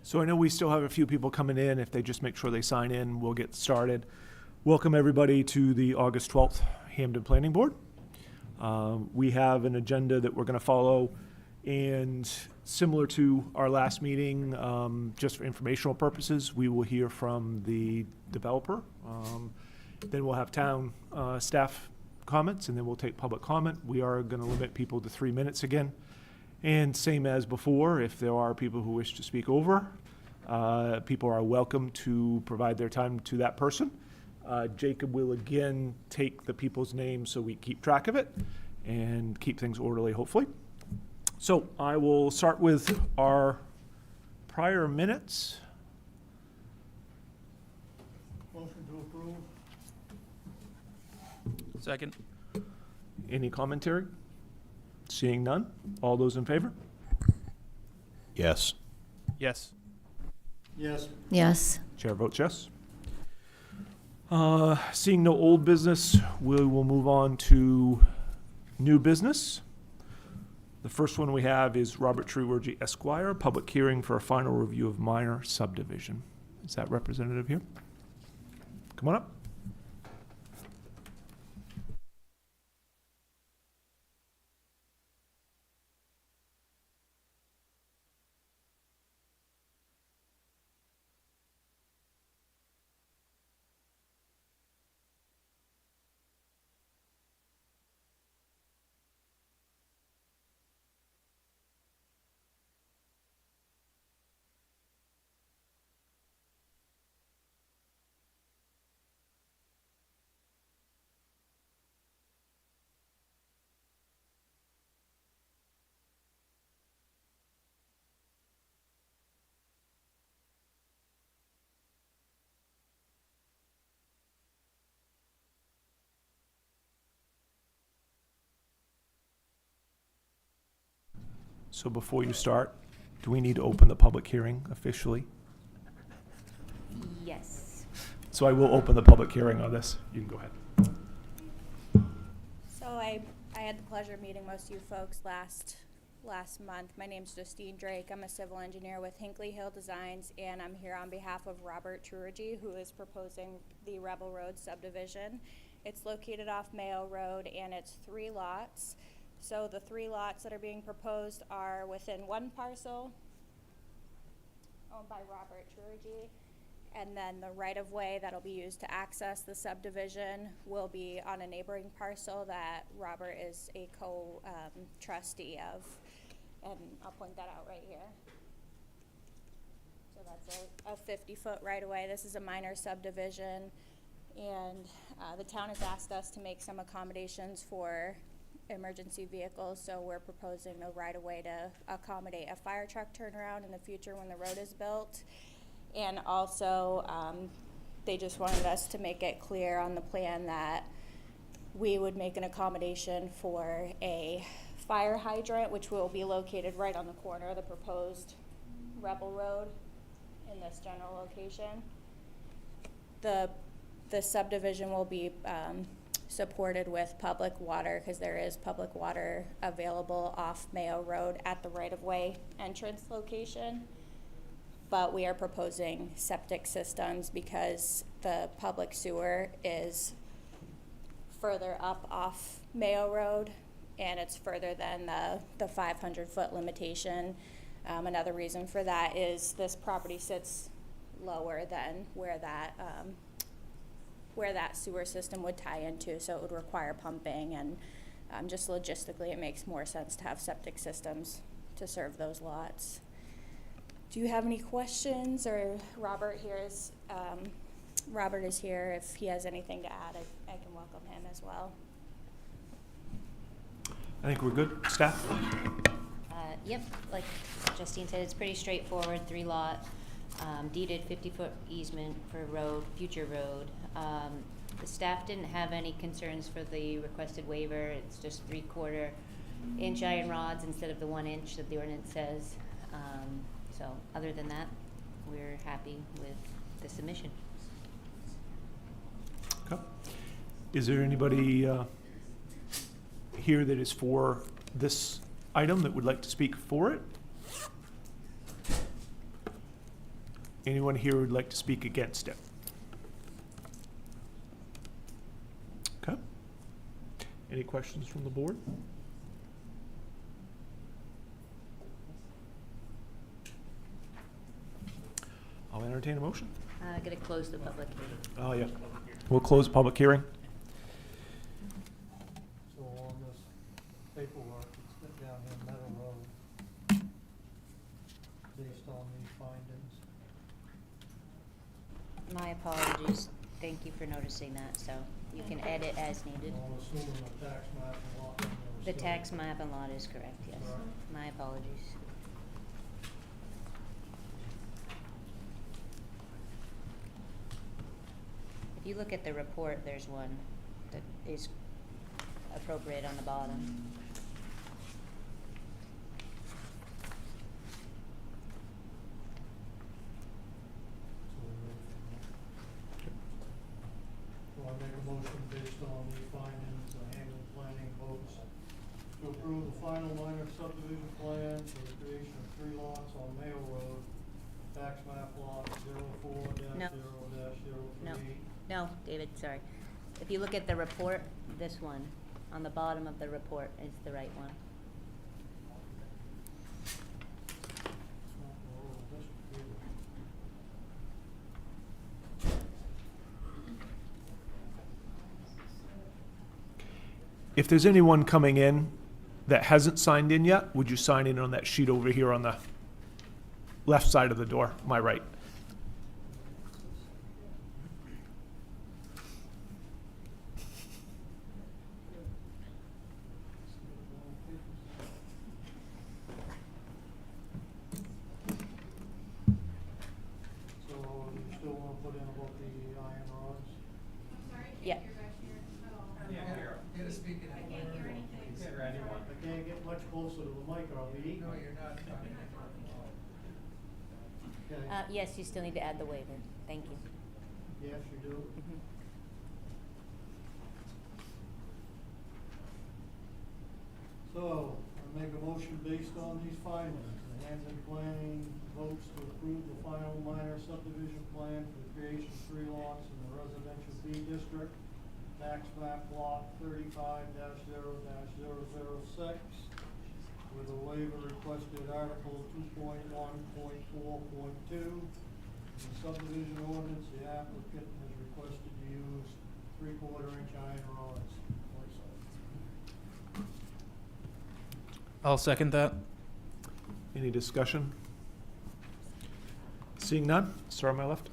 So I know we still have a few people coming in. If they just make sure they sign in, we'll get started. Welcome everybody to the August 12th Hampden Planning Board. We have an agenda that we're going to follow, and similar to our last meeting, just for informational purposes, we will hear from the developer. Then we'll have town staff comments, and then we'll take public comment. We are going to limit people to 3 minutes again. And same as before, if there are people who wish to speak over, people are welcome to provide their time to that person. Jacob will again take the people's names so we keep track of it and keep things orderly, hopefully. So I will start with our prior minutes. Motion to approve. Second. Any commentary? Seeing none, all those in favor? Yes. Yes. Yes. Yes. Chair votes yes. Seeing no old business, we will move on to new business. The first one we have is Robert Truorgy Esquire, public hearing for a final review of minor subdivision. Is that representative here? Come on up. So before you start, do we need to open the public hearing officially? Yes. So I will open the public hearing on this. You can go ahead. So I had the pleasure of meeting most of you folks last month. My name's Justine Drake. I'm a civil engineer with Hinkley Hill Designs, and I'm here on behalf of Robert Truorgy, who is proposing the Rebel Road subdivision. It's located off Mayo Road, and it's 3 lots. So the 3 lots that are being proposed are within one parcel owned by Robert Truorgy, and then the right-of-way that'll be used to access the subdivision will be on a neighboring parcel that Robert is a co-trustee of, and I'll point that out right here. So that's a 50-foot right-of-way. This is a minor subdivision, and the town has asked us to make some accommodations for emergency vehicles, so we're proposing the right-of-way to accommodate a fire truck turnaround in the future when the road is built. And also, they just wanted us to make it clear on the plan that we would make an accommodation for a fire hydrant, which will be located right on the corner of the proposed Rebel Road in this general location. The subdivision will be supported with public water, because there is public water available off Mayo Road at the right-of-way entrance location. But we are proposing septic systems because the public sewer is further up off Mayo Road, and it's further than the 500-foot limitation. Another reason for that is this property sits lower than where that sewer system would tie into, so it would require pumping, and just logistically it makes more sense to have septic systems to serve those lots. Do you have any questions? Or Robert is here. If he has anything to add, I can welcome him as well. I think we're good. Staff? Yep, like Justine said, it's pretty straightforward, 3 lot, deeded 50-foot easement for road, future road. The staff didn't have any concerns for the requested waiver. It's just 3/4 inch iron rods instead of the 1 inch that the ordinance says. So other than that, we're happy with the submission. Okay. Is there anybody here that is for this item that would like to speak for it? Anyone here who'd like to speak against it? Okay. Any questions from the board? I'll entertain a motion. Gonna close the public hearing. Oh, yeah. We'll close the public hearing. So on this paperwork, it's got down here Meadow Road. Based on these findings. My apologies. Thank you for noticing that, so you can edit as needed. I'm assuming the tax map and lot. number is The still- tax map and lot is correct, yes. Correct. My apologies. If you look at the report, there's one that is appropriate on the bottom. So we're ready for that. So I make a motion based on these findings, the Hampton Planning votes to approve the final minor subdivision plan for the creation of 3 lots on Mayo Road, tax map lot 04-0-038. No, David, sorry. If you look at the report, this one, on the bottom of the report is the right one. If there's anyone coming in that hasn't signed in yet, would you sign in on that sheet over here on the left side of the door, my right? So you still wanna put in about the iron rods? Yeah. I can't get much closer to the mic, are we? No, you're not. Okay, Yes, you still need to add the waiver. Thank you. yes, you do. Mhm. So, I make a motion based on these findings. The Hampton Planning votes to approve the final minor subdivision plan for the creation of 3 lots in the residential B district, tax map lot 35-0-006, with a waiver requested Article 2.1.4.2. In the subdivision ordinance, the applicant has requested to use 3/4-inch iron rods. I'll second that. Any discussion? Seeing none, sir on my left?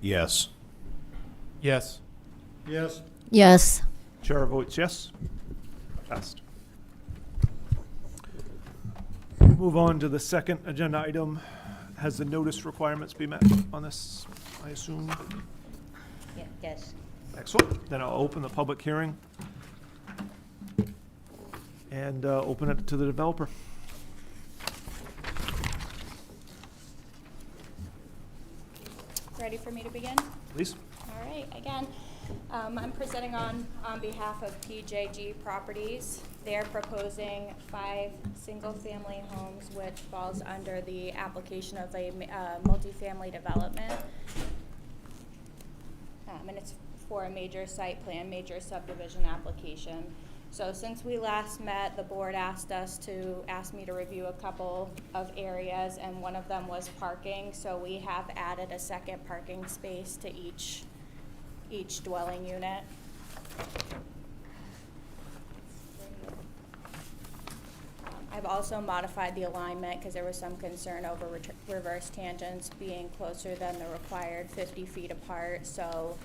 Yes. Yes. Yes. Yes. Chair votes yes. Passed. Move on to the second agenda item. Has the notice requirements been met on this, I assume? Yeah, yes. Excellent. Then I'll open the public hearing and open it to the developer. Ready for me to begin? Please. All right, again, I'm presenting on behalf of PJG Properties. They're proposing 5 single-family homes, which falls under the application of a multifamily development. And it's for a major site plan, major subdivision application. So since we last met, the board asked me to review a couple of areas, and one of them was parking. So we have added a second parking space to each dwelling unit. I've also modified the alignment because there was some concern over reverse tangents being closer than the required 50 feet apart. So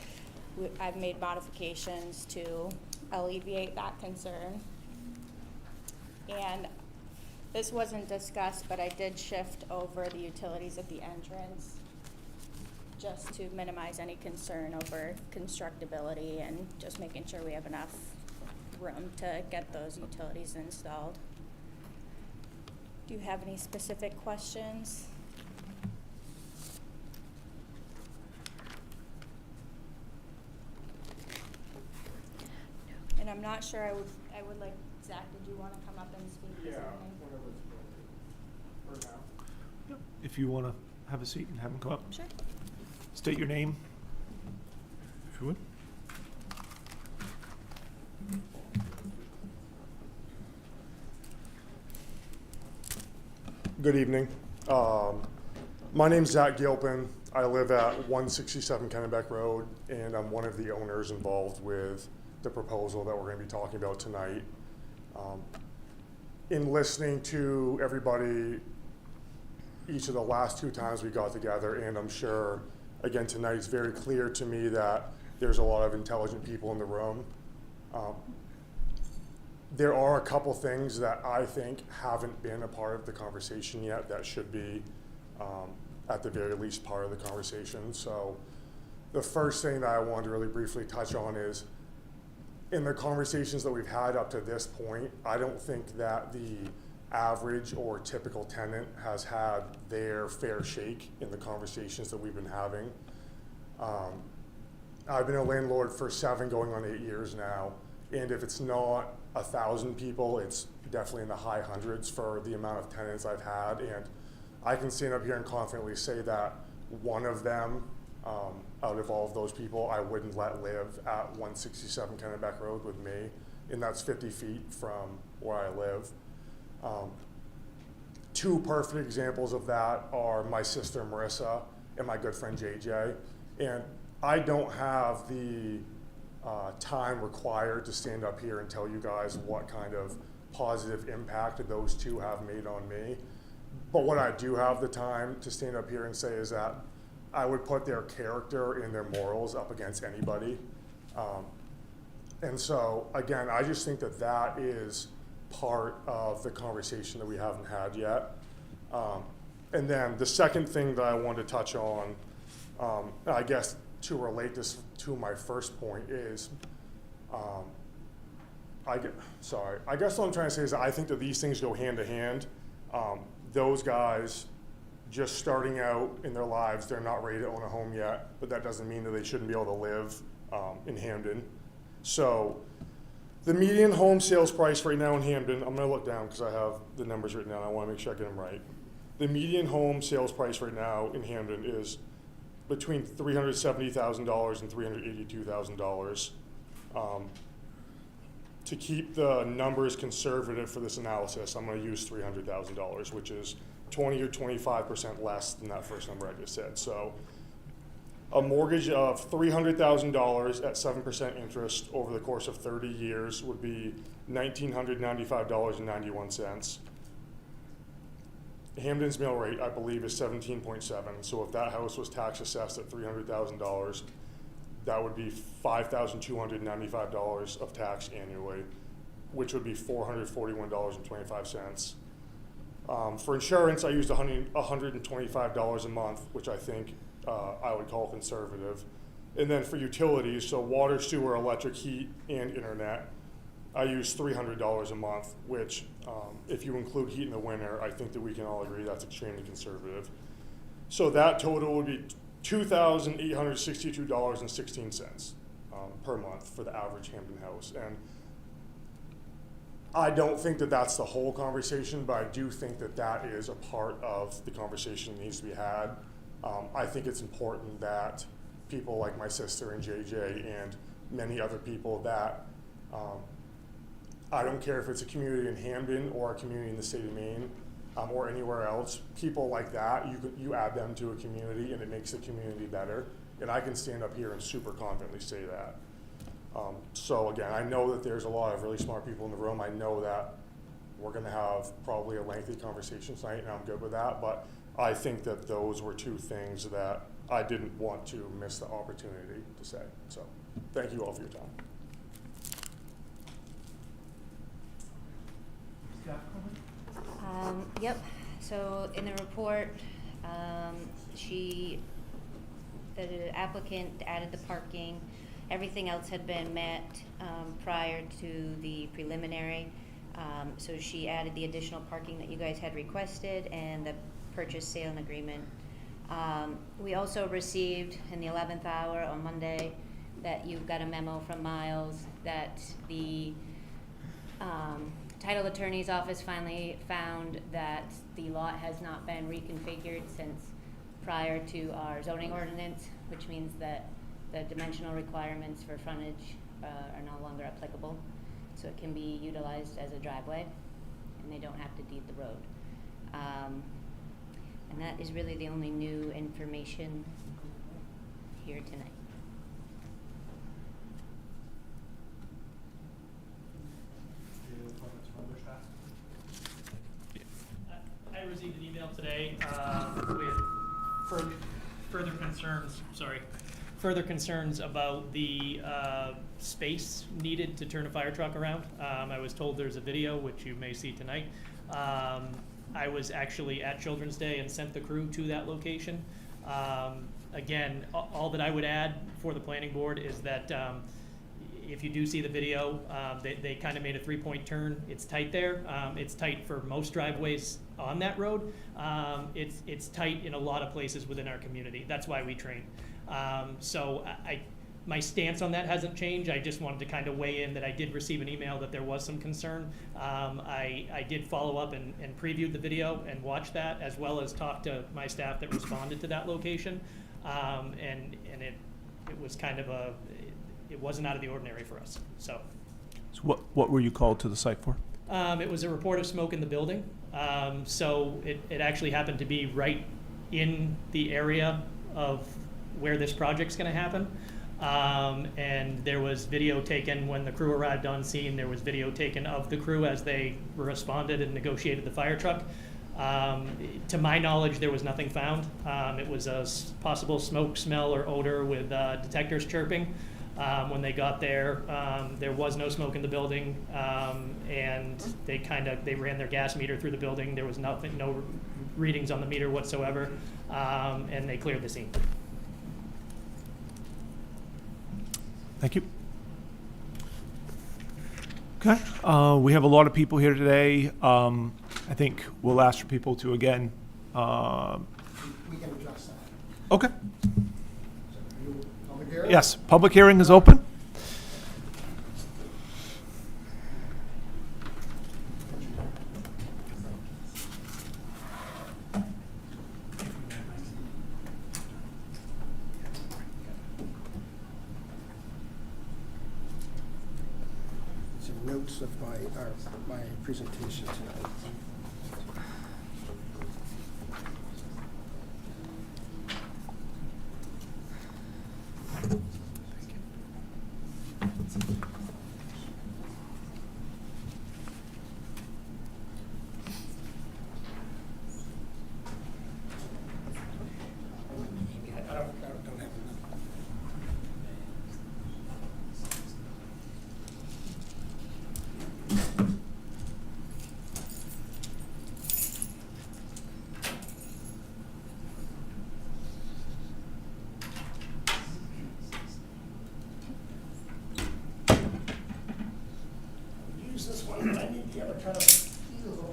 I've made modifications to alleviate that concern. And this wasn't discussed, but I did shift over the utilities at the entrance just to minimize any concern over constructability and just making sure we have enough room to get those utilities installed. Do you have any specific questions? And I'm not sure, I would like, Zach, did you want to come up and speak? Yep. If you want to have a seat and have them come up. Sure. State your name, if you would. Good evening. My name's Zach Gilpin. I live at 167 Kennebec Road, and I'm one of the owners involved with the proposal that we're going to be talking about tonight. In listening to everybody each of the last two times we got together, and I'm sure, again, tonight it's very clear to me that there's a lot of intelligent people in the room. There are a couple things that I think haven't been a part of the conversation yet that should be, at the very least, part of the conversation. So the first thing that I wanted to really briefly touch on is, in the conversations that we've had up to this point, I don't think that the average or typical tenant has had their fair shake in the conversations that we've been having. I've been a landlord for 7 going on 8 years now, and if it's not 1,000 people, it's definitely in the high hundreds for the amount of tenants I've had. And I can stand up here and confidently say that one of them, out of all of those people, I wouldn't let live at 167 Kennebec Road with me, and that's 50 feet from where I live. 2 perfect examples of that are my sister Marissa and my good friend JJ. And I don't have the time required to stand up here and tell you guys what kind of positive impact those 2 have made on me. But what I do have the time to stand up here and say is that I would put their character and their morals up against anybody. And so, again, I just think that that is part of the conversation that we haven't had yet. And then the second thing that I wanted to touch on, I guess to relate this to my first point is, I guess what I'm trying to say is that I think that these things go hand to hand. Those guys just starting out in their lives, they're not ready to own a home yet, but that doesn't mean that they shouldn't be able to live in Hamden. So the median home sales price right now in Hamden, I'm gonna look down because I have the numbers written down. I wanna make sure I get them right. The median home sales price right now in Hamden is between $370,000 and $382,000. To keep the numbers conservative for this analysis, I'm going to use $300,000, which is 20 or 25% less than that first number I just said. So a mortgage of $300,000 at 7% interest over the course of 30 years would be $1,995.91. Hamden's mill rate, I believe, is 17.7. So if that house was tax assessed at $300,000, that would be $5,295 of tax annually, which would be $441.25. For insurance, I used $125 a month, which I think I would call conservative. And then for utilities, so water, sewer, electric, heat, and internet, I use $300 a month, which if you include heat in the winter, I think that we can all agree that's extremely conservative. So that total would be $2,862.16 per month for the average Hamden house. And I don't think that that's the whole conversation, but I do think that that is a part of the conversation that needs to be had. I think it's important that people like my sister and JJ and many other people that, I don't care if it's a community in Hamden or a community in the state of Maine, or anywhere else, people like that, you add them to a community and it makes the community better. And I can stand up here and super confidently say that. So again, I know that there's a lot of really smart people in the room. I know that we're gonna have probably a lengthy conversation tonight, and I'm good with that, but I think that those were 2 things that I didn't want to miss the opportunity to say. So thank you all for your time. Yep, so in the report, the applicant added the parking. Everything else had been met prior to the preliminary. So she added the additional parking that you guys had requested and the purchase sale and agreement. We also received in the 11th hour on Monday that you got a memo from Miles that the title attorney's office finally found that the lot has not been reconfigured since prior to our zoning ordinance, which means that the dimensional requirements for frontage are no longer applicable. So it can be utilized as a driveway, and they don't have to deed the road. And that is really the only new information here tonight. I received an email today with further concerns about the space needed to turn a fire truck around. I was told there's a video, which you may see tonight. I was actually at Children's Day and sent the crew to that location. Again, all that I would add for the planning board is that if you do see the video, they kind of made a 3-point turn. It's tight there. It's tight for most driveways on that road. It's tight in a lot of places within our community. That's why we train. So my stance on that hasn't changed. I just wanted to kind of weigh in that I did receive an email that there was some concern. I did follow up and previewed the video and watched that, as well as talked to my staff that responded to that location. And it was kind of it wasn't out of the ordinary for us. So what were you called to the site for? it was a report of smoke in the building. So it actually happened to be right in the area of where this project's going to happen. And there was video taken when the crew arrived on scene. There was video taken of the crew as they responded and negotiated the fire truck. To my knowledge, there was nothing found. It was a possible smoke smell or odor with detectors chirping. When they got there was no smoke in the building, and they ran their gas meter through the building. There was no readings on the meter whatsoever, and they cleared the scene. Thank you. Okay, we have a lot of people here today. I think we'll ask for people to, again, We can adjust that. okay, Public hearing? yes, public hearing is open. Some notes of my presentation tonight. I don't have enough. Use this one, but I need the other kind of heels also.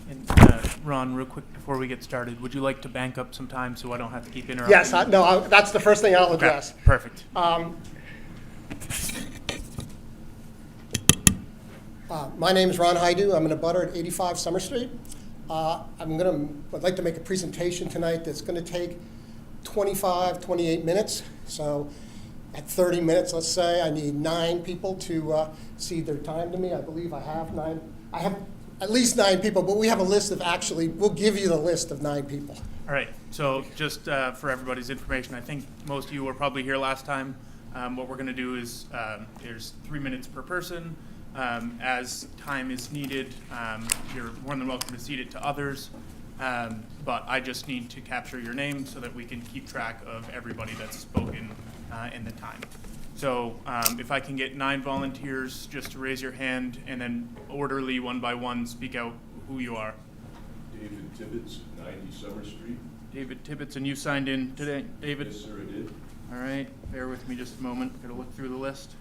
And Ron, real quick before we get started, would you like to bank up some time so I don't have to keep interrupting? Yes, that's the first thing I'll Okay, address. perfect. My name is Ron Haidu. I'm in a butter at 85 Summer Street. I'd like to make a presentation tonight that's going to take 28 minutes. So at 30 minutes, let's say, I need 9 people to cede their time to me. I believe I have 9. I have at least 9 people, but we have a list of we'll give you the list of 9 people. All right, so just for everybody's information, I think most of you were probably here last time. What we're going to do is there's 3 minutes per person. As time is needed, you're more than welcome to cede it to others. But I just need to capture your name so that we can keep track of everybody that's spoken in the time. So if I can get 9 volunteers just to raise your hand and then orderly one by one speak out who you are. David Tibbetts, 90 Summer Street. David Tibbetts, and you signed in today, David? Yes, sir, I did. All right, bear with me just a moment. Gotta look through the list.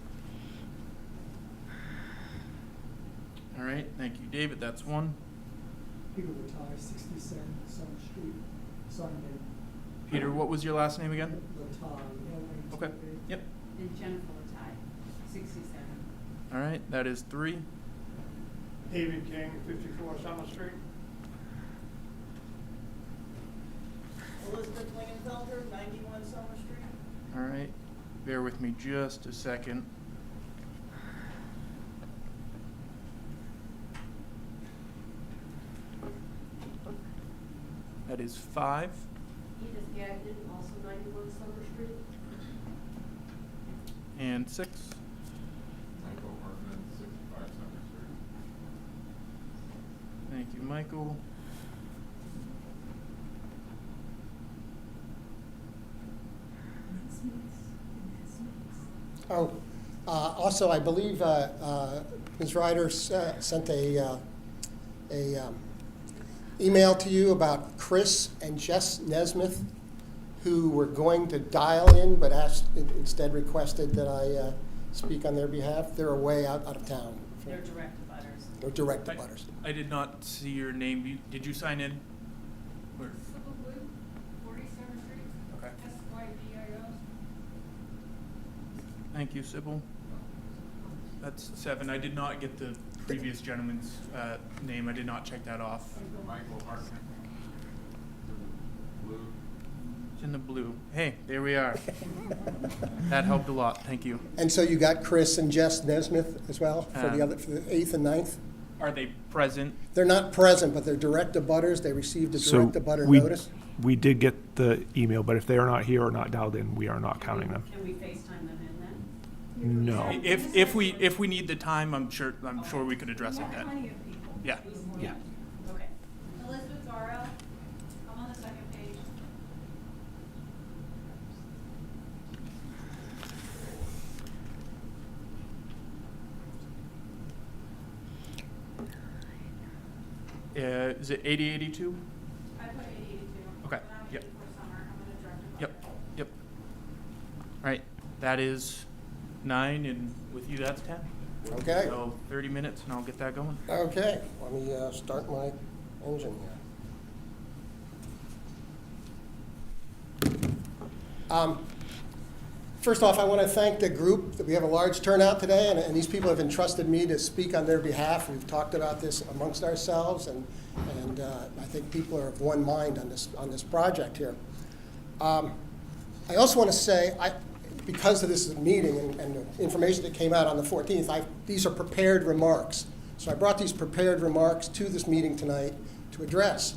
All right, thank you, David. That's one. Peter Latai, 67 Summer Street, Sunday. Peter, what was your last name again? Latai, L-A-T-A. Okay, yep. And Jennifer Latai, 67. All right, that is 3. David King, 54 Summer Street. Elizabeth Lingenfelter, 91 Summer Street. All right, bear with me just a second. That is 5. Edith Gagnon, also 91 Summer Street. And 6. Michael Hartman, 65 Summer Street. Thank you, Michael. Oh, also, I believe Ms. Ryder sent a email to you about Chris and Jess Nesmith, who were going to dial in, but instead requested that I speak on their behalf. They're away out of town. They're direct butters. They're direct abutters. I did not see your name. Did you sign in? Or- Sybil Blue, 40 Summer Street. Okay. SYDIO. Thank you, Sybil. That's 7. I did not get the previous gentleman's name. I did not check that off. Michael Hartman. Blue. It's in the blue. Hey, there we are. That helped a lot. Thank you. And so you got Chris and Jess Nesmith as well for the 8th and 9th? Are they present? They're not present, but they're direct abutters. They received a So direct abutter we- notice. We did get the email, but if they are not here or not dialed in, we are not counting them. Can we FaceTime them in then? No. If we need the time, I'm sure we could address it then. Plenty of people. Yeah. Yeah. Okay. Elizabeth Zaro, come on the second page. Is it 8082? I put 8082. Okay, But I'm yep. in for summer. I'm gonna direct it. Yep. Yep. All right. That is 9, and with you, that's 10. Okay. So 30 minutes, and I'll get that going. Okay, let me start my engine here. First off, I want to thank the group that we have a large turnout today, and these people have entrusted me to speak on their behalf. We've talked about this amongst ourselves, and I think people are of one mind on this project here. I also want to say, because of this meeting and the information that came out on the 14th, these are prepared remarks. So I brought these prepared remarks to this meeting tonight to address.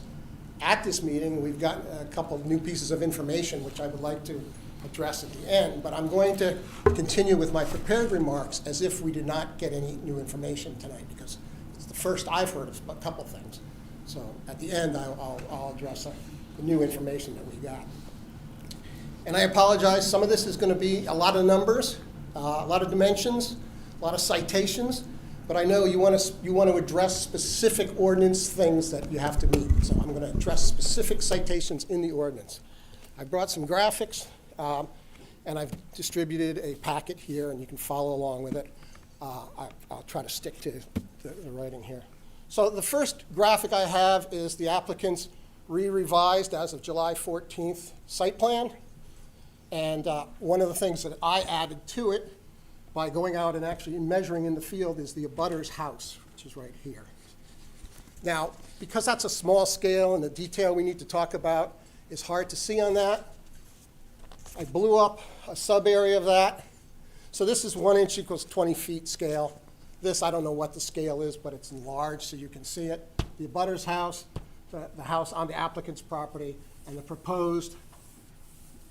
At this meeting, we've got a couple of new pieces of information which I would like to address at the end, but I'm going to continue with my prepared remarks as if we did not get any new information tonight, because it's the first I've heard of a couple things. So at the end, I'll address the new information that we got. And I apologize, some of this is going to be a lot of numbers, a lot of dimensions, a lot of citations, but I know you want to address specific ordinance things that you have to meet. So I'm going to address specific citations in the ordinance. I brought some graphics, and I've distributed a packet here, and you can follow along with it. I'll try to stick to the writing here. So the first graphic I have is the applicant's re-revised as of July 14th site plan. And one of the things that I added to it by going out and actually measuring in the field is the abutter's house, which is right here. Now, because that's a small scale and the detail we need to talk about is hard to see on that, I blew up a sub area of that. So this is 1 inch equals 20 feet scale. This, I don't know what the scale is, but it's enlarged so you can see it. The abutter's house, the house on the applicant's property, and the proposed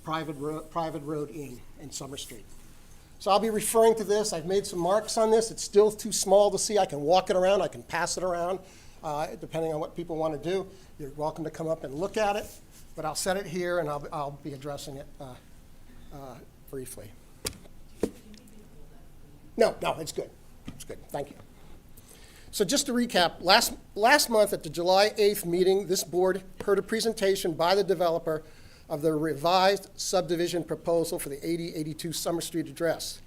private road in Summer Street. So I'll be referring to this. I've made some marks on this. It's still too small to see. I can walk it around. I can pass it around, depending on what people want to do. You're welcome to come up and look at it, but I'll set it here, and I'll be addressing it briefly. No, it's good. It's good. Thank you. So just to recap, last month at the July 8th meeting, this board heard a presentation by the developer of the revised subdivision proposal for the 8082 Summer Street address.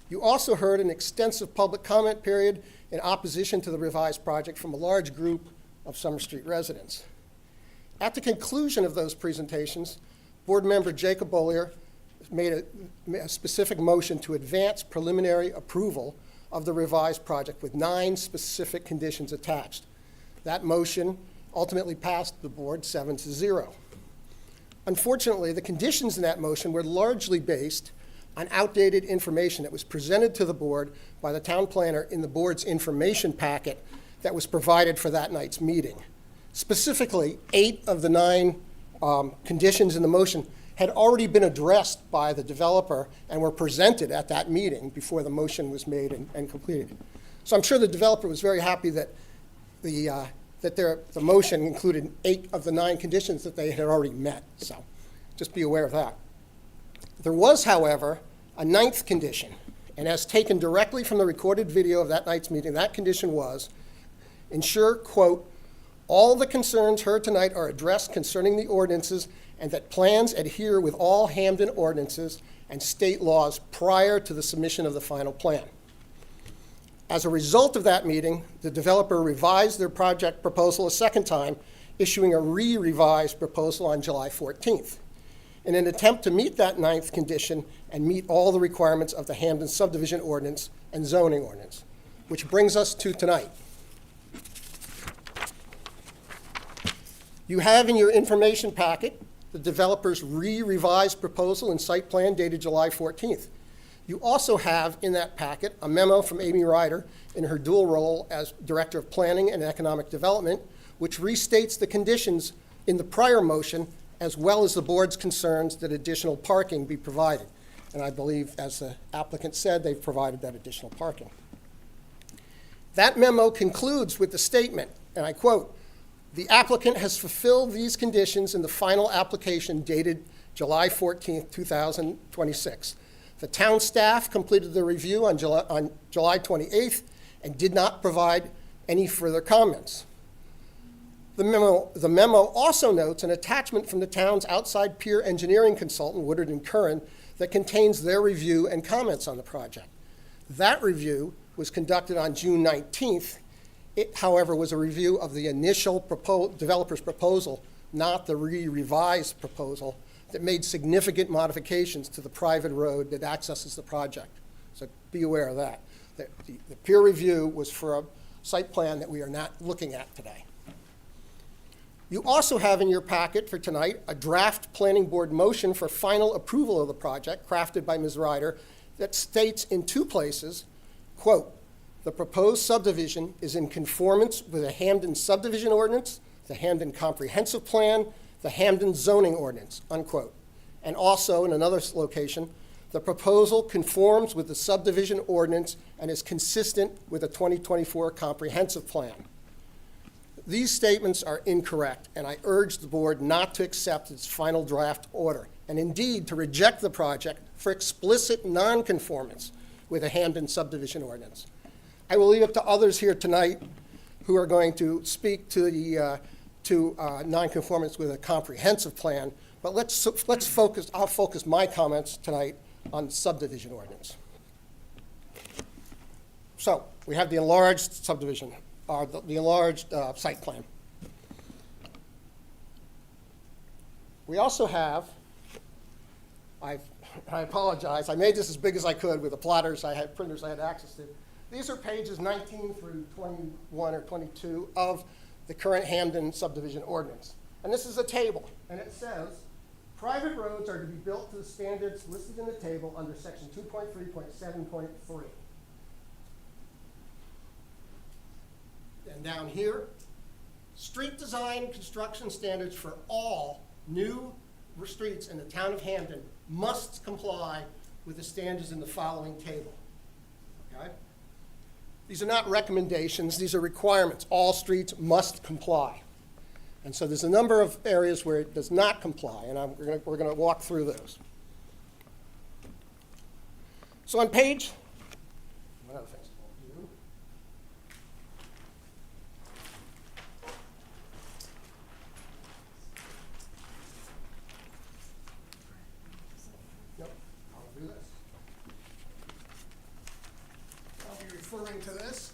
You also heard an extensive public comment period in opposition to the revised project from a large group of Summer Street residents. At the conclusion of those presentations, board member Jacob Bollier made a specific motion to advance preliminary approval of the revised project with 9 specific conditions attached. That motion ultimately passed the board 7-0. Unfortunately, the conditions in that motion were largely based on outdated information that was presented to the board by the town planner in the board's information packet that was provided for that night's meeting. Specifically, 8 of the 9 conditions in the motion had already been addressed by the developer and were presented at that meeting before the motion was made and completed. So I'm sure the developer was very happy that the motion included 8 of the 9 conditions that they had already met. So just be aware of that. There was, however, a 9th condition, and as taken directly from the recorded video of that night's meeting, that condition was, ensure, quote, all the concerns heard tonight are addressed concerning the ordinances and that plans adhere with all Hampden ordinances and state laws prior to the submission of the final plan. As a result of that meeting, the developer revised their project proposal a second time, issuing a re-revised proposal on July 14th. In an attempt to meet that 9th condition and meet all the requirements of the Hampden subdivision ordinance and zoning ordinance, which brings us to tonight. You have in your information packet the developer's re-revised proposal and site plan dated July 14th. You also have in that packet a memo from Amy Ryder in her dual role as Director of Planning and Economic Development, which restates the conditions in the prior motion as well as the board's concerns that additional parking be provided. And I believe, as the applicant said, they've provided that additional parking. That memo concludes with the statement, and I quote, the applicant has fulfilled these conditions in the final application dated July 14th, 2026. The town staff completed the review on July 28th and did not provide any further comments. The memo also notes an attachment from the town's outside peer engineering consultant, Woodard and Curran, that contains their review and comments on the project. That review was conducted on June 19th. It, however, was a review of the initial developer's proposal, not the revised proposal, that made significant modifications to the private road that accesses the project. So be aware of that. The peer review was for a site plan that we are not looking at today. You also have in your packet for tonight a draft planning board motion for final approval of the project crafted by Ms. Ryder that states in 2 places, quote, the proposed subdivision is in conformance with the Hampden subdivision ordinance, the Hampden comprehensive plan, the Hampden zoning ordinance, unquote. And also in another location, the proposal conforms with the subdivision ordinance and is consistent with the 2024 comprehensive plan. These statements are incorrect, and I urge the board not to accept its final draft order, and indeed to reject the project for explicit nonconformance with the Hampden subdivision ordinance. I will leave it to others here tonight who are going to speak to the nonconformance with a comprehensive plan, but let's focus. I'll focus my comments tonight on the subdivision ordinance. So we have the enlarged subdivision, or the enlarged site plan. We also have, I apologize, I made this as big as I could with the plotters I had, printers I had access to. These are pages 19 through 21 or 22 of the current Hampden subdivision ordinance. And this is a table, and it says, private roads are to be built to the standards listed in the table under section 2.3.7.3. And down here, street design construction standards for all new streets in the town of Hampden must comply with the standards in the following table. Okay? These are not recommendations, these are requirements. All streets must comply. And so there's a number of areas where it does not comply, and we're going to walk through those. So on page referring to this.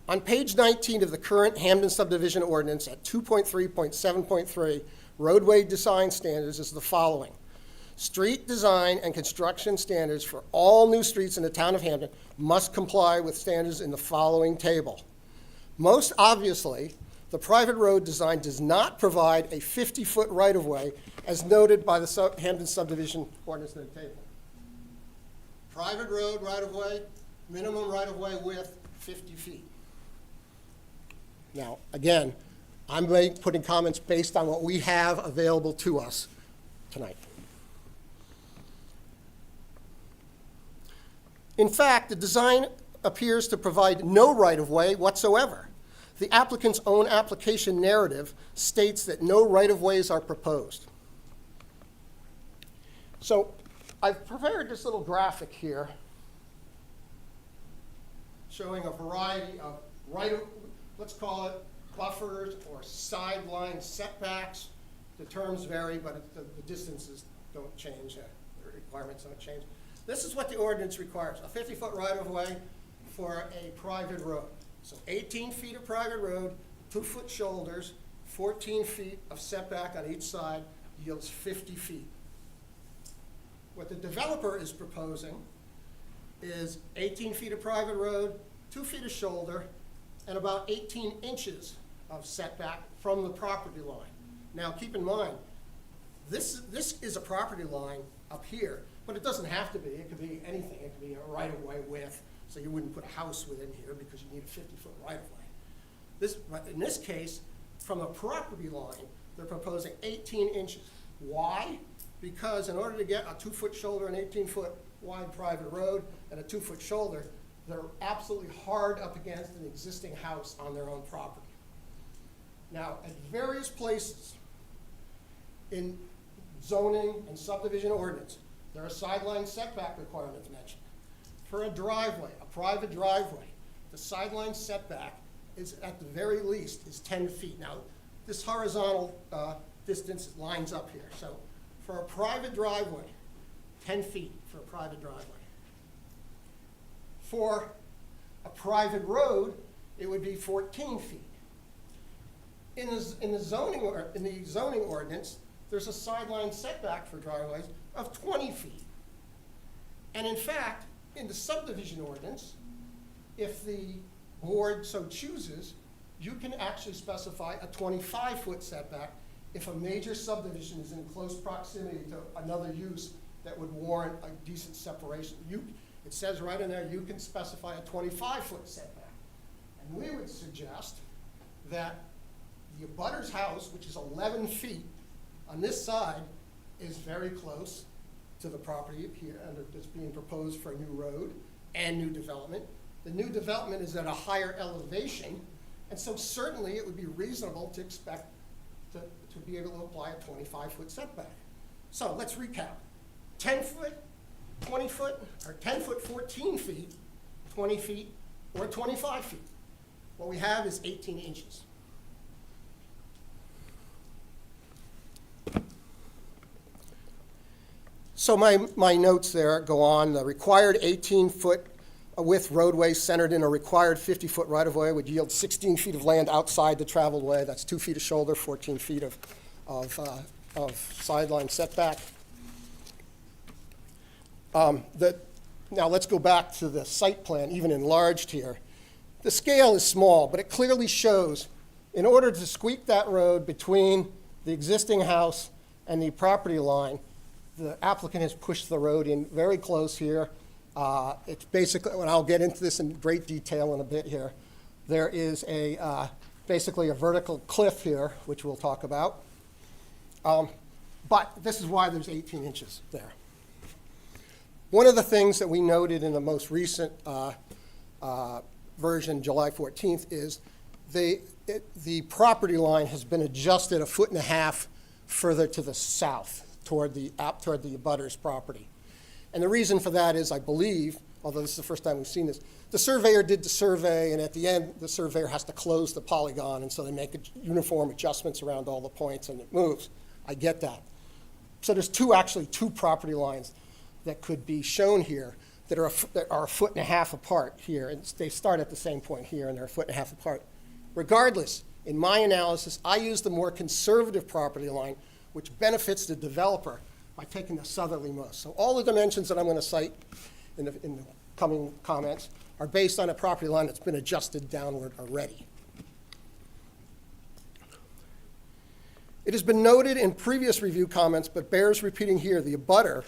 On page 19 of the current Hamden subdivision ordinance at 2.3.7.3, roadway design standards is the following. Street design and construction standards for all new streets in the town of Hamden must comply with standards in the following table. Most obviously, the private road design does not provide a 50-foot right-of-way as noted by the Hamden subdivision ordinance in the table. Private road right-of-way, minimum right-of-way width, 50 feet. Now, again, I'm putting comments based on what we have available to us tonight. In fact, the design appears to provide no right-of-way whatsoever. The applicant's own application narrative states that no right-of-ways are proposed. So I've prepared this little graphic here showing a variety of let's call it buffers or sideline setbacks. The terms vary, but the distances don't change, the requirements don't change. This is what the ordinance requires, a 50-foot right-of-way for a private road. So 18 feet of private road, 2-foot shoulders, 14 feet of setback on each side yields 50 feet. What the developer is proposing is 18 feet of private road, 2 feet of shoulder, and about 18 inches of setback from the property line. Now, keep in mind, this is a property line up here, but it doesn't have to be. It could be anything. It could be a right-of-way width, so you wouldn't put a house within here because you need a 50-foot right-of-way. In this case, from a property line, they're proposing 18 inches. Why? Because in order to get a 2-foot shoulder, an 18-foot wide private road, and a 2-foot shoulder, they're absolutely hard up against an existing house on their own property. Now, at various places in zoning and subdivision ordinance, there are sideline setback requirements mentioned. For a driveway, a private driveway, the sideline setback is, at the very least, is 10 feet. Now, this horizontal distance lines up here. So for a private driveway, 10 feet for a private driveway. For a private road, it would be 14 feet. In the zoning ordinance, there's a sideline setback for driveways of 20 feet. And in fact, in the subdivision ordinance, if the board so chooses, you can actually specify a 25-foot setback if a major subdivision is in close proximity to another use that would warrant a decent separation. It says right in there, you can specify a 25-foot setback. And we would suggest that the abutter's house, which is 11 feet on this side, is very close to the property here that's being proposed for a new road and new development. The new development is at a higher elevation, and so certainly it would be reasonable to expect to be able to apply a 25-foot setback. So let's recap. 10-foot, 20-foot, or 10-foot, 14 feet, 20 feet, or 25 feet. What we have is 18 inches. So my notes there go on. The required 18-foot width roadway centered in a required 50-foot right-of-way would yield 16 feet of land outside the traveled way. That's 2 feet of shoulder, 14 feet of sideline setback. Now let's go back to the site plan, even enlarged here. The scale is small, but it clearly shows in order to squeak that road between the existing house and the property line, the applicant has pushed the road in very close here. It's basically, and I'll get into this in great detail in a bit here, there is basically a vertical cliff here, which we'll talk about. But this is why there's 18 inches there. One of the things that we noted in the most recent version, July 14th, is the property line has been adjusted 1.5 feet further to the south toward the abutter's property. And the reason for that is, I believe, although this is the first time we've seen this, the surveyor did the survey, and at the end, the surveyor has to close the polygon, and so they make uniform adjustments around all the points, and it moves. I get that. So there's actually two property lines that could be shown here that are a foot and a half apart here. And they start at the same point here, and they're a foot and a half apart. Regardless, in my analysis, I use the more conservative property line, which benefits the developer by taking the southerlymost. So all the dimensions that I'm going to cite in the coming comments are based on a property line that's been adjusted downward already. It has been noted in previous review comments, but bears repeating here, the abutter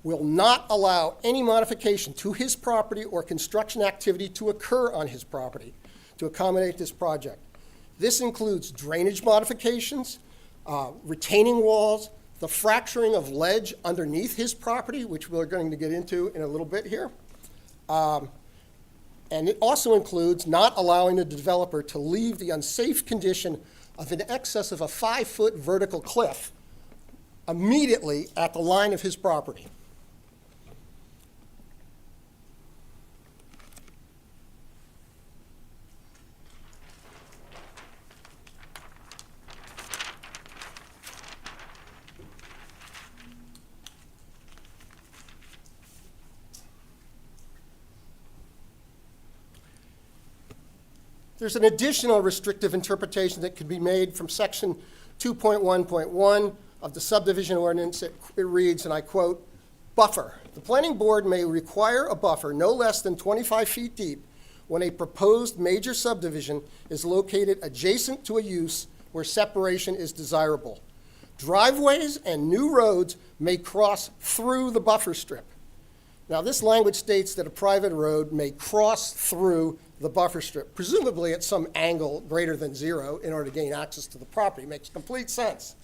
will not allow any modification to his property or construction activity to occur on his property to accommodate this project. This includes drainage modifications, retaining walls, the fracturing of ledge underneath his property, which we're going to get into in a little bit here. And it also includes not allowing the developer to leave the unsafe condition of in excess of a 5-foot vertical cliff immediately at the line of his property. There's an additional restrictive interpretation that can be made from section 2.1.1 of the subdivision ordinance. It reads, and I quote, "Buffer. The planning board may require a buffer no less than 25 feet deep when a proposed major subdivision is located adjacent to a use where separation is desirable. Driveways and new roads may cross through the buffer strip." Now, this language states that a private road may cross through the buffer strip, presumably at some angle greater than 0 in order to gain access to the property. Makes complete sense.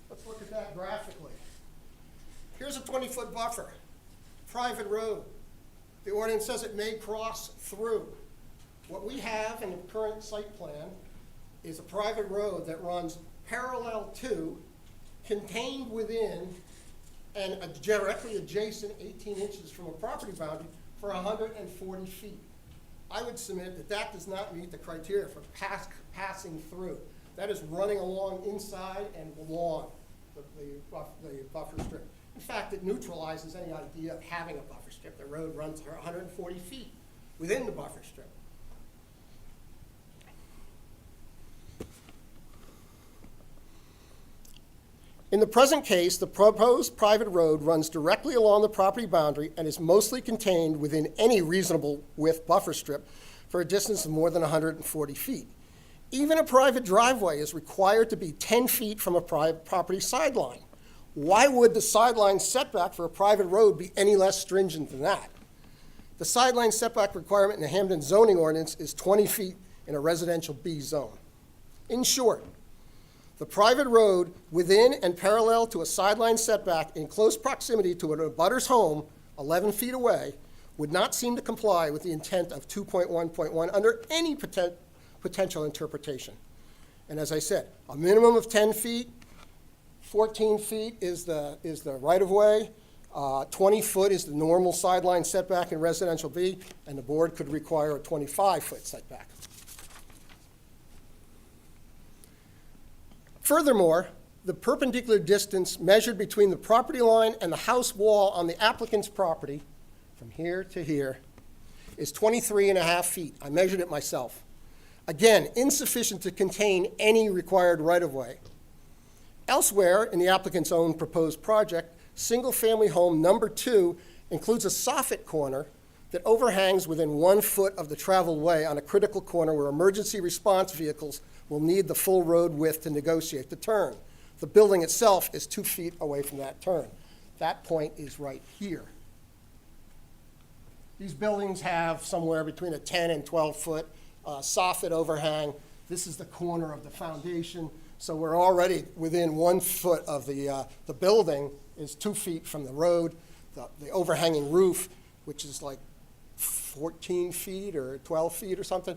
Let's look at that graphically. Here's a 20-foot buffer, private road. The ordinance says it may cross through. What we have in the current site plan is a private road that runs parallel to, contained within, and directly adjacent 18 inches from a property boundary for 140 feet. I would submit that that does not meet the criteria for passing through. That is running along inside and along the buffer strip. In fact, it neutralizes any idea of having a buffer strip. The road runs 140 feet within the buffer strip. In the present case, the proposed private road runs directly along the property boundary and is mostly contained within any reasonable width buffer strip for a distance of more than 140 feet. Even a private driveway is required to be 10 feet from a private property sideline. Why would the sideline setback for a private road be any less stringent than that? The sideline setback requirement in the Hampden zoning ordinance is 20 feet in a residential B zone. In short, the private road within and parallel to a sideline setback in close proximity to an abutter's home, 11 feet away, would not seem to comply with the intent of 2.1.1 under any potential interpretation. And as I said, a minimum of 10 feet, 14 feet is the right-of-way, 20 foot is the normal sideline setback in residential B, and the board could require a 25-foot setback. Furthermore, the perpendicular distance measured between the property line and the house wall on the applicant's property, from here to here, is 23.5 feet. I measured it myself. Again, insufficient to contain any required right-of-way. Elsewhere in the applicant's own proposed project, single-family home number 2 includes a soffit corner that overhangs within 1 foot of the traveled way on a critical corner where emergency response vehicles will need the full road width to negotiate the turn. The building itself is 2 feet away from that turn. That point is right here. These buildings have somewhere between a 10 and 12 foot soffit overhang. This is the corner of the foundation. So we're already within 1 foot of the building is 2 feet from the road. The overhanging roof, which is like 14 feet or 12 feet or something,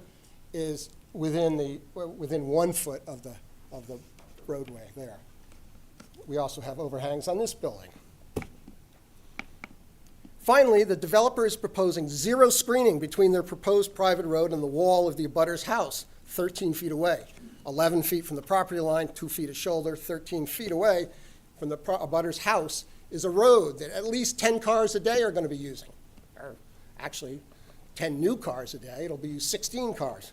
is within 1 foot of the roadway there. We also have overhangs on this building. Finally, the developer is proposing 0 screening between their proposed private road and the wall of the abutter's house, 13 feet away. 11 feet from the property line, 2 feet of shoulder, 13 feet away from the abutter's house is a road that at least 10 cars a day are going to be using. Or actually, 10 new cars a day. It'll be 16 cars.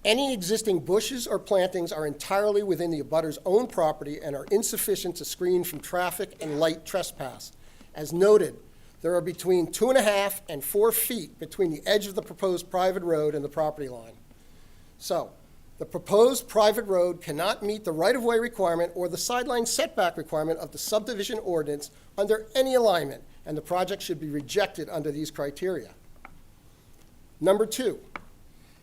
Any existing bushes or plantings are entirely within the abutter's own property and are insufficient to screen from traffic and light trespass. As noted, there are between 2.5 and 4 feet between the edge of the proposed private road and the property line. So, the proposed private road cannot meet the right-of-way requirement or the sideline setback requirement of the subdivision ordinance under any alignment, and the project should be rejected under these criteria. Number 2,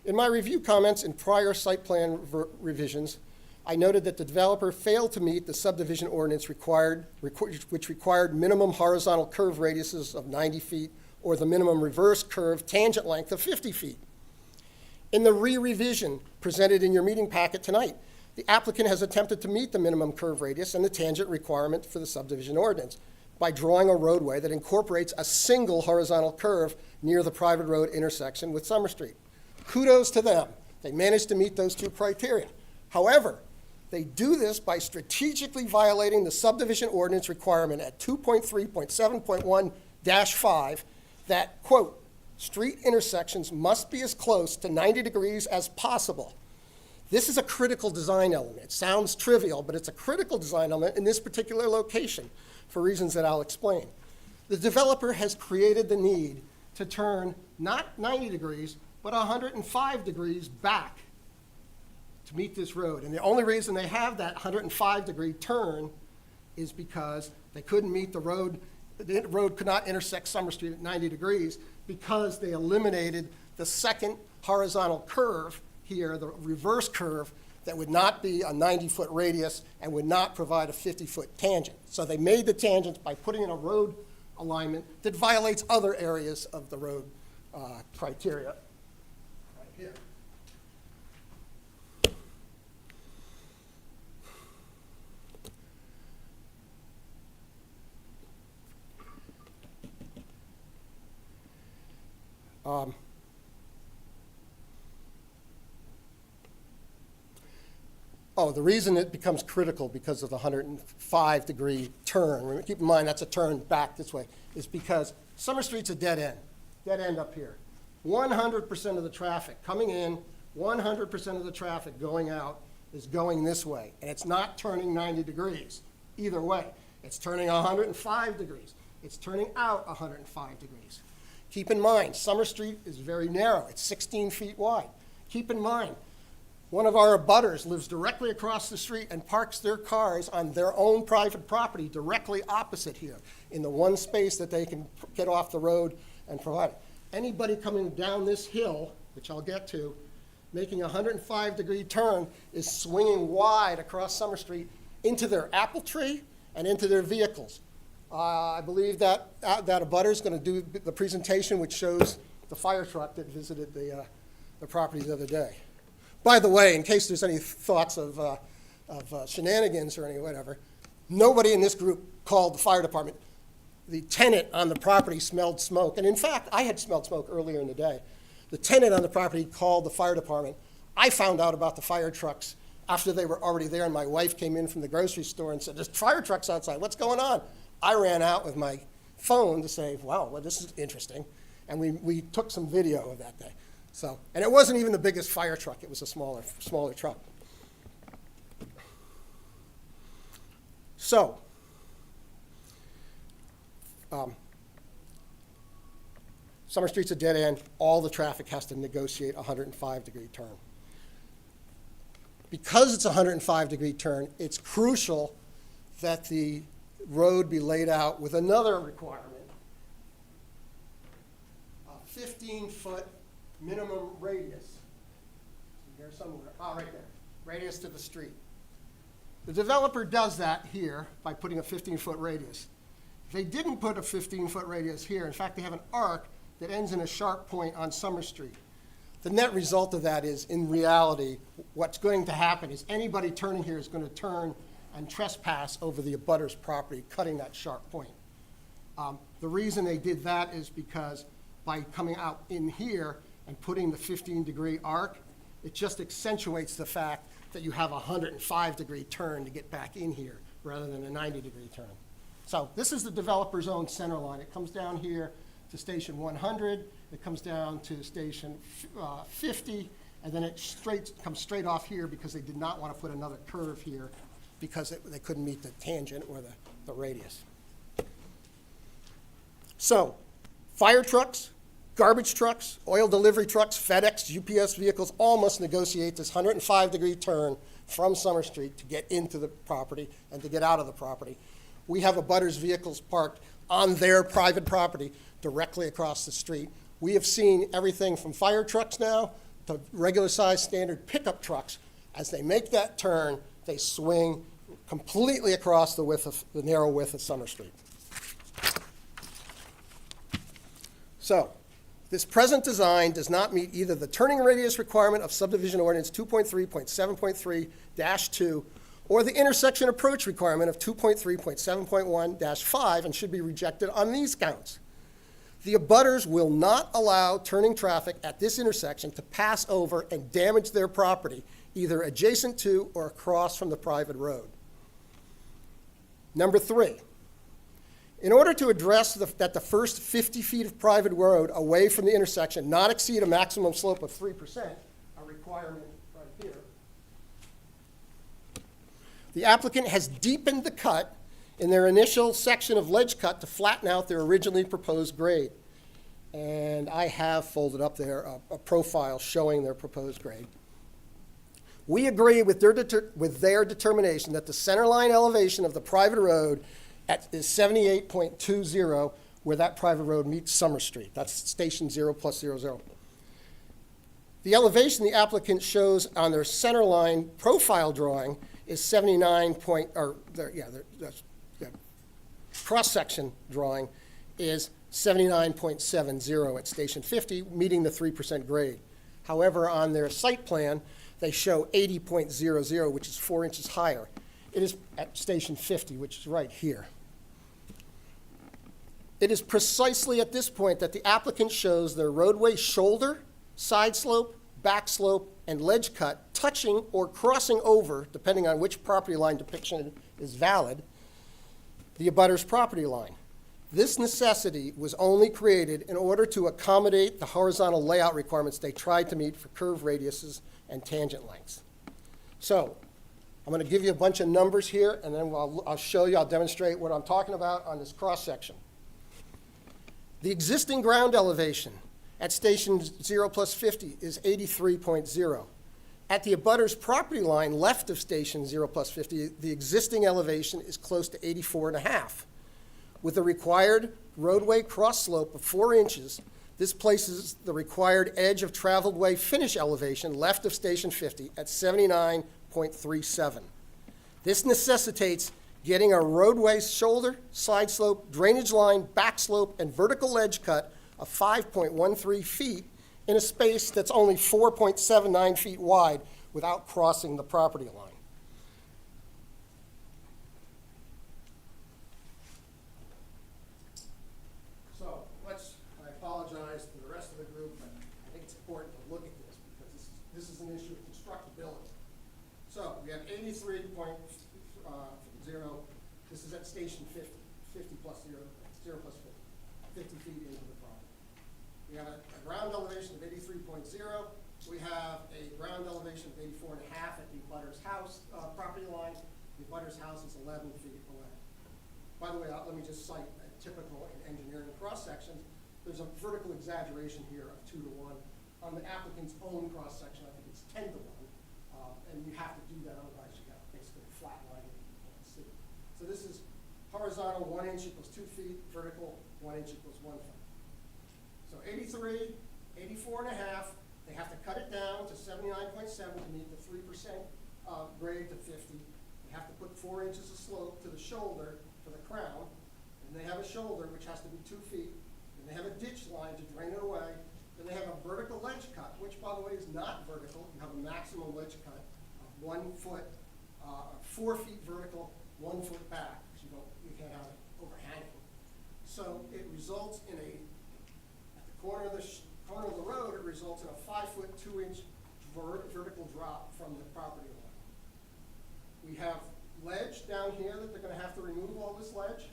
in my review comments in prior site plan revisions, I noted that the developer failed to meet the subdivision ordinance which required minimum horizontal curve radiuses of 90 feet or the minimum reverse curve tangent length of 50 feet. In the re-revision presented in your meeting packet tonight, the applicant has attempted to meet the minimum curve radius and the tangent requirement for the subdivision ordinance by drawing a roadway that incorporates a single horizontal curve near the private road intersection with Summer Street. Kudos to them. They managed to meet those 2 criteria. However, they do this by strategically violating the subdivision ordinance requirement at 2.3.7.1-5 that, quote, street intersections must be as close to 90 degrees as possible. This is a critical design element. It sounds trivial, but it's a critical design element in this particular location for reasons that I'll explain. The developer has created the need to turn not 90 degrees, but 105 degrees back to meet this road. And the only reason they have that 105-degree turn is because they couldn't meet the road. The road could not intersect Summer Street at 90 degrees because they eliminated the second horizontal curve here, the reverse curve, that would not be a 90-foot radius and would not provide a 50-foot tangent. So they made the tangents by putting in a road alignment that violates other areas of the road criteria. Right here. The reason it becomes critical because of the 105-degree turn, keep in mind that's a turn back this way, is because Summer Street's a dead end up here. 100% of the traffic coming in, 100% of the traffic going out is going this way, and it's not turning 90 degrees either way. It's turning 105 degrees. It's turning out 105 degrees. Keep in mind, Summer Street is very narrow. It's 16 feet wide. Keep in mind, one of our abutters lives directly across the street and parks their cars on their own private property directly opposite here in the one space that they can get off the road and provide it. Anybody coming down this hill, which I'll get to, making a 105-degree turn is swinging wide across Summer Street into their apple tree and into their vehicles. I believe that abutter is going to do the presentation which shows the fire truck that visited the property the other day. By the way, in case there's any thoughts of shenanigans or any whatever, nobody in this group called the fire department. The tenant on the property smelled smoke, and in fact, I had smelled smoke earlier in the day. The tenant on the property called the fire department. I found out about the fire trucks after they were already there, and my wife came in from the grocery store and said, "There's fire trucks outside, what's going on?" I ran out with my phone to say, wow, well, this is interesting, and we took some video of that day. So, and it wasn't even the biggest fire truck, it was a smaller truck. So, Summer Street's a dead end. All the traffic has to negotiate a 105-degree turn. Because it's a 105-degree turn, it's crucial that the road be laid out with another requirement, a 15-foot minimum radius. Here somewhere, right there, radius to the street. The developer does that here by putting a 15-foot radius. If they didn't put a 15-foot radius here, in fact, they have an arc that ends in a sharp point on Summer Street. The net result of that is, in reality, what's going to happen is anybody turning here is going to turn and trespass over the abutter's property, cutting that sharp point. The reason they did that is because by coming out in here and putting the 15-degree arc, It just accentuates the fact that you have a 105-degree turn to get back in here rather than a 90-degree turn. So this is the developer's own center line. It comes down here to station 100, it comes down to station 50, and then it comes straight off here because they did not want to put another curve here because they couldn't meet the tangent or the radius. So, fire trucks, garbage trucks, oil delivery trucks, FedEx, UPS vehicles, all must negotiate this 105-degree turn from Summer Street to get into the property and to get out of the property. We have abutters vehicles parked on their private property directly across the street. We have seen everything from fire trucks now to regular-sized standard pickup trucks. As they make that turn, they swing completely across the narrow width of Summer Street. So, this present design does not meet either the turning radius requirement of subdivision ordinance 2.3.7.3-2 or the intersection approach requirement of 2.3.7.1-5 and should be rejected on these counts. The abutters will not allow turning traffic at this intersection to pass over and damage their property, either adjacent to or across from the private road. Number 3. In order to address that the first 50 feet of private road away from the intersection not exceed a maximum slope of 3%, a requirement right here, the applicant has deepened the cut in their initial section of ledge cut to flatten out their originally proposed grade. And I have folded up there a profile showing their proposed grade. We agree with their determination that the centerline elevation of the private road is 78.20, where that private road meets Summer Street. That's station 0+00. The elevation the applicant shows on their centerline profile drawing is 79 point, or their cross-section drawing is 79.70 at station 50, meeting the 3% grade. However, on their site plan, they show 80.00, which is 4 inches higher. It is at station 50, which is right here. It is precisely at this point that the applicant shows their roadway shoulder, side slope, back slope, and ledge cut touching or crossing over, depending on which property line depiction is valid, the abutter's property line. This necessity was only created in order to accommodate the horizontal layout requirements they tried to meet for curve radiuses and tangent lengths. So, I'm going to give you a bunch of numbers here, and then I'll show you, I'll demonstrate what I'm talking about on this cross-section. The existing ground elevation at station 0+50 is 83.0. At the abutter's property line left of station 0+50, the existing elevation is close to 84.5. With a required roadway cross slope of 4 inches, this places the required edge of traveled way finish elevation left of station 50 at 79.37. This necessitates getting a roadway shoulder, side slope, drainage line, back slope, and vertical ledge cut of 5.13 feet in a space that's only 4.79 feet wide without crossing the property line. So I apologize to the rest of the group, but I think it's important to look at this because this is an issue of constructability. So we have 83.0. This is at station 50, 50 plus 0, 0 plus 50 feet into the property. We have a ground elevation of 83.0. We have a ground elevation of 84.5 at the abutter's house property line. The abutter's house is 11 feet away. By the way, let me just cite a typical in engineering cross sections. There's a vertical exaggeration here of 2 to 1. On the applicant's own cross section, I think it's 10 to 1. And you have to do that, otherwise you got basically a flat line that you can't see. So this is horizontal, 1 inch equals 2 feet, vertical, 1 inch equals 1 foot. So 83, 84.5, they have to cut it down to 79.7 to meet the 3% grade to 50. They have to put 4 inches of slope to the shoulder for the crown, and they have a shoulder which has to be 2 feet, and they have a ditch line to drain it away. Then they have a vertical ledge cut, which by the way is not vertical. You have a maximum ledge cut of 1 foot, 4 feet vertical, 1 foot back. You can't have it overhanging. So it results in at the corner of the road, it results in a 5 foot 2 inch vertical drop from the property line. We have ledge down here that they're gonna have to remove all this ledge,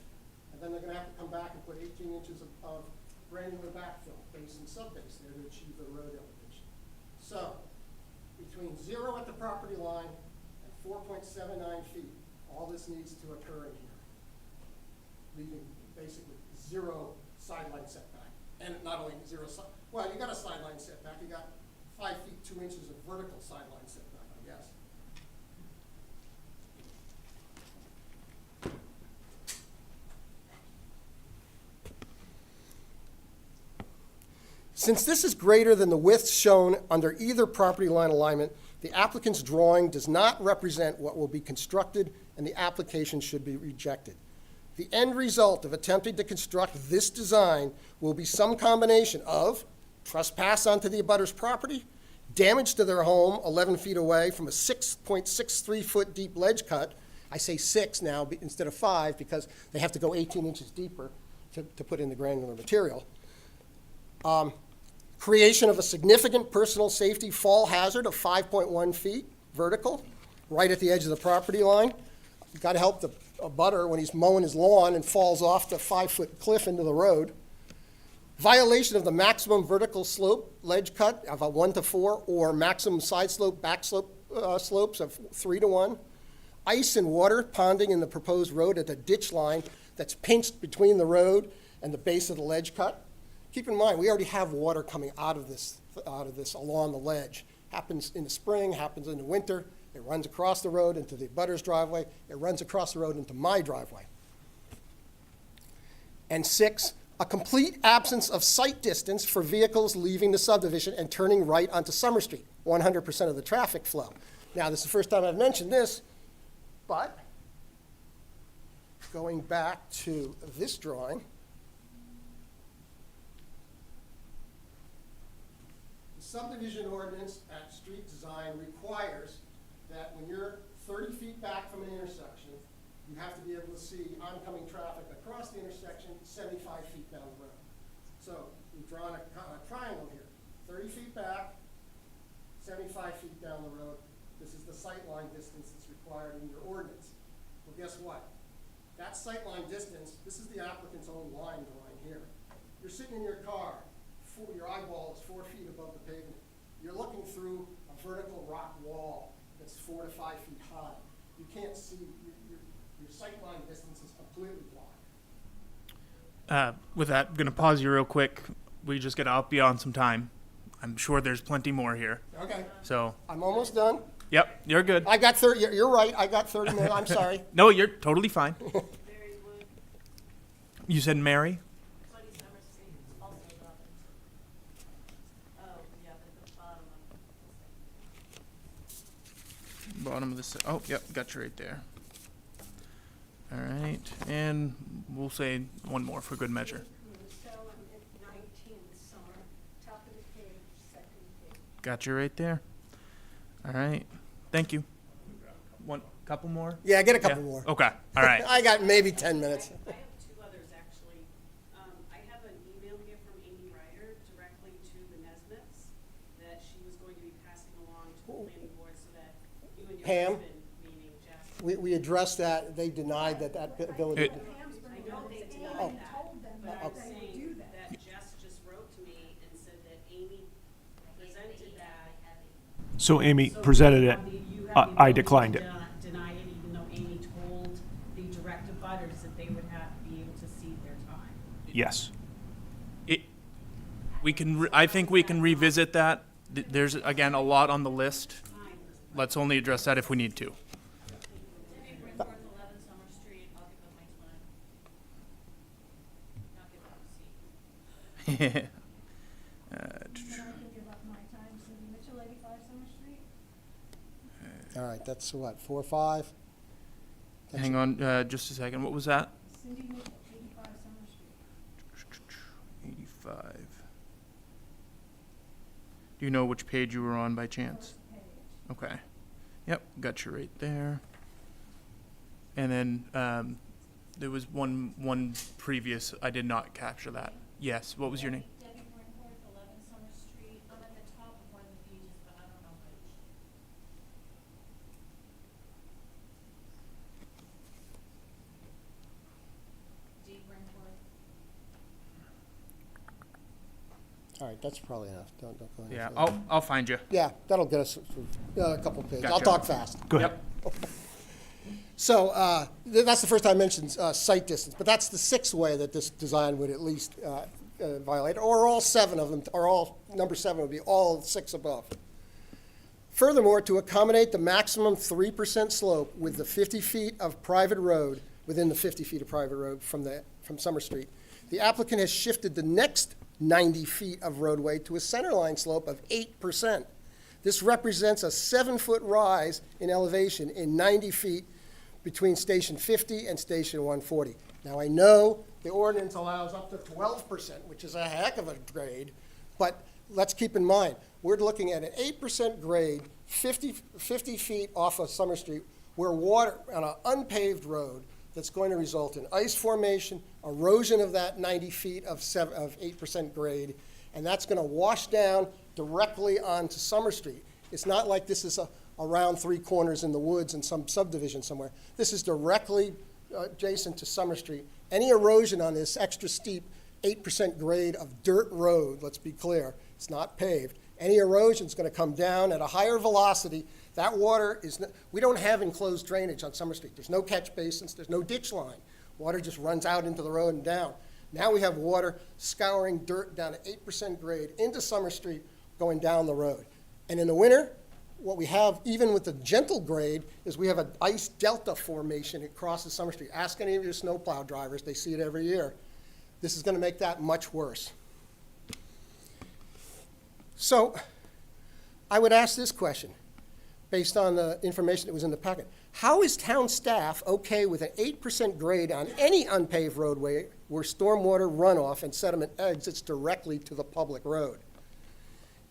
and then they're gonna have to come back and put 18 inches of granular backfill, base and subbase there to achieve the road elevation. So, between 0 at the property line and 4.79 feet, all this needs to occur in here, leaving basically 0 sideline setback. And not only 0 well, you got a sideline setback, you got 5 feet 2 inches of vertical sideline setback, I guess. Since this is greater than the width shown under either property line alignment, the applicant's drawing does not represent what will be constructed, and the application should be rejected. The end result of attempting to construct this design will be some combination of trespass onto the abutter's property, damage to their home 11 feet away from a 6.63 foot deep ledge cut. I say 6 now instead of 5 because they have to go 18 inches deeper to put in the granular material. Creation of a significant personal safety fall hazard of 5.1 feet vertical, right at the edge of the property line. You've got to help the abutter when he's mowing his lawn and falls off the 5-foot cliff into the road. Violation of the maximum vertical slope ledge cut of a 1 to 4 or maximum side slope, back slope slopes of 3 to 1. Ice and water ponding in the proposed road at the ditch line that's pinched between the road and the base of the ledge cut. Keep in mind, we already have water coming out of this along the ledge. Happens in the spring, happens in the winter. It runs across the road into the abutter's driveway. It runs across the road into my driveway. And 6, a complete absence of sight distance for vehicles leaving the subdivision and turning right onto Summer Street, 100% of the traffic flow. Now, this is the first time I've mentioned this, but going back to this drawing, the subdivision ordinance at street design requires that when you're 30 feet back from an intersection, you have to be able to see oncoming traffic across the intersection 75 feet down the road. So we've drawn a triangle here, 30 feet back, 75 feet down the road. This is the sightline distance that's required in your ordinance. Well, guess what? That sightline distance, this is the applicant's own line drawing here. You're sitting in your car, your eyeball is 4 feet above the pavement. You're looking through a vertical rock wall that's 4 to 5 feet high. You can't see, your sightline distance is completely blocked. With that, I'm going to pause you real quick. We just got to up you on some time. I'm sure there's plenty more here. Okay, So, I'm almost done. yep, you're good. I got 30, you're right, I got 30 minutes, I'm sorry. No, you're totally fine. You said Mary? Bottom of the oh, yep, got you right there. All right, and we'll say one more for good measure. Got you right there. All right, thank you. One couple more? Yeah, get a couple Yeah? more. Okay, all right. I got maybe 10 minutes. I have 2 others, actually. I have an email here from Amy Ryder directly to the Nesbits that she was going to be passing along to the planning board so that you and your Pam? husband, meaning Jess. We addressed that, they denied that ability. It- I know they Oh. denied that, but I'm saying that Jess just wrote to me and said that Amy presented that. So Amy So presented you it. have the- you have the I ability declined to it. Deny it, even though Amy told the direct abutters that they would have to be able to cede their time. Yes. We can. I think we can revisit that. There's again a lot on the list. Let's only address that if we need to. Debbie Brinkworth, 11 Summer Street, I'll give up my time. Not give up the seat. And I can give up my time, Cindy Mitchell, 85 Summer Street. All right, that's what, 4 or 5? Hang on, just a second. What was that? Cindy Mitchell, 85 Summer Street. 85. Do you know which page you were on by chance? First page. Okay. Yep, got you right there. And then there was one previous. I did not capture that. Yes. What was your name? Debbie Brinkworth, 11 Summer Street. I'm at the top of one of the pages, but I don't know if I All right, that's probably enough. Don't go any Yeah, further. I'll find you. Yeah, that'll get us a couple of pages. I'll Gotcha. talk fast. Go ahead. So that's the first time I mentioned sight distance, but that's the sixth way that this design would at least violate, or all seven of them, or all, number seven would be all six above. Furthermore, to accommodate the maximum 3% slope with the 50 feet of private road, within the 50 feet of private road from Summer Street, the applicant has shifted the next 90 feet of roadway to a centerline slope of 8%. This represents a 7-foot rise in elevation in 90 feet between Station 50 and Station 140. Now, I know the ordinance allows up to 12%, which is a heck of a grade, but let's keep in mind, we're looking at an 8% grade, 50 feet off of Summer Street, where water, on an unpaved road, that's going to result in ice formation, erosion of that 90 feet of 8% grade, and that's going to wash down directly onto Summer Street. It's not like this is around three corners in the woods in some subdivision somewhere. This is directly adjacent to Summer Street. Any erosion on this extra steep 8% grade of dirt road, let's be clear, it's not paved. Any erosion is going to come down at a higher velocity. That water is, we don't have enclosed drainage on Summer Street. There's no catch basins, there's no ditch line. Water just runs out into the road and down. Now we have water scouring dirt down at 8% grade into Summer Street going down the road. And in the winter, what we have, even with the gentle grade, is we have an ice delta formation that crosses Summer Street. Ask any of your snowplow drivers, they see it every year. This is going to make that much worse. So I would ask this question, based on the information that was in the packet. How is town staff okay with an 8% grade on any unpaved roadway where stormwater runoff and sediment exits directly to the public road?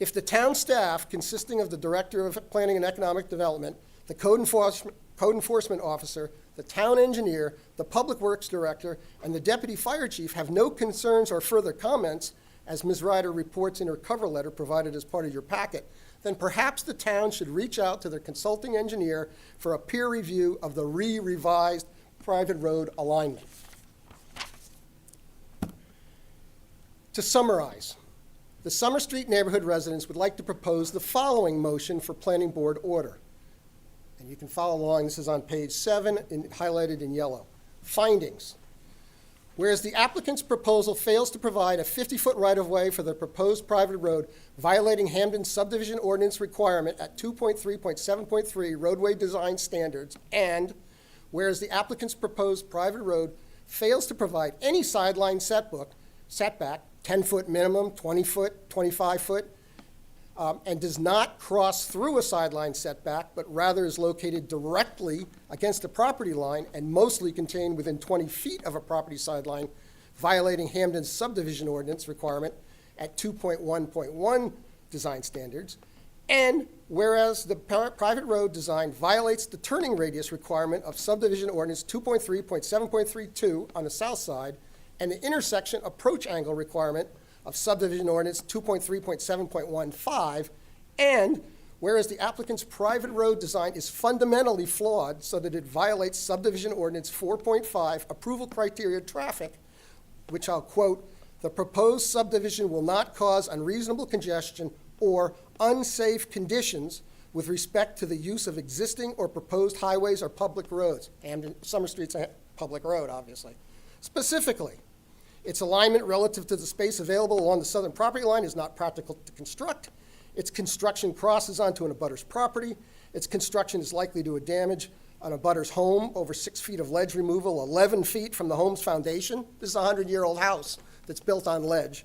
If the town staff, consisting of the Director of Planning and Economic Development, the Code Enforcement Officer, the Town Engineer, the Public Works Director, and the Deputy Fire Chief have no concerns or further comments, as Ms. Ryder reports in her cover letter provided as part of your packet, then perhaps the town should reach out to their consulting engineer for a peer review of the revised private road alignment. To summarize, the Summer Street neighborhood residents would like to propose the following motion for planning board order. And you can follow along, this is on page 7, highlighted in yellow. Findings. Whereas the applicant's proposal fails to provide a 50-foot right-of-way for the proposed private road, violating Hamden's subdivision ordinance requirement at 2.3.7.3 roadway design standards, and whereas the applicant's proposed private road fails to provide any sideline setback, 10-foot minimum, 20-foot, 25-foot, and does not cross through a sideline setback, but rather is located directly against a property line and mostly contained within 20 feet of a property sideline, violating Hamden's subdivision ordinance requirement at 2.1.1 design standards. And whereas the private road design violates the turning radius requirement of subdivision ordinance 2.3.7.32 on the south side, and the intersection approach angle requirement of subdivision ordinance 2.3.7.15, and whereas the applicant's private road design is fundamentally flawed so that it violates subdivision ordinance 4.5 approval criteria traffic, which I'll quote, the proposed subdivision will not cause unreasonable congestion or unsafe conditions with respect to the use of existing or proposed highways or public roads. Summer Street's a public road, obviously. Specifically, its alignment relative to the space available along the southern property line is not practical to construct. Its construction crosses onto an abutter's property. Its construction is likely to damage an abutter's home over 6 feet of ledge removal, 11 feet from the home's foundation. This is a 100-year-old house that's built on ledge.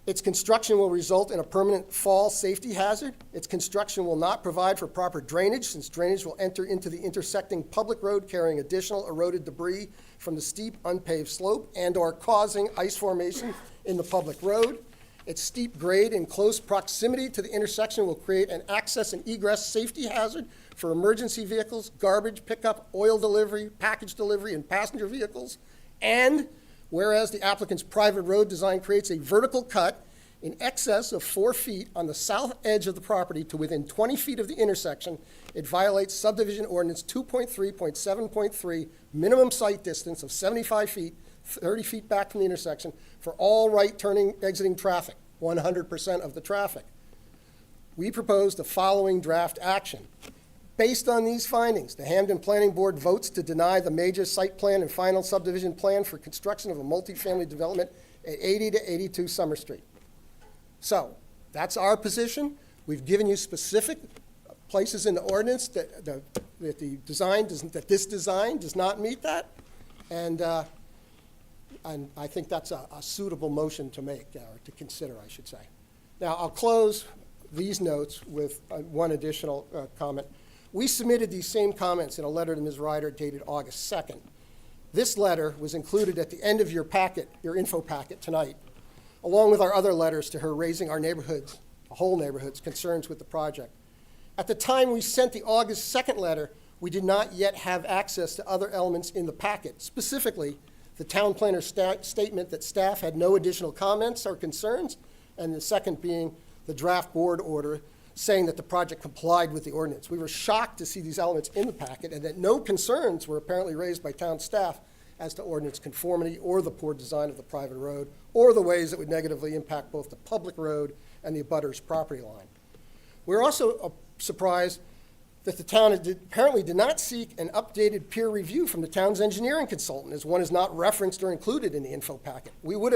Its construction will result in a permanent fall safety hazard. Its construction will not provide for proper drainage, since drainage will enter into the intersecting public road carrying additional eroded debris from the steep unpaved slope and/or causing ice formation in the public road. Its steep grade in close proximity to the intersection will create an access and egress safety hazard for emergency vehicles, garbage pickup, oil delivery, package delivery, and passenger vehicles. And whereas the applicant's private road design creates a vertical cut in excess of 4 feet on the south edge of the property to within 20 feet of the intersection, it violates subdivision ordinance 2.3.7.3 minimum site distance of 75 feet 30 feet back from the intersection for all right turning, exiting traffic, 100% of the traffic. We propose the following draft action. Based on these findings, the Hampden Planning Board votes to deny the major site plan and final subdivision plan for construction of a multifamily development at 80 to 82 Summer Street. So, that's our position. We've given you specific places in the ordinance that this design does not meet that. And I think that's a suitable motion to make, or to consider, I should say. Now, I'll close these notes with one additional comment. We submitted these same comments in a letter to Ms. Ryder dated August 2nd. This letter was included at the end of your packet, your info packet tonight, along with our other letters to her raising our neighborhoods, the whole neighborhood's concerns with the project. At the time we sent the August 2nd letter, we did not yet have access to other elements in the packet, specifically the town planner's statement that staff had no additional comments or concerns, and the second being the draft board order saying that the project complied with the ordinance. We were shocked to see these elements in the packet and that no concerns were apparently raised by town staff as to ordinance conformity or the poor design of the private road or the ways that would negatively impact both the public road and the abutter's property line. We're also surprised that the town apparently did not seek an updated peer review from the town's engineering consultant, as one is not referenced or included in the info packet. We would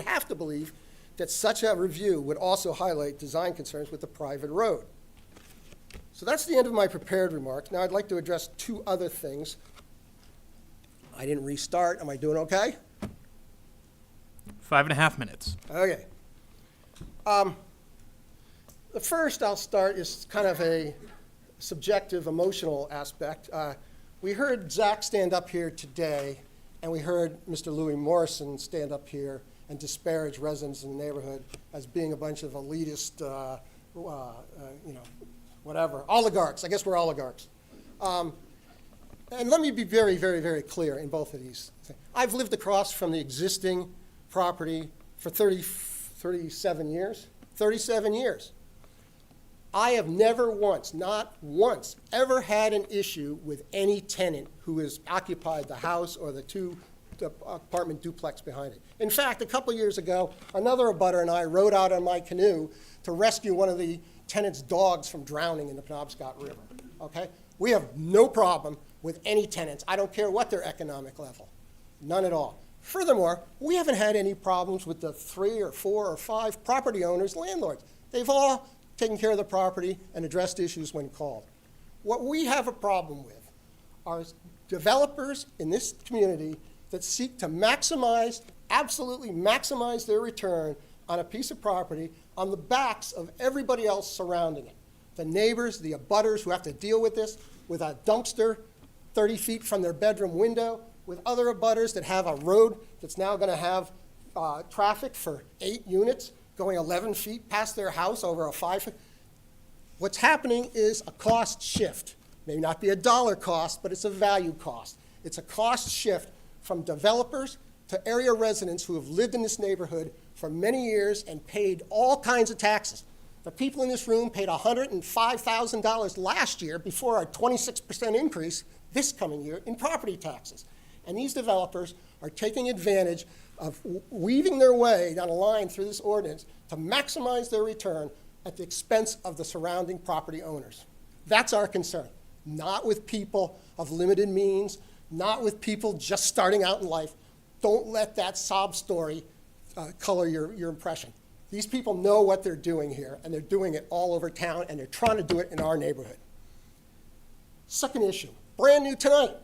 have to believe that such a review would also highlight design concerns with the private road. So that's the end of my prepared remarks. Now I'd like to address two other things. I didn't restart. Am I doing okay? 5.5 minutes. Okay. The first I'll start is kind of a subjective, emotional aspect. We heard Zach stand up here today, and we heard Mr. Louis Morrison stand up here and disparage residents in the neighborhood as being a bunch of elitist, whatever, oligarchs. I guess we're oligarchs. And let me be very, very, very clear in both of these things. I've lived across from the existing property for 37 years. 37 years. I have never once, not once, ever had an issue with any tenant who has occupied the house or the apartment duplex behind it. In fact, a couple years ago, another abutter and I rode out on my canoe to rescue one of the tenant's dogs from drowning in the Penobscot River, okay? We have no problem with any tenants. I don't care what their economic level, none at all. Furthermore, we haven't had any problems with the 3 or 4 or 5 property owners, landlords. They've all taken care of the property and addressed issues when called. What we have a problem with are developers in this community that seek to maximize, absolutely maximize their return on a piece of property on the backs of everybody else surrounding it. The neighbors, the abutters who have to deal with this, with a dumpster 30 feet from their bedroom window, with other abutters that have a road that's now going to have traffic for 8 units going 11 feet past their house over a 5-foot. What's happening is a cost shift. May not be a dollar cost, but it's a value cost. It's a cost shift from developers to area residents who have lived in this neighborhood for many years and paid all kinds of taxes. The people in this room paid $105,000 last year before our 26% increase this coming year in property taxes. And these developers are taking advantage of weaving their way down a line through this ordinance to maximize their return at the expense of the surrounding property owners. That's our concern. Not with people of limited means, not with people just starting out in life. Don't let that sob story color your impression. These people know what they're doing here, and they're doing it all over town, and they're trying to do it in our neighborhood. Second issue, brand new tonight.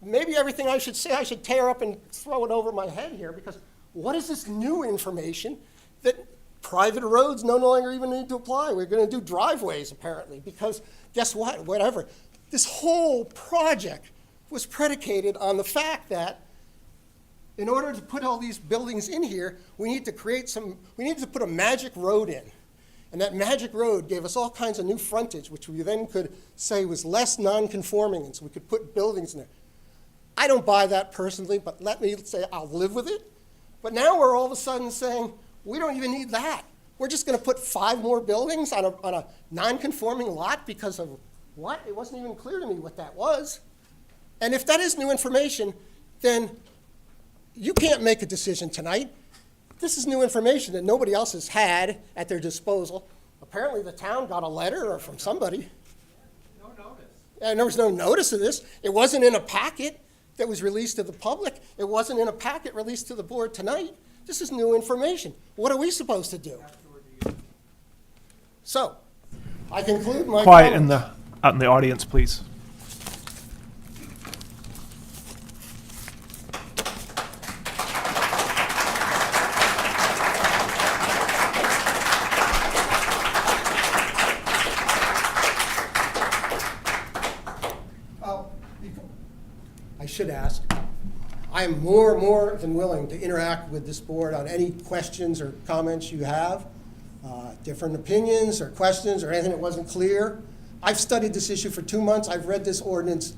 Maybe everything I should say I should tear up and throw it over my head here, because what is this new information that private roads no longer even need to apply? We're going to do driveways, apparently, because guess what? Whatever. This whole project was predicated on the fact that in order to put all these buildings in here, we need to put a magic road in. And that magic road gave us all kinds of new frontage, which we then could say was less non-conforming, and so we could put buildings in there. I don't buy that personally, but let me say I'll live with it. But now we're all of a sudden saying, we don't even need that. We're just going to put 5 more buildings on a non-conforming lot because of what? It wasn't even clear to me what that was. And if that is new information, then you can't make a decision tonight. This is new information that nobody else has had at their disposal. Apparently, the town got a letter or from somebody. No notice. And there was no notice of this. It wasn't in a packet that was released to the public. It wasn't in a packet released to the board tonight. This is new information. What are we supposed to do? So, I conclude my Quiet comments. out in the audience, please. I should ask, I am more than willing to interact with this board on any questions or comments you have, different opinions or questions or anything that wasn't clear. I've studied this issue for 2 months. I've read this ordinance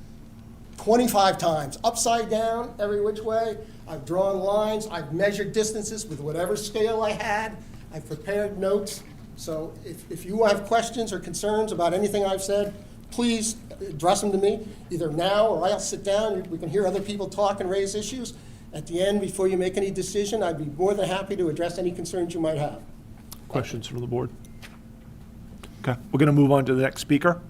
25 times, upside down, every which way. I've drawn lines. I've measured distances with whatever scale I had. I've prepared notes. So if you have questions or concerns about anything I've said, please address them to me, either now or I'll sit down. We can hear other people talk and raise issues. At the end, before you make any decision, I'd be more than happy to address any concerns you might have. Questions from the board? Okay, we're going to move on to the next speaker.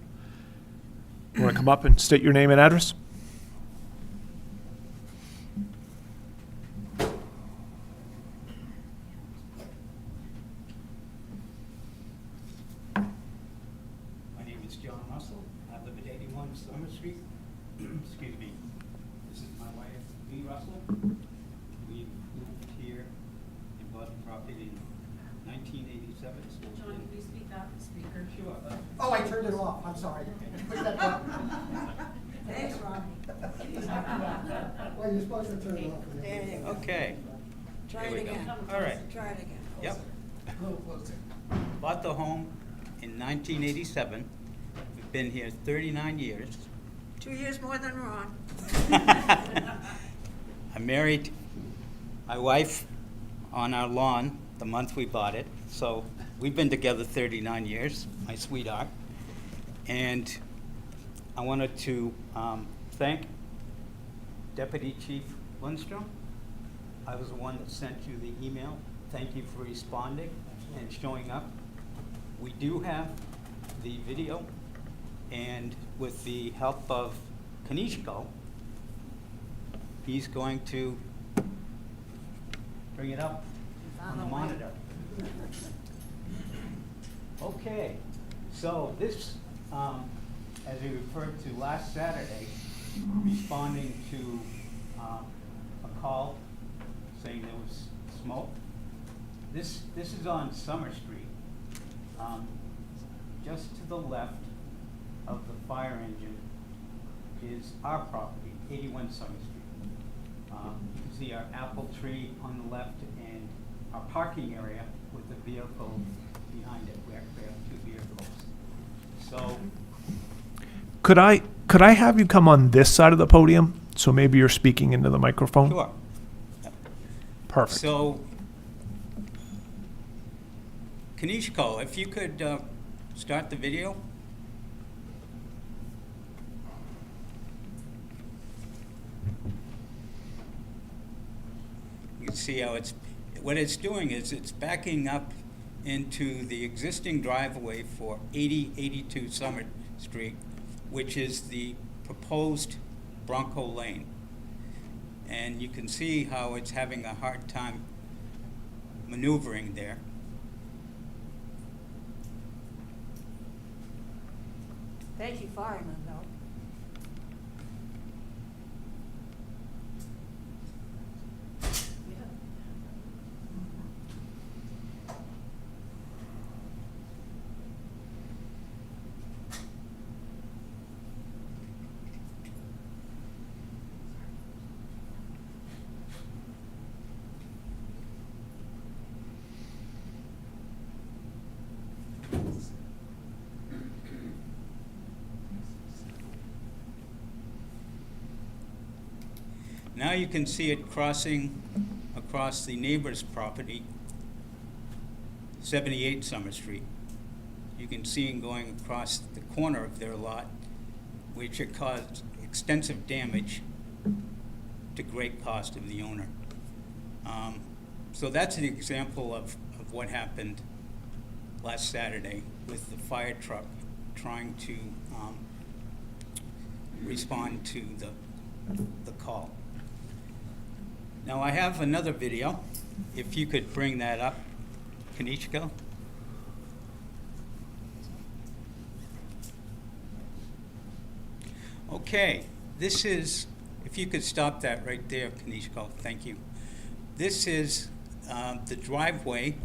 Want to come up and state your name and address? My name is John Russell. I live at 81 Summer Street. Excuse me. This is my wife, Lee Russell. We moved here and bought the property in 1987. John, can you speak up, speaker? Sure. Oh, I turned it off. I'm sorry. Push that button. Thanks, Ronnie. Well, you're supposed to turn it off. Okay. Try Here it we go. again. All right. Try it again. Yep. Bought the home in 1987. We've been here 39 years. 2 years more than Ron. I married my wife on our lawn the month we bought it. So we've been together 39 years, my sweetheart. And I wanted to thank Deputy Chief Lindstrom. I was the one that sent you the email. Thank you for responding and showing up. We do have the video, and with the help of Kanishko, he's going to bring it up on the monitor. Okay, so this, as we referred to last Saturday, responding to a call saying there was smoke. This is on Summer Street. Just to the left of the fire engine is our property, 81 Summer Street. You can see our apple tree on the left and our parking area with the vehicle behind it. We actually have 2 vehicles. So, Could I have you come on this side of the podium? So maybe you're speaking into the microphone? sure. Perfect. So, Kanishko, if you could start the video. You can see how what it's doing is it's backing up into the existing driveway for 82 Summer Street, which is the proposed Bronco Lane. And you can see how it's having a hard time maneuvering there. Thank you, fireman, though. Now you can see it crossing across the neighbor's property, 78 Summer Street. You can see him going across the corner of their lot, which had caused extensive damage to great cost of the owner. So that's an example of what happened last Saturday with the fire truck trying to respond to the call. Now I have another video, if you could bring that up, Kanichko. Okay, this is, if you could stop that right there, Kanichko, thank you. This is the driveway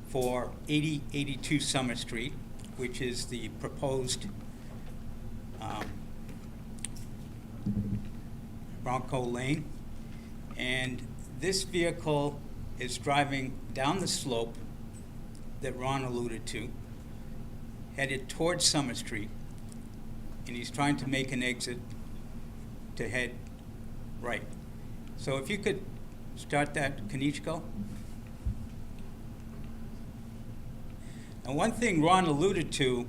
for 8082 Summer Street, which is the proposed Bronco Lane. And this vehicle is driving down the slope that Ron alluded to, headed towards Summer Street, and he's trying to make an exit to head right. So if you could start that, Kanichko. And one thing Ron alluded to,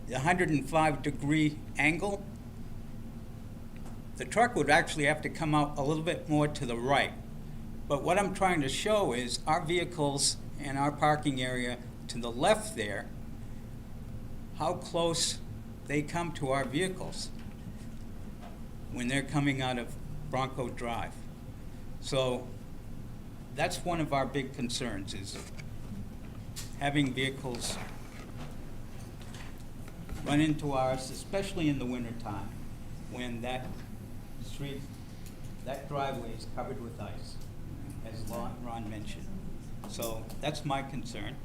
the 105-degree angle, the truck would actually have to come out a little bit more to the right. But what I'm trying to show is our vehicles and our parking area to the left there, how close they come to our vehicles when they're coming out of Bronco Drive. So that's one of our big concerns, is having vehicles run into ours, especially in the wintertime, when that street, that driveway is covered with ice, as Ron mentioned. So that's my concern.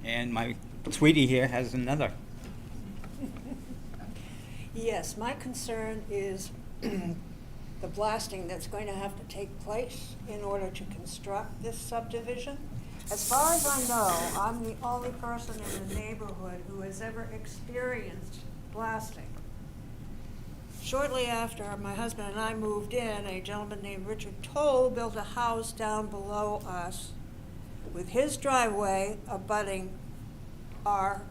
And my sweetie here has another. Yes, my concern is the blasting that's going to have to take place in order to construct this subdivision. As far as I know, I'm the only person in the neighborhood who has ever experienced blasting. Shortly after my husband and I moved in, a gentleman named Richard Toll built a house down below us with his driveway abutting our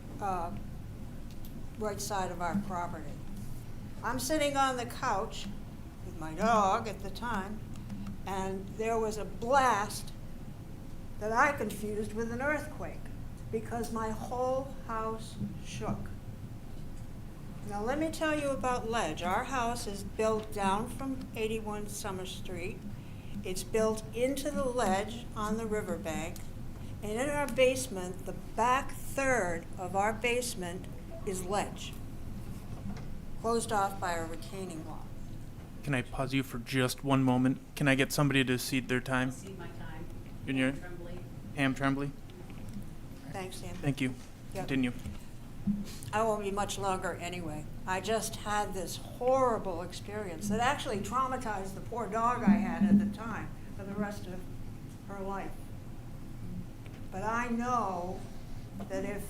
right side of our property. I'm sitting on the couch with my dog at the time, and there was a blast that I confused with an earthquake because my whole house shook. Now let me tell you about ledge. Our house is built down from 81 Summer Street. It's built into the ledge on the riverbank, and in our basement, the back third of our basement is ledge, closed off by a retaining wall. Can I pause you for just one moment? Can I get somebody to cede their time? Cede my time. In your Tremblay. Pam Tremblay? Thanks, Sam. Thank you. Yep. Continue. I won't be much longer anyway. I just had this horrible experience that actually traumatized the poor dog I had at the time for the rest of her life. But I know that if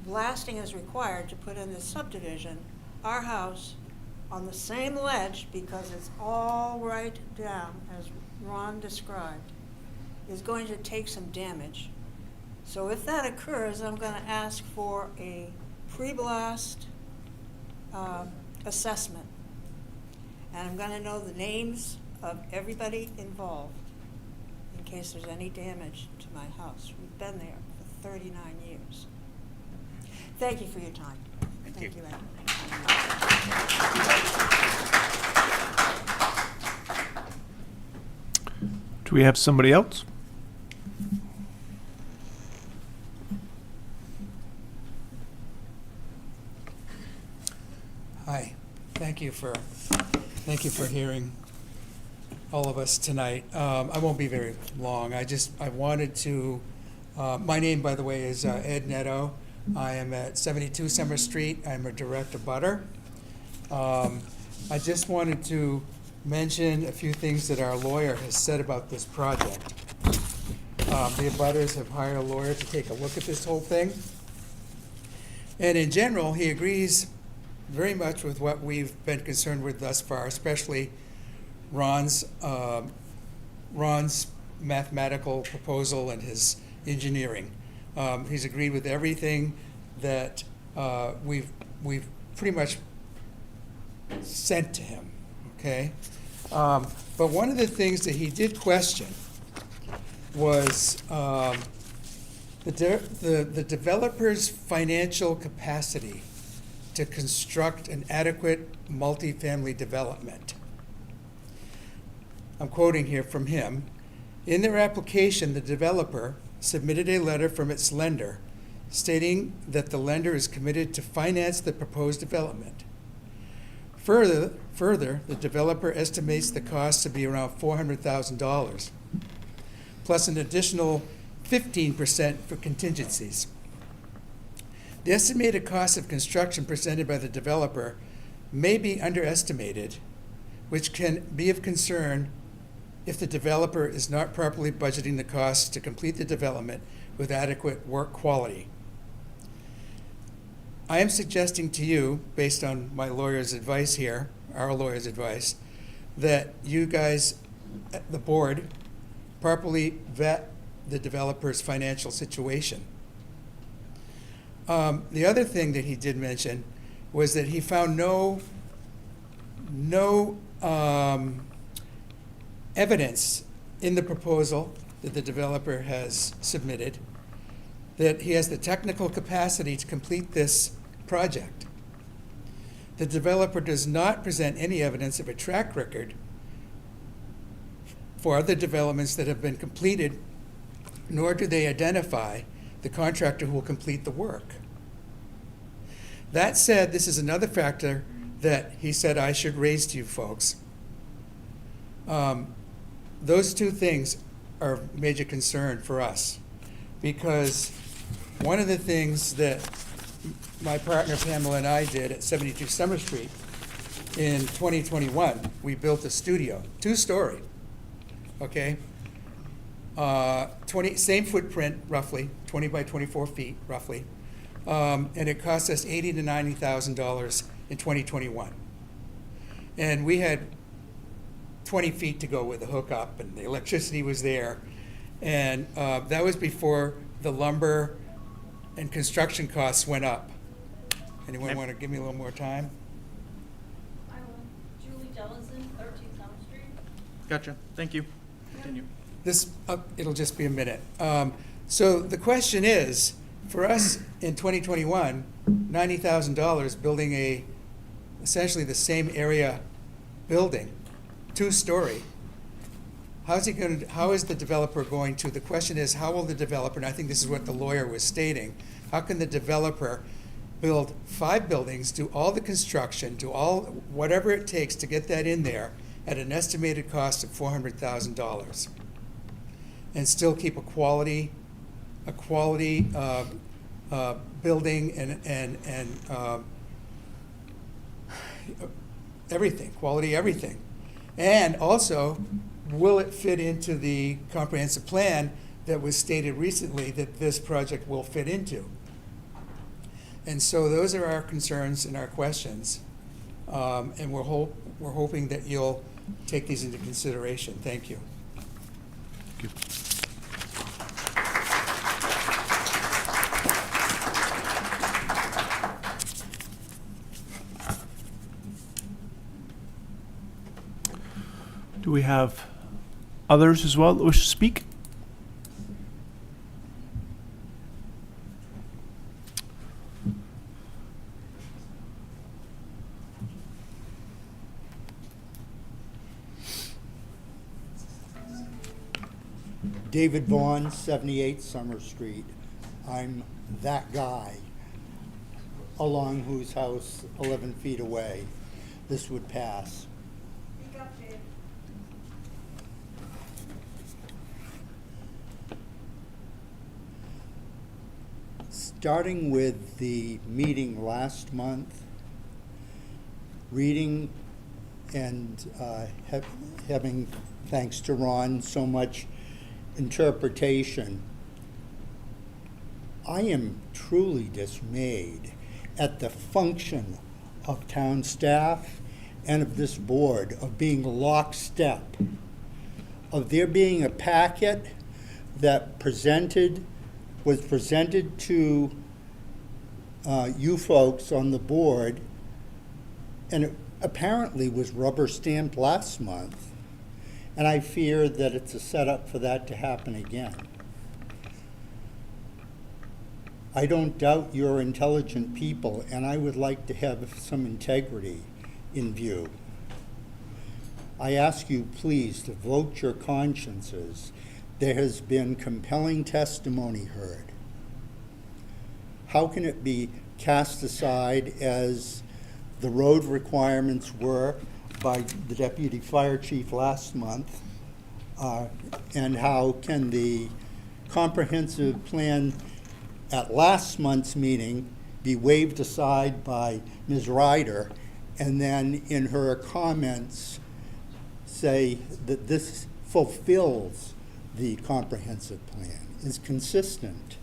blasting is required to put in this subdivision, our house on the same ledge, because it's all right down, as Ron described, is going to take some damage. So if that occurs, I'm going to ask for a pre-blast assessment. And I'm going to know the names of everybody involved in case there's any damage to my house. We've been there for 39 years. Thank you for your time. Thank you. Ed. Do we have somebody else? Hi, thank you for hearing all of us tonight. I won't be very long. I wanted to, my name, by the way, is Ed Netto. I am at 72 Summer Street. I'm a direct abutter. I just wanted to mention a few things that our lawyer has said about this project. The abutters have hired a lawyer to take a look at this whole thing. And in general, he agrees very much with what we've been concerned with thus far, especially Ron's mathematical proposal and his engineering. He's agreed with everything that we've pretty much sent to him, okay? But one of the things that he did question was the developer's financial capacity to construct an adequate multifamily development. I'm quoting here from him. In their application, the developer submitted a letter from its lender stating that the lender is committed to finance the proposed development. Further, the developer estimates the cost to be around $400,000, plus an additional 15% for contingencies. The estimated cost of construction presented by the developer may be underestimated, which can be of concern if the developer is not properly budgeting the costs to complete the development with adequate work quality. I am suggesting to you, based on my lawyer's advice here, our lawyer's advice, that you guys, the board, properly vet the developer's financial situation. The other thing that he did mention was that he found no evidence in the proposal that the developer has submitted that he has the technical capacity to complete this project. The developer does not present any evidence of a track record for other developments that have been completed, nor do they identify the contractor who will complete the work. That said, this is another factor that he said I should raise to you folks. Those two things are of major concern for us, because one of the things that my partner Pamela and I did at 72 Summer Street in 2021, we built a studio, 2-story, okay? same footprint, roughly, 20 by 24 feet, roughly. And it cost us $80,000 to $90,000 in 2021. And we had 20 feet to go with the hookup, and the electricity was there. And that was before the lumber and construction costs went up. Anyone want to give me a little more time? I will. Julie Jellison, 13 Summer Street. Gotcha. Thank you. Continue. This, it'll just be a minute. So the question is, for us in 2021, $90,000 building essentially the same area building, 2-story. How is the developer going to, the question is, how will the developer, and I think this is what the lawyer was stating, how can the developer build 5 buildings, do all the construction, do all, whatever it takes to get that in there at an estimated cost of $400,000, and still keep a quality building and everything, quality everything. And also, will it fit into the comprehensive plan that was stated recently that this project will fit into? And so those are our concerns and our questions. And we're hoping that you'll take these into consideration. Thank you. Thank you. Do we have others as well that wish to speak? David Vaughn, 78 Summer Street. I'm that guy along whose house 11 feet away this would pass. Speak up, Dave. Starting with the meeting last month, reading and having, thanks to Ron, so much interpretation, I am truly dismayed at the function of town staff and of this board of being lockstep, of there being a packet that was presented to you folks on the board, and it apparently was rubber stamped last month, And I fear that it's a setup for that to happen again. I don't doubt you're intelligent people, and I would like to have some integrity in view. I ask you, please, to vote your consciences. There has been compelling testimony heard. How can it be cast aside as the road requirements were by the deputy fire chief last month? And how can the comprehensive plan at last month's meeting be waved aside by Ms. Ryder, and then in her comments say that this fulfills the comprehensive plan, is consistent?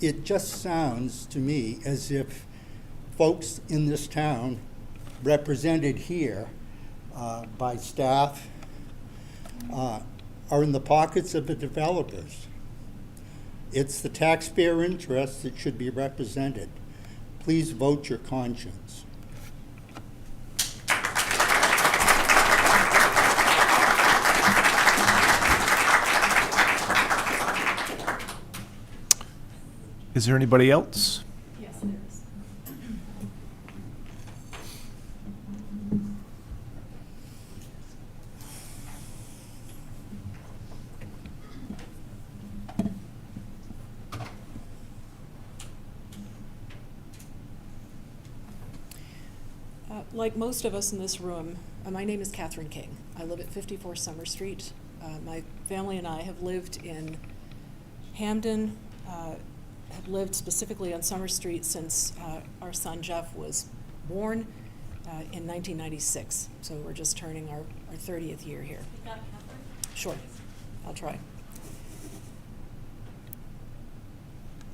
It just sounds to me as if folks in this town, represented here by staff, are in the pockets of the developers. It's the taxpayer interest that should be represented. Please vote your conscience. Is there anybody else? Yes, there is. Like most of us in this room, my name is Catherine King. I live at 54 Summer Street. My family and I have lived in Hamden, have lived specifically on Summer Street since our son Jeff was born in 1996. So we're just turning our 30th year here. You got Catherine? Sure, I'll try.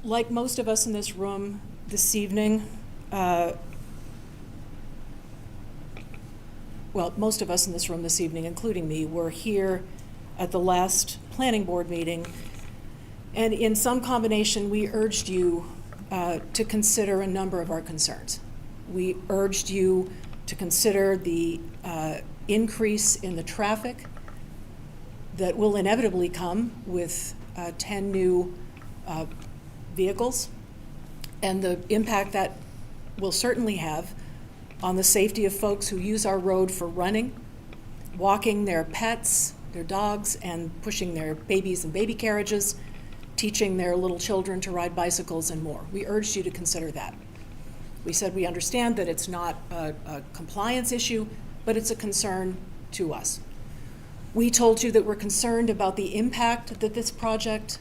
Like most of us in this room this evening, well, most of us in this room this evening, including me, were here at the last planning board meeting. And in some combination, we urged you to consider a number of our concerns. We urged you to consider the increase in the traffic that will inevitably come with 10 new vehicles, and the impact that will certainly have on the safety of folks who use our road for running, walking their pets, their dogs, and pushing their babies in baby carriages, teaching their little children to ride bicycles and more. We urged you to consider that. We said we understand that it's not a compliance issue, but it's a concern to us. We told you that we're concerned about the impact that this project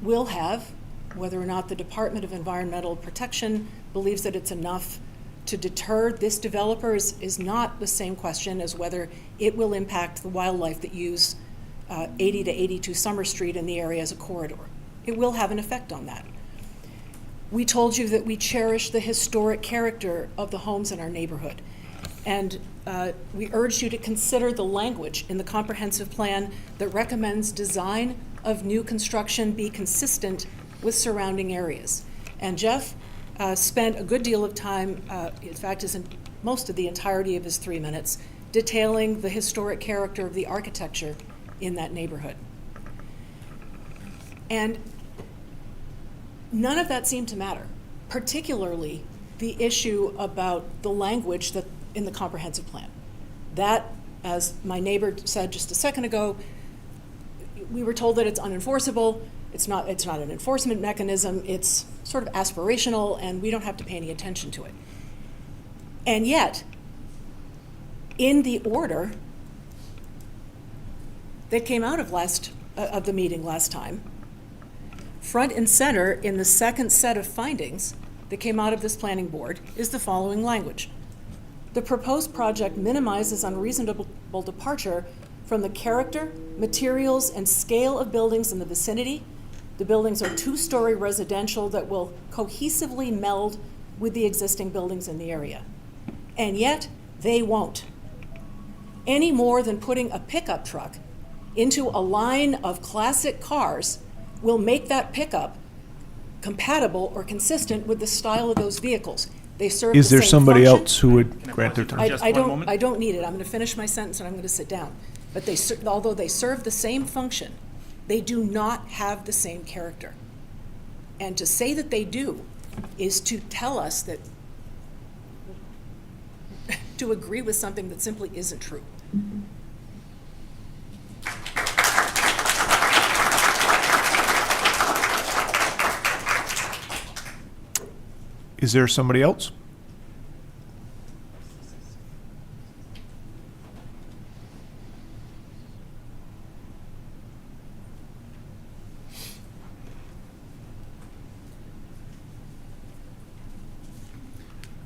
will have, whether or not the Department of Environmental Protection believes that it's enough to deter this developer is not the same question as whether it will impact the wildlife that use 80 to 82 Summer Street in the area as a corridor. It will have an effect on that. We told you that we cherish the historic character of the homes in our neighborhood. And we urged you to consider the language in the comprehensive plan that recommends design of new construction be consistent with surrounding areas. And Jeff spent a good deal of time, in fact, most of the entirety of his 3 minutes, detailing the historic character of the architecture in that neighborhood. And none of that seemed to matter, particularly the issue about the language that in the comprehensive plan. That, as my neighbor said just a second ago, we were told that it's unenforceable. It's not an enforcement mechanism. It's sort of aspirational, and we don't have to pay any attention to it. And yet, in the order that came out of the meeting last time, front and center in the second set of findings that came out of this planning board is the following language. The proposed project minimizes unreasonable departure from the character, materials, and scale of buildings in the vicinity. The buildings are two-story residential that will cohesively meld with the existing buildings in the area. And yet, they won't. Any more than putting a pickup truck into a line of classic cars will make that pickup compatible or consistent with the style of those vehicles. They serve the Is there same somebody function. else who would Can I grant pause their you for time? just I one don't, moment? I don't need it. I'm gonna finish my sentence and I'm gonna sit down. But although they serve the same function, they do not have the same character. And to say that they do is to tell us that, to agree with something that simply isn't true. Is there somebody else?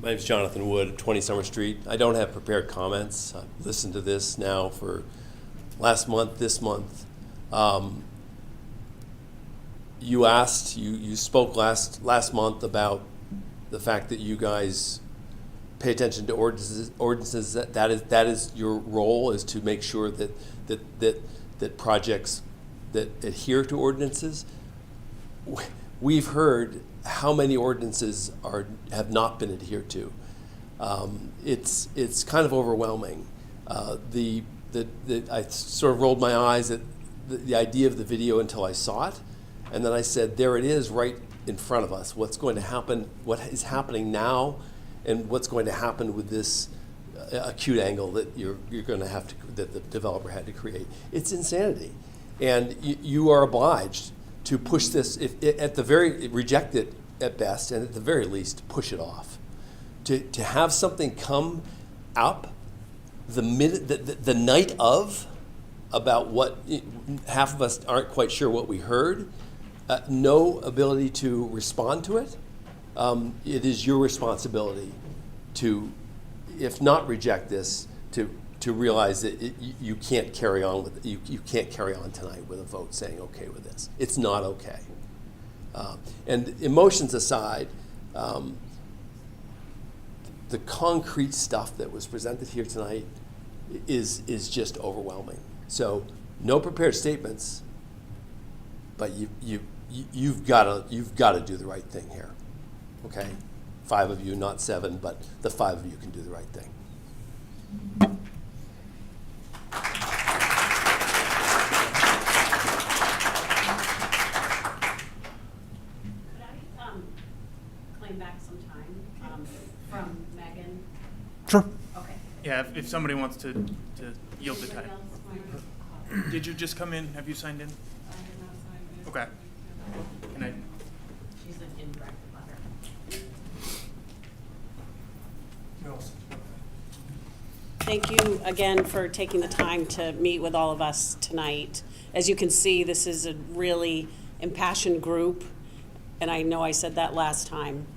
My name's Jonathan Wood, 20 Summer Street. I don't have prepared comments. I've listened to this now for last month, this month. You spoke last month about the fact that you guys pay attention to ordinances. That is your role, is to make sure that projects that adhere to ordinances. We've heard how many ordinances have not been adhered to. It's kind of overwhelming. I sort of rolled my eyes at the idea of the video until I saw it, and then I said, there it is, right in front of us. What's going to happen? What is happening now, and what's going to happen with this acute angle that you're going to have to, that the developer had to create? It's insanity, and you are obliged to push this, reject it at best, and at the very least, push it off. To have something come up the night of, about what half of us aren't quite sure what we heard, no ability to respond to it, it is your responsibility to, if not reject this, to realize that you can't carry on with you can't carry on tonight with a vote saying okay with this. It's not okay. And emotions aside, the concrete stuff that was presented here tonight is just overwhelming. So no prepared statements, but you've got to do the right thing here. Okay, 5 of you, not 7, but the 5 of you can do the right thing. Claim back some time from Megan? Sure. Okay. Yeah, if somebody wants to yield the Anybody time. else want to- Did you just come in? Have you signed in? I have not signed it. Okay. Can I? She's an indirect butter. Thank you again for taking the time to meet with all of us tonight. As you can see, this is a really impassioned group, and I know I said that last time.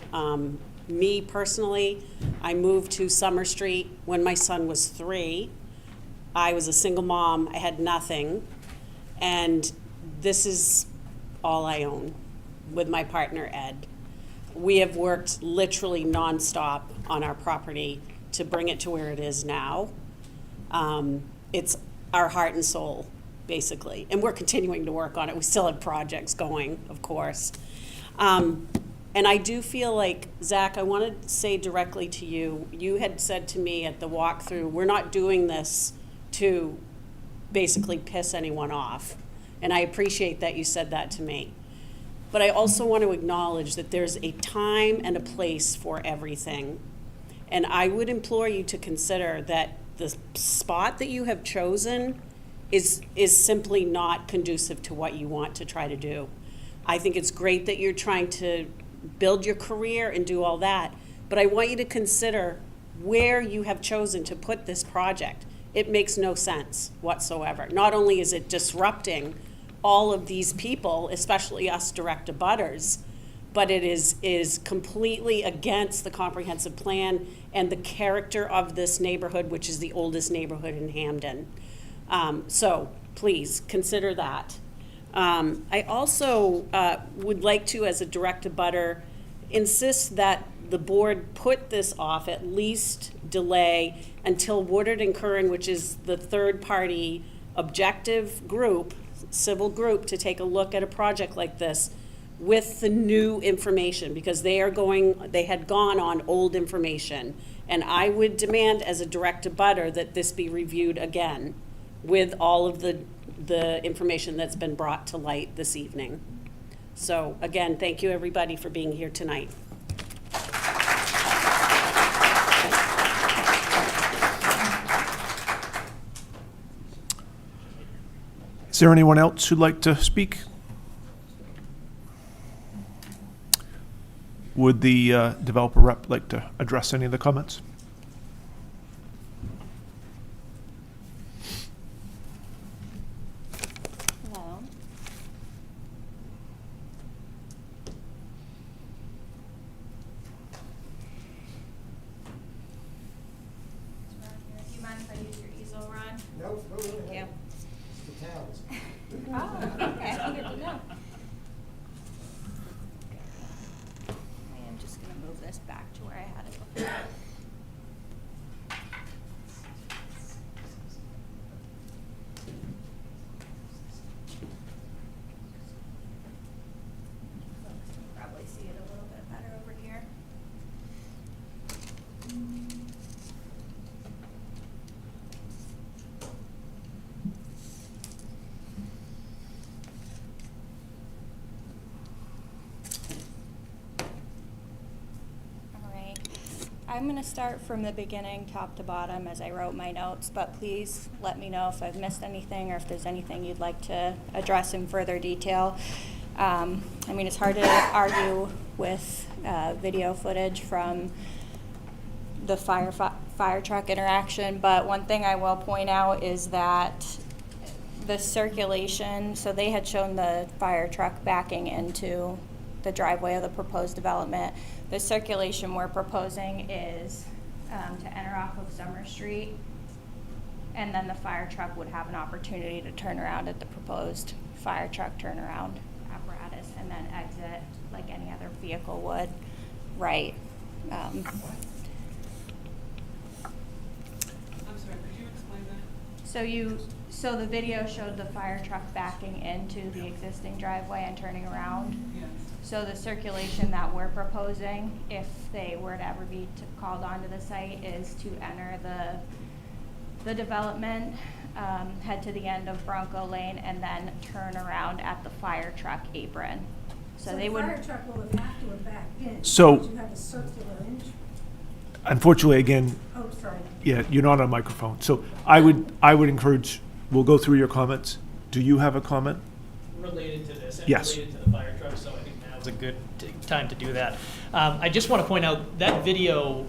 Me personally, I moved to Summer Street when my son was 3. I was a single mom, I had nothing, and this is all I own with my partner, Ed. We have worked literally nonstop on our property to bring it to where it is now. It's our heart and soul, basically, and we're continuing to work on it. We still have projects going, of course. And I do feel like, Zach, I want to say directly to you, you had said to me at the walkthrough, we're not doing this to basically piss anyone off. And I appreciate that you said that to me. But I also want to acknowledge that there's a time and a place for everything. And I would implore you to consider that the spot that you have chosen is simply not conducive to what you want to try to do. I think it's great that you're trying to build your career and do all that, but I want you to consider where you have chosen to put this project. It makes no sense whatsoever. Not only is it disrupting all of these people, especially us direct abutters, but it is completely against the comprehensive plan and the character of this neighborhood, which is the oldest neighborhood in Hamden. So please consider that. I also would like to, as a direct abutter, insist that the board put this off, at least delay, until Woodard and Curran, which is the third-party objective group, civil group, to take a look at a project like this, with the new information, because they had gone on old information. And I would demand as a direct abutter that this be reviewed again with all of the information that's been brought to light this evening. So again, thank you everybody for being here tonight. Is there anyone else who'd like to speak? Would the developer rep like to address any of the comments? Hello. Do you mind if I use your easel, Ron? No, go ahead. Thank you. It's the town's. Oh, okay, good to know. I am just gonna move this back to where I had it before. Folks can probably see it a little bit better over here. All right, I'm gonna start from the beginning, top to bottom, as I wrote my notes, but please let me know if I've missed anything or if there's anything you'd like to address in further detail. I mean, it's hard to argue with video footage from the fire truck interaction, but one thing I will point out is that the circulation, so they had shown the fire truck backing into the driveway of the proposed development. The circulation we're proposing is to enter off of Summer Street, and then the fire truck would have an opportunity to turn around at the proposed fire truck turnaround apparatus and then exit like any other vehicle would, right? I'm sorry, could you explain that? So the video showed the fire truck backing into the existing driveway and turning around. Yes. So the circulation that we're proposing, if they were to ever be called onto the site, is to enter the development, head to the end of Bronco Lane, and then turn around at the fire truck apron. So they would. The fire truck will have to have backed in. So- because you have a circular entry. Unfortunately, again, Oh, sorry. yeah, you're not on a microphone. So I would encourage, we'll go through your comments. Do you have a comment? Related to this and Yes. related to the fire truck, so I think now's a good time to do that. I just want to point out, that video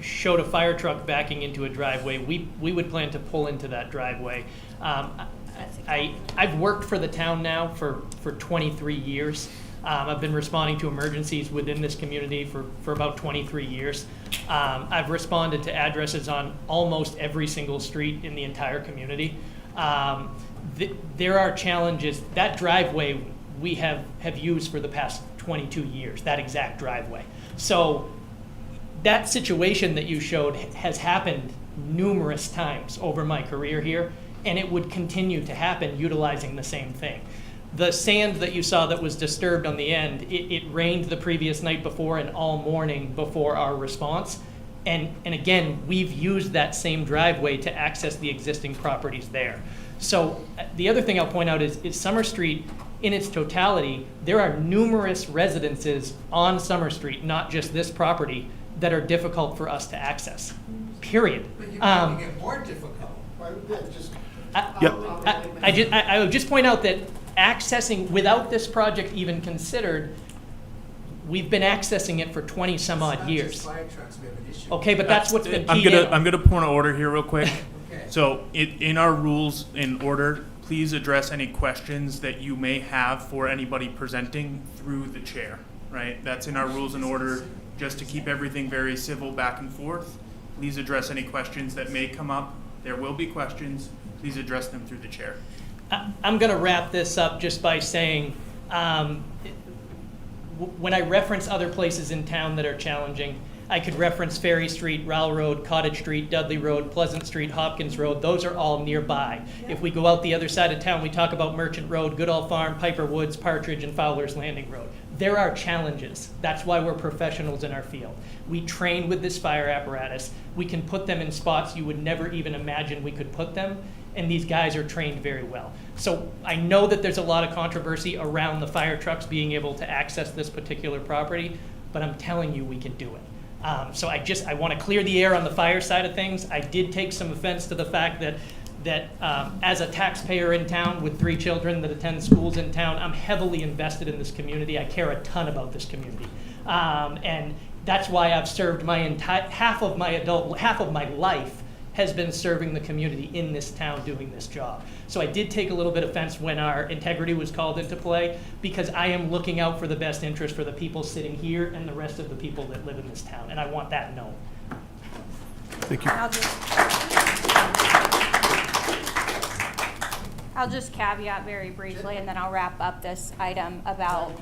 showed a fire truck backing into a driveway. We would plan to pull into that driveway. I've worked for the town now for 23 years. I've been responding to emergencies within this community for about 23 years. I've responded to addresses on almost every single street in the entire community. There are challenges. That driveway we have used for the past 22 years, that exact driveway. So that situation that you showed has happened numerous times over my career here, and it would continue to happen utilizing the same thing. The sand that you saw that was disturbed on the end, it rained the previous night before and all morning before our response. And again, we've used that same driveway to access the existing properties there. So the other thing I'll point out is Summer Street, in its totality, there are numerous residences on Summer Street, not just this property, that are difficult for us to access, period. But you're making it more difficult. I would just point out that accessing, without this project even considered, we've been accessing it for 20 some odd years. Fire trucks, we have an issue. Okay, but that's what's been I'm keyed in. gonna point of order here real quick. Okay. So in our rules in order, please address any questions that you may have for anybody presenting through the chair, right? That's in our rules in order, just to keep everything very civil back and forth. Please address any questions that may come up. There will be questions. Please address them through the chair. I'm going to wrap this up just by saying, when I reference other places in town that are challenging, I could reference Ferry Street, Rowell Road, Cottage Street, Dudley Road, Pleasant Street, Hopkins Road. Those are all nearby. If we go out the other side of town, we talk about Merchant Road, Goodall Farm, Piper Woods, Partridge, and Fowler's Landing Road. There are challenges. That's why we're professionals in our field. We train with this fire apparatus. We can put them in spots you would never even imagine we could put them, and these guys are trained very well. So I know that there's a lot of controversy around the fire trucks being able to access this particular property, but I'm telling you we can do it. So I want to clear the air on the fire side of things. I did take some offense to the fact that as a taxpayer in town with 3 children that attend schools in town, I'm heavily invested in this community. I care a ton about this community. And that's why I've served half of my life has been serving the community in this town doing this job. So I did take a little bit of offense when our integrity was called into play, because I am looking out for the best interest for the people sitting here and the rest of the people that live in this town, and I want that known. Thank you. I'll just caveat very briefly, and then I'll wrap up this item about,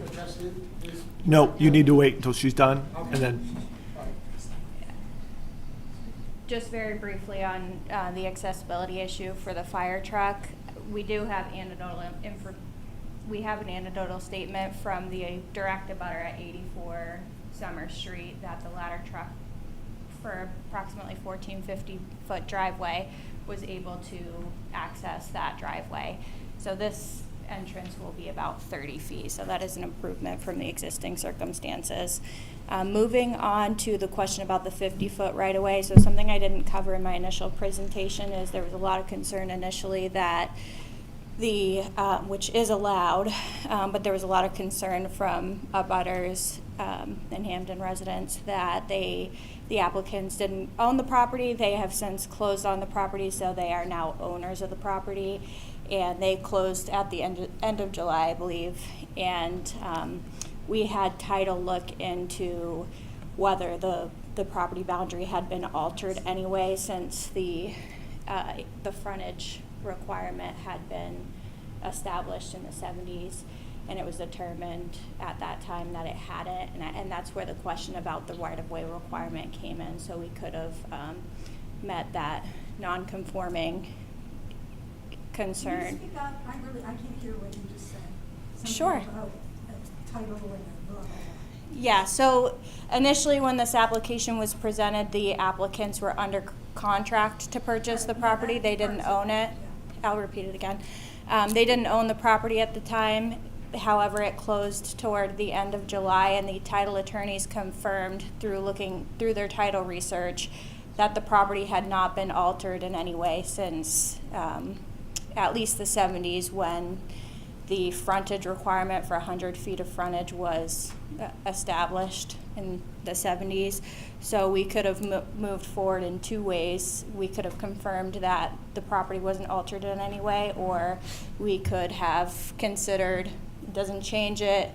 No, you need to wait until she's done, and then, just very briefly on the accessibility issue for the fire truck. We do have we have an anecdotal statement from the direct abutter at 84 Summer Street that the ladder truck for approximately 1450-foot driveway was able to access that driveway. So this entrance will be about 30 feet. So that is an improvement from the existing circumstances. Moving on to the question about the 50-foot right-of-way. So something I didn't cover in my initial presentation is there was a lot of concern initially that which is allowed, but there was a lot of concern from abutters and Hampden residents that the applicants didn't own the property. They have since closed on the property, so they are now owners of the property. And they closed at the end of July, I believe. And we had title look into whether the property boundary had been altered anyway, since the frontage requirement had been established in the 70s, and it was determined at that time that it hadn't, and that's where the question about the right-of-way requirement came in. So we could have met that non-conforming concern. Can you speak up? I can't hear what you just said. Something Sure. About a title and a blah, blah, blah. Yeah, so initially when this application was presented, the applicants were under contract to purchase the property. They didn't own it. I'll repeat it again. They didn't own the property at the time. However, it closed toward the end of July, and the title attorneys confirmed through looking through their title research that the property had not been altered in any way since at least the 70s, when the frontage requirement for 100 feet of frontage was established in the 70s. So we could have moved forward in 2 ways. We could have confirmed that the property wasn't altered in any way, or we could have considered, it doesn't change it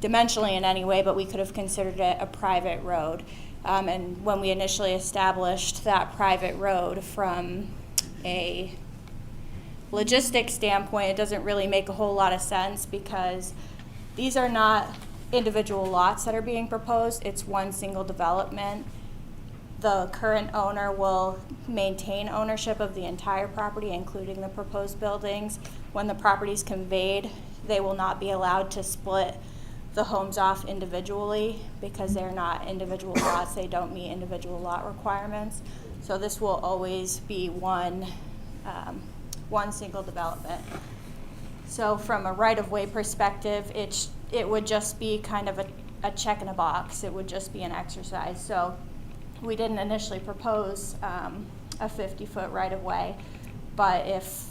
dimensionally in any way, but we could have considered it a private road. And when we initially established that private road, from a logistics standpoint, it doesn't really make a whole lot of sense, because these are not individual lots that are being proposed. It's one single development. The current owner will maintain ownership of the entire property, including the proposed buildings. When the property is conveyed, they will not be allowed to split the homes off individually, because they're not individual lots. They don't meet individual lot requirements. So this will always be one single development. So from a right-of-way perspective, it would just be kind of a check in a box. It would just be an exercise. So we didn't initially propose a 50-foot right-of-way, but if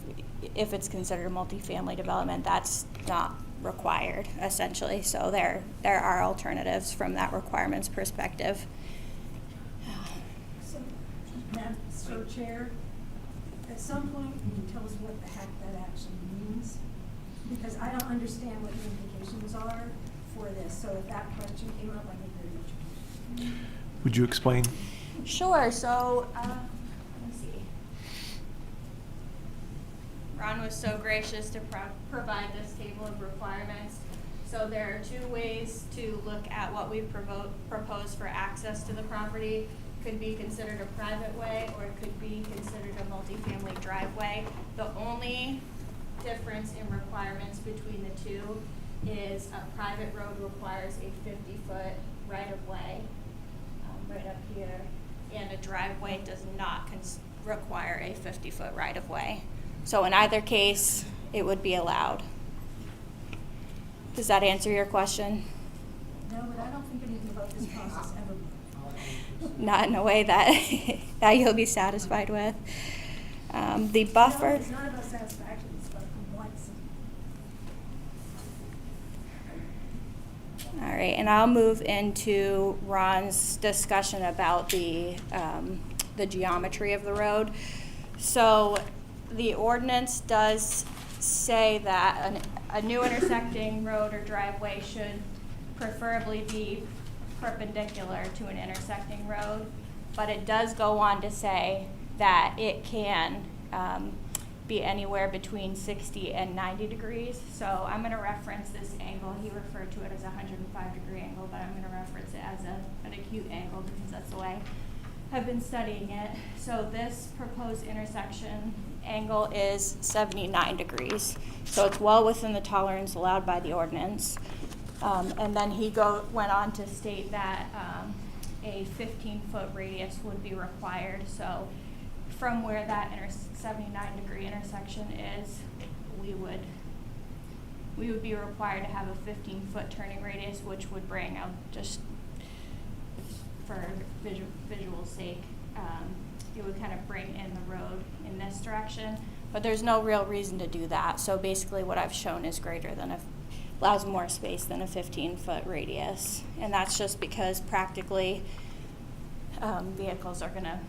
it's considered a multifamily development, that's not required, essentially. So there are alternatives from that requirements perspective. So, Madam Chair, at some point, can you tell us what the heck that actually means? Because I don't understand what the implications are for this. So if that question came up, I'd be very interested. would you explain? Sure. So let me see. Ron was so gracious to provide this table of requirements. So there are 2 ways to look at what we've proposed for access to the property. Could be considered a private way, or it could be considered a multifamily driveway. The only difference in requirements between the 2 is a private road requires a 50-foot right-of-way, right up here, and a driveway does not require a 50-foot right-of-way. So in either case, it would be allowed. Does that answer your question? No, but I don't think anything about this process ever. Not in a way that, that you'll be satisfied with. The buffer. No, it's not about satisfaction, it's about compliance. All right, and I'll move into Ron's discussion about the geometry of the road. So the ordinance does say that a new intersecting road or driveway should preferably be perpendicular to an intersecting road, but it does go on to say that it can be anywhere between 60 and 90 degrees. So I'm going to reference this angle. He referred to it as a 105-degree angle, but I'm going to reference it as an acute angle because that's the way I've been studying it. So this proposed intersection angle is 79 degrees. So it's well within the tolerance allowed by the ordinance. And then he went on to state that a 15-foot radius would be required. So from where that 79-degree intersection is, we would be required to have a 15-foot turning radius, which would bring out, just for visual sake, it would kind of bring in the road in this direction. But there's no real reason to do that. So basically what I've shown is allows more space than a 15-foot radius. And that's just because practically vehicles are going to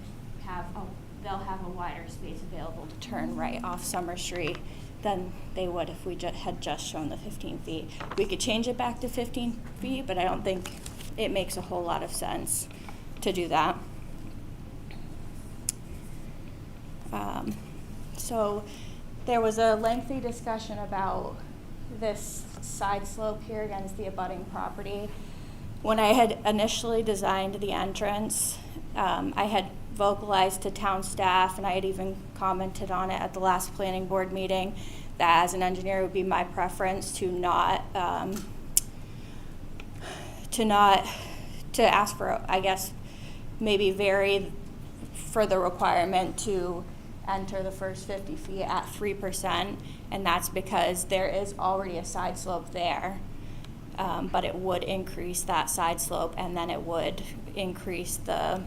they'll have a wider space available to turn right off Summer Street than they would if we had just shown the 15 feet. We could change it back to 15 feet, but I don't think it makes a whole lot of sense to do that. So there was a lengthy discussion about this side slope here against the abutting property. When I had initially designed the entrance, I had vocalized to town staff, and I had even commented on it at the last planning board meeting, that as an engineer it would be my preference to ask for, I guess, maybe vary for the requirement to enter the first 50 feet at 3%, and that's because there is already a side slope there, but it would increase that side slope, and then it would increase the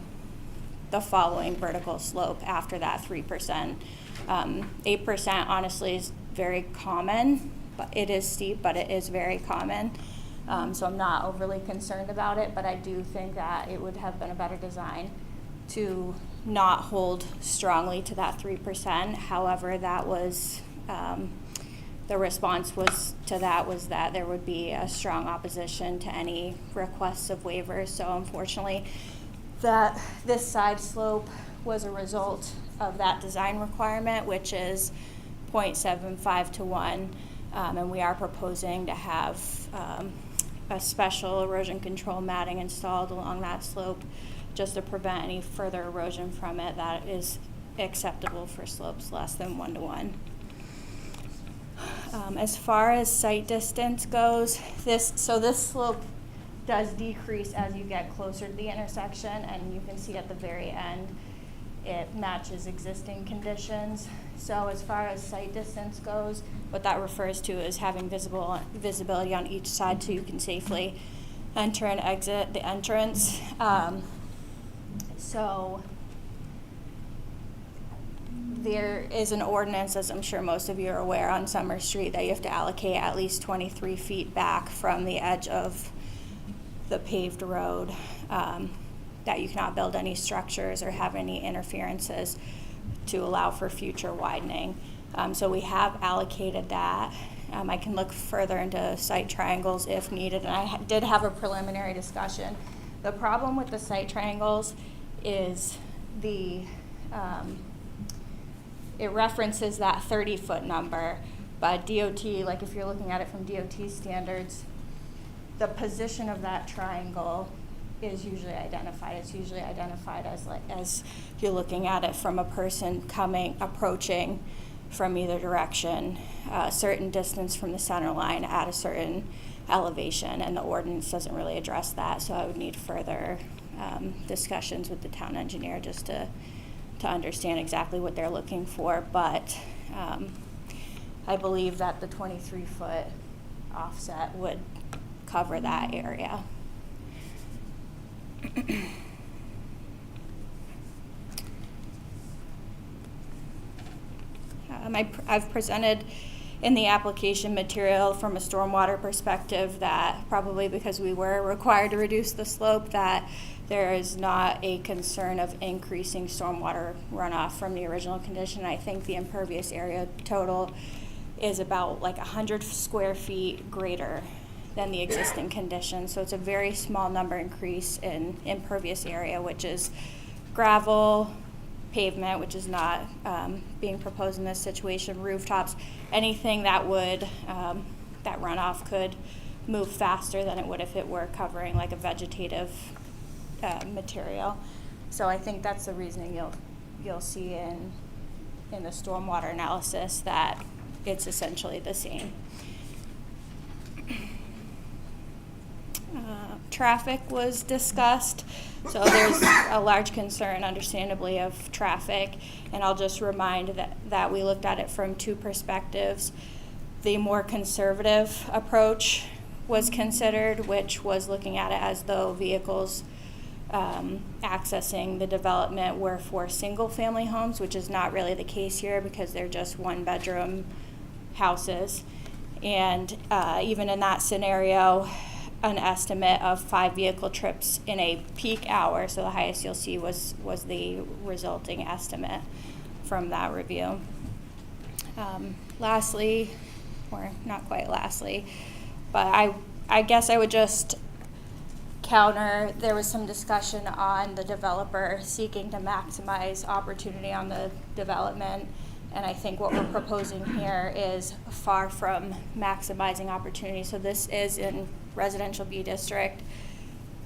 following vertical slope after that 3%. 8% honestly is very common, but it is steep, but it is very common. So I'm not overly concerned about it, but I do think that it would have been a better design to not hold strongly to that 3%. However, that was the response was that there would be a strong opposition to any requests of waivers. So unfortunately, that this side slope was a result of that design requirement, which is 0.75 to 1, and we are proposing to have a special erosion control matting installed along that slope just to prevent any further erosion from it that is acceptable for slopes less than 1 to 1. As far as site distance goes, this slope does decrease as you get closer to the intersection, and you can see at the very end it matches existing conditions. So as far as site distance goes, what that refers to is having visibility on each side so you can safely enter and exit the entrance. So there is an ordinance, as I'm sure most of you are aware, on Summer Street that you have to allocate at least 23 feet back from the edge of the paved road, that you cannot build any structures or have any interferences to allow for future widening. So we have allocated that. I can look further into site triangles if needed, and I did have a preliminary discussion. The problem with the site triangles is it references that 30-foot number, but DOT, like if you're looking at it from DOT standards, the position of that triangle is usually identified. It's usually identified as if you're looking at it from a person approaching from either direction, a certain distance from the center line at a certain elevation, and the ordinance doesn't really address that, so I would need further discussions with the town engineer just to understand exactly what they're looking for, but I believe that the 23-foot offset would cover that area. I've presented in the application material from a stormwater perspective that probably because we were required to reduce the slope, that there is not a concern of increasing stormwater runoff from the original condition. I think the impervious area total is about like 100 square feet greater than the existing condition. So it's a very small number increase in impervious area, which is gravel, pavement, which is not being proposed in this situation, rooftops, anything that would, that runoff could move faster than it would if it were covering like a vegetative material. So I think that's the reasoning you'll see in the stormwater analysis that it's essentially the same. Traffic was discussed, so there's a large concern, understandably, of traffic, and I'll just remind that we looked at it from two perspectives. The more conservative approach was considered, which was looking at it as though vehicles accessing the development were for single-family homes, which is not really the case here because they're just one-bedroom houses. And even in that scenario, an estimate of 5 vehicle trips in a peak hour, so the highest you'll see was the resulting estimate from that review. Lastly, or not quite lastly, but I guess I would just counter, there was some discussion on the developer seeking to maximize opportunity on the development, and I think what we're proposing here is far from maximizing opportunity. So this is in residential B district,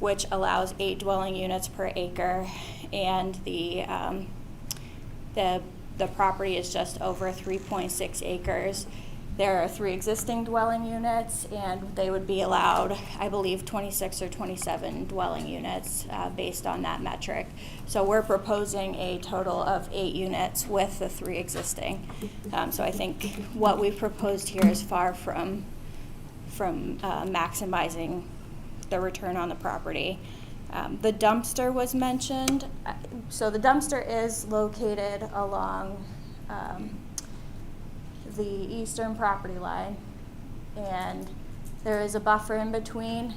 which allows 8 dwelling units per acre, and the property is just over 3.6 acres. There are 3 existing dwelling units, and they would be allowed, I believe, 26 or 27 dwelling units based on that metric. So we're proposing a total of 8 units with the 3 existing. So I think what we've proposed here is far from maximizing the return on the property. The dumpster was mentioned. So the dumpster is located along the eastern property line, and there is a buffer in between.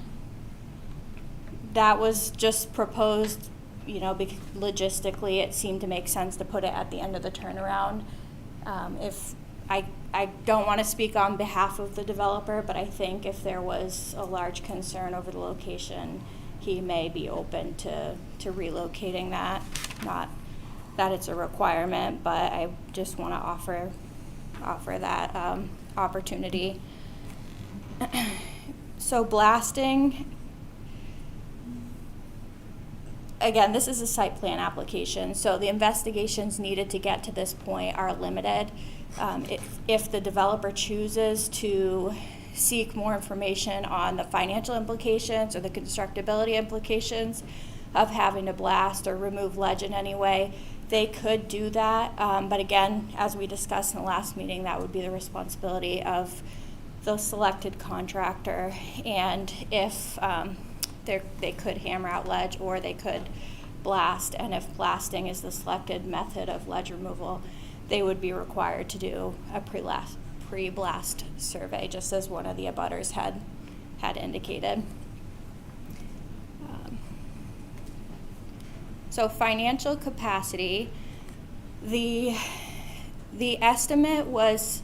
That was just proposed, you know, because logistically it seemed to make sense to put it at the end of the turnaround. If I don't want to speak on behalf of the developer, but I think if there was a large concern over the location, he may be open to relocating that. Not that it's a requirement, but I just want to offer that opportunity. So blasting, again, this is a site plan application, so the investigations needed to get to this point are limited. If the developer chooses to seek more information on the financial implications or the constructability implications of having to blast or remove ledge in any way, they could do that. But again, as we discussed in the last meeting, that would be the responsibility of the selected contractor. And if they could hammer out ledge or they could blast, and if blasting is the selected method of ledge removal, they would be required to do a pre-blast survey, just as one of the abutters had indicated. So financial capacity, the estimate was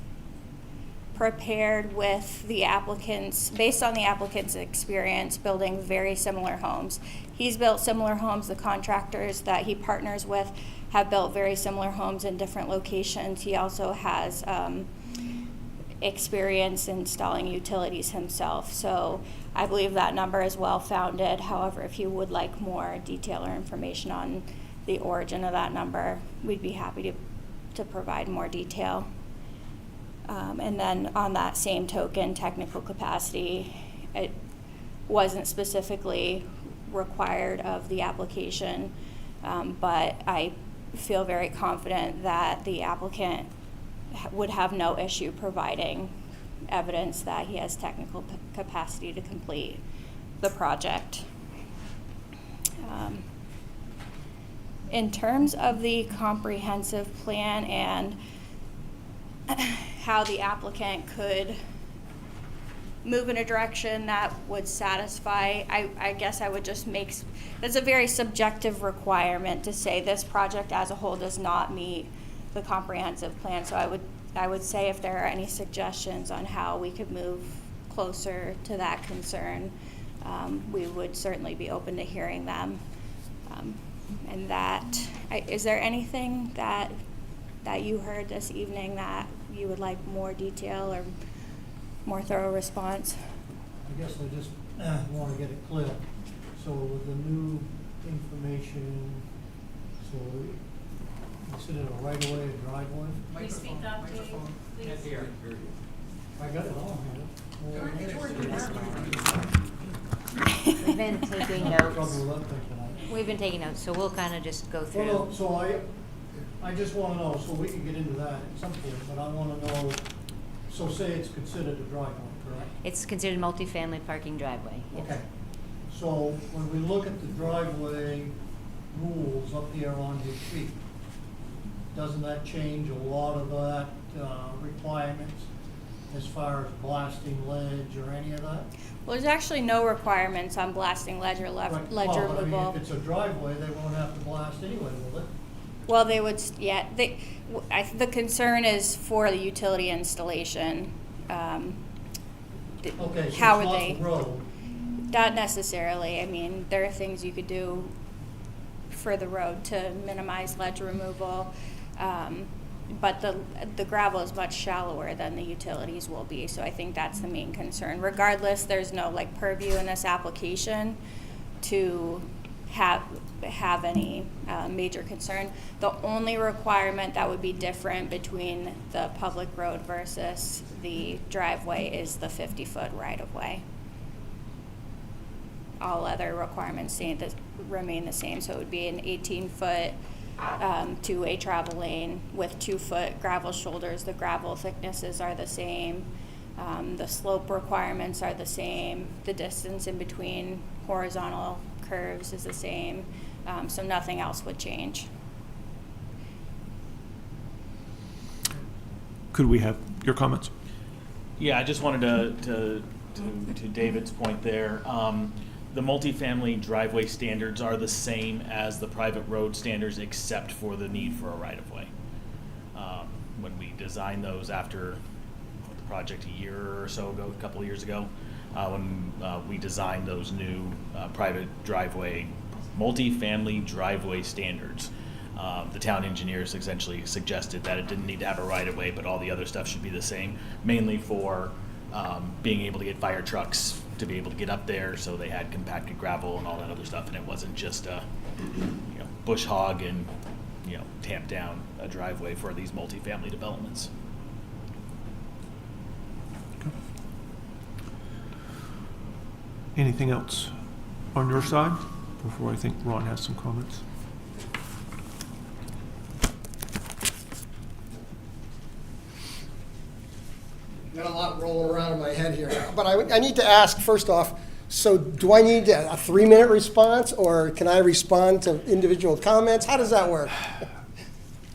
prepared with the applicants, based on the applicant's experience building very similar homes. He's built similar homes. The contractors that he partners with have built very similar homes in different locations. He also has experience installing utilities himself. So I believe that number is well-founded. However, if you would like more detail or information on the origin of that number, we'd be happy to provide more detail. And then on that same token, technical capacity, it wasn't specifically required of the application, but I feel very confident that the applicant would have no issue providing evidence that he has technical capacity to complete the project. In terms of the comprehensive plan and how the applicant could move in a direction that would satisfy, I guess I would just make, that's a very subjective requirement to say this project as a whole does not meet the comprehensive plan. So I would say if there are any suggestions on how we could move closer to that concern, we would certainly be open to hearing them. And that, is there anything that you heard this evening that you would like more detail or more thorough response? I guess I just want to get it clear. So with the new information, so consider a right-of-way, a driveway? Please speak up, Dave, please. I got it all We've been taking notes. Trouble with that thing tonight. We've been taking notes, so we'll kind of just go through. Well, no, so I just want to know, so we can get into that at some point, but I want to know, so say it's considered a driveway, correct? It's considered multifamily parking driveway. Yes. Okay. So when we look at the driveway rules up here on his sheet, doesn't that change a lot of that requirements as far as blasting ledge or any of that? Well, there's actually no requirements on blasting ledge or ledge Right. Well, but I mean, removal. if it's a driveway, they won't have to blast anyway, will they? Well, they would, yeah, the concern is for the utility installation. Okay, so it's How are not they? the road. Not necessarily. I mean, there are things you could do for the road to minimize ledge removal. But the gravel is much shallower than the utilities will be, so I think that's the main concern. Regardless, there's no like purview in this application to have any major concern. The only requirement that would be different between the public road versus the driveway is the 50-foot right-of-way. All other requirements remain the same, so it would be an 18-foot two-way travel lane with 2-foot gravel shoulders. The gravel thicknesses are the same. The slope requirements are the same. The distance in between horizontal curves is the same. So nothing else would change. Could we have your comments? Yeah, I just wanted to David's point there. The multifamily driveway standards are the same as the private road standards, except for the need for a right-of-way. When we designed those after the project a year or so ago, a couple of years ago, when we designed those new private driveway, multifamily driveway standards, the town engineers essentially suggested that it didn't need to have a right-of-way, but all the other stuff should be the same, mainly for being able to get fire trucks to be able to get up there, so they had compacted gravel and all that other stuff, and it wasn't just a bush hog and tamp down a driveway for these multifamily developments. Anything else on your side before I think Ron has some comments? Got a lot rolling around in my head here, but I need to ask first off, so do I need a 3-minute response, or can I respond to individual comments? How does that work?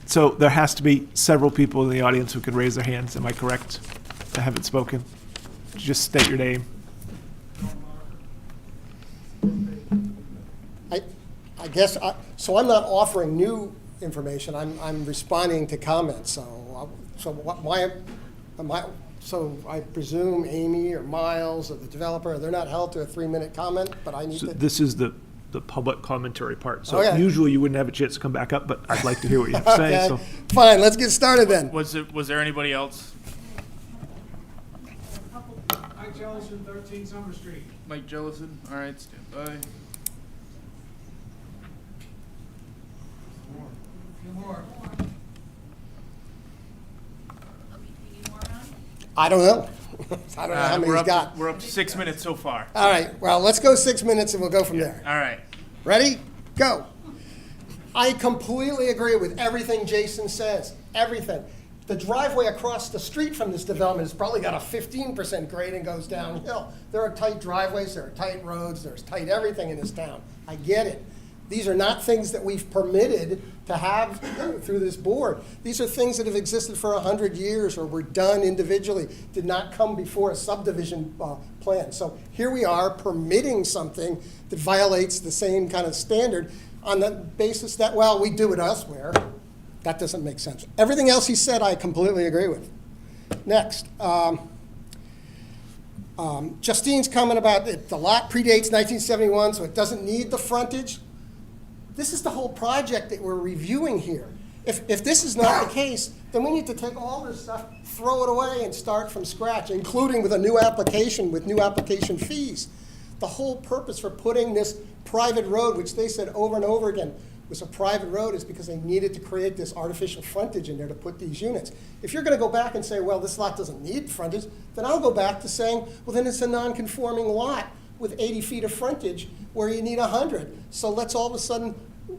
So there has to be several people in the audience who can raise their hands. Am I correct? That haven't spoken. Just state your name. I guess, so I'm not offering new information, I'm responding to comments, so I presume Amy or Miles or the developer, they're not held to a 3-minute comment, but I need So to. this is the public commentary part. So Okay. usually you wouldn't have a chance to come back up, but I'd like to hear what you have to say. Okay, So fine, let's get started then. Was there anybody else? Mike Jellison, 13 Summer Street. Mike Jellison, all right, stand by. Few more. Okay, do you need more, Ron? I don't know. I don't know how many We're he's up got. to- We're up to 6 minutes so far. All right, well, let's go 6 minutes and we'll go from there. All right. Ready? Go. I completely agree with everything Jason says, everything. The driveway across the street from this development has probably got a 15% grade and goes downhill. There are tight driveways, there are tight roads, there's tight everything in this town. I get it. These are not things that we've permitted to have through this board. These are things that have existed for 100 years or were done individually, did not come before a subdivision plan. So here we are permitting something that violates the same kind of standard on the basis that, well, we do it elsewhere. That doesn't make sense. Everything else he said, I completely agree with. Next. Justine's comment about it, the lot predates 1971, so it doesn't need the frontage. This is the whole project that we're reviewing here. If this is not the case, then we need to take all this stuff, throw it away, and start from scratch, including with a new application with new application fees. The whole purpose for putting this private road, which they said over and over again was a private road, is because they needed to create this artificial frontage in there to put these units. If you're going to go back and say, well, this lot doesn't need frontage, then I'll go back to saying, well, then it's a non-conforming lot with 80 feet of frontage where you need 100. So let's all of a sudden,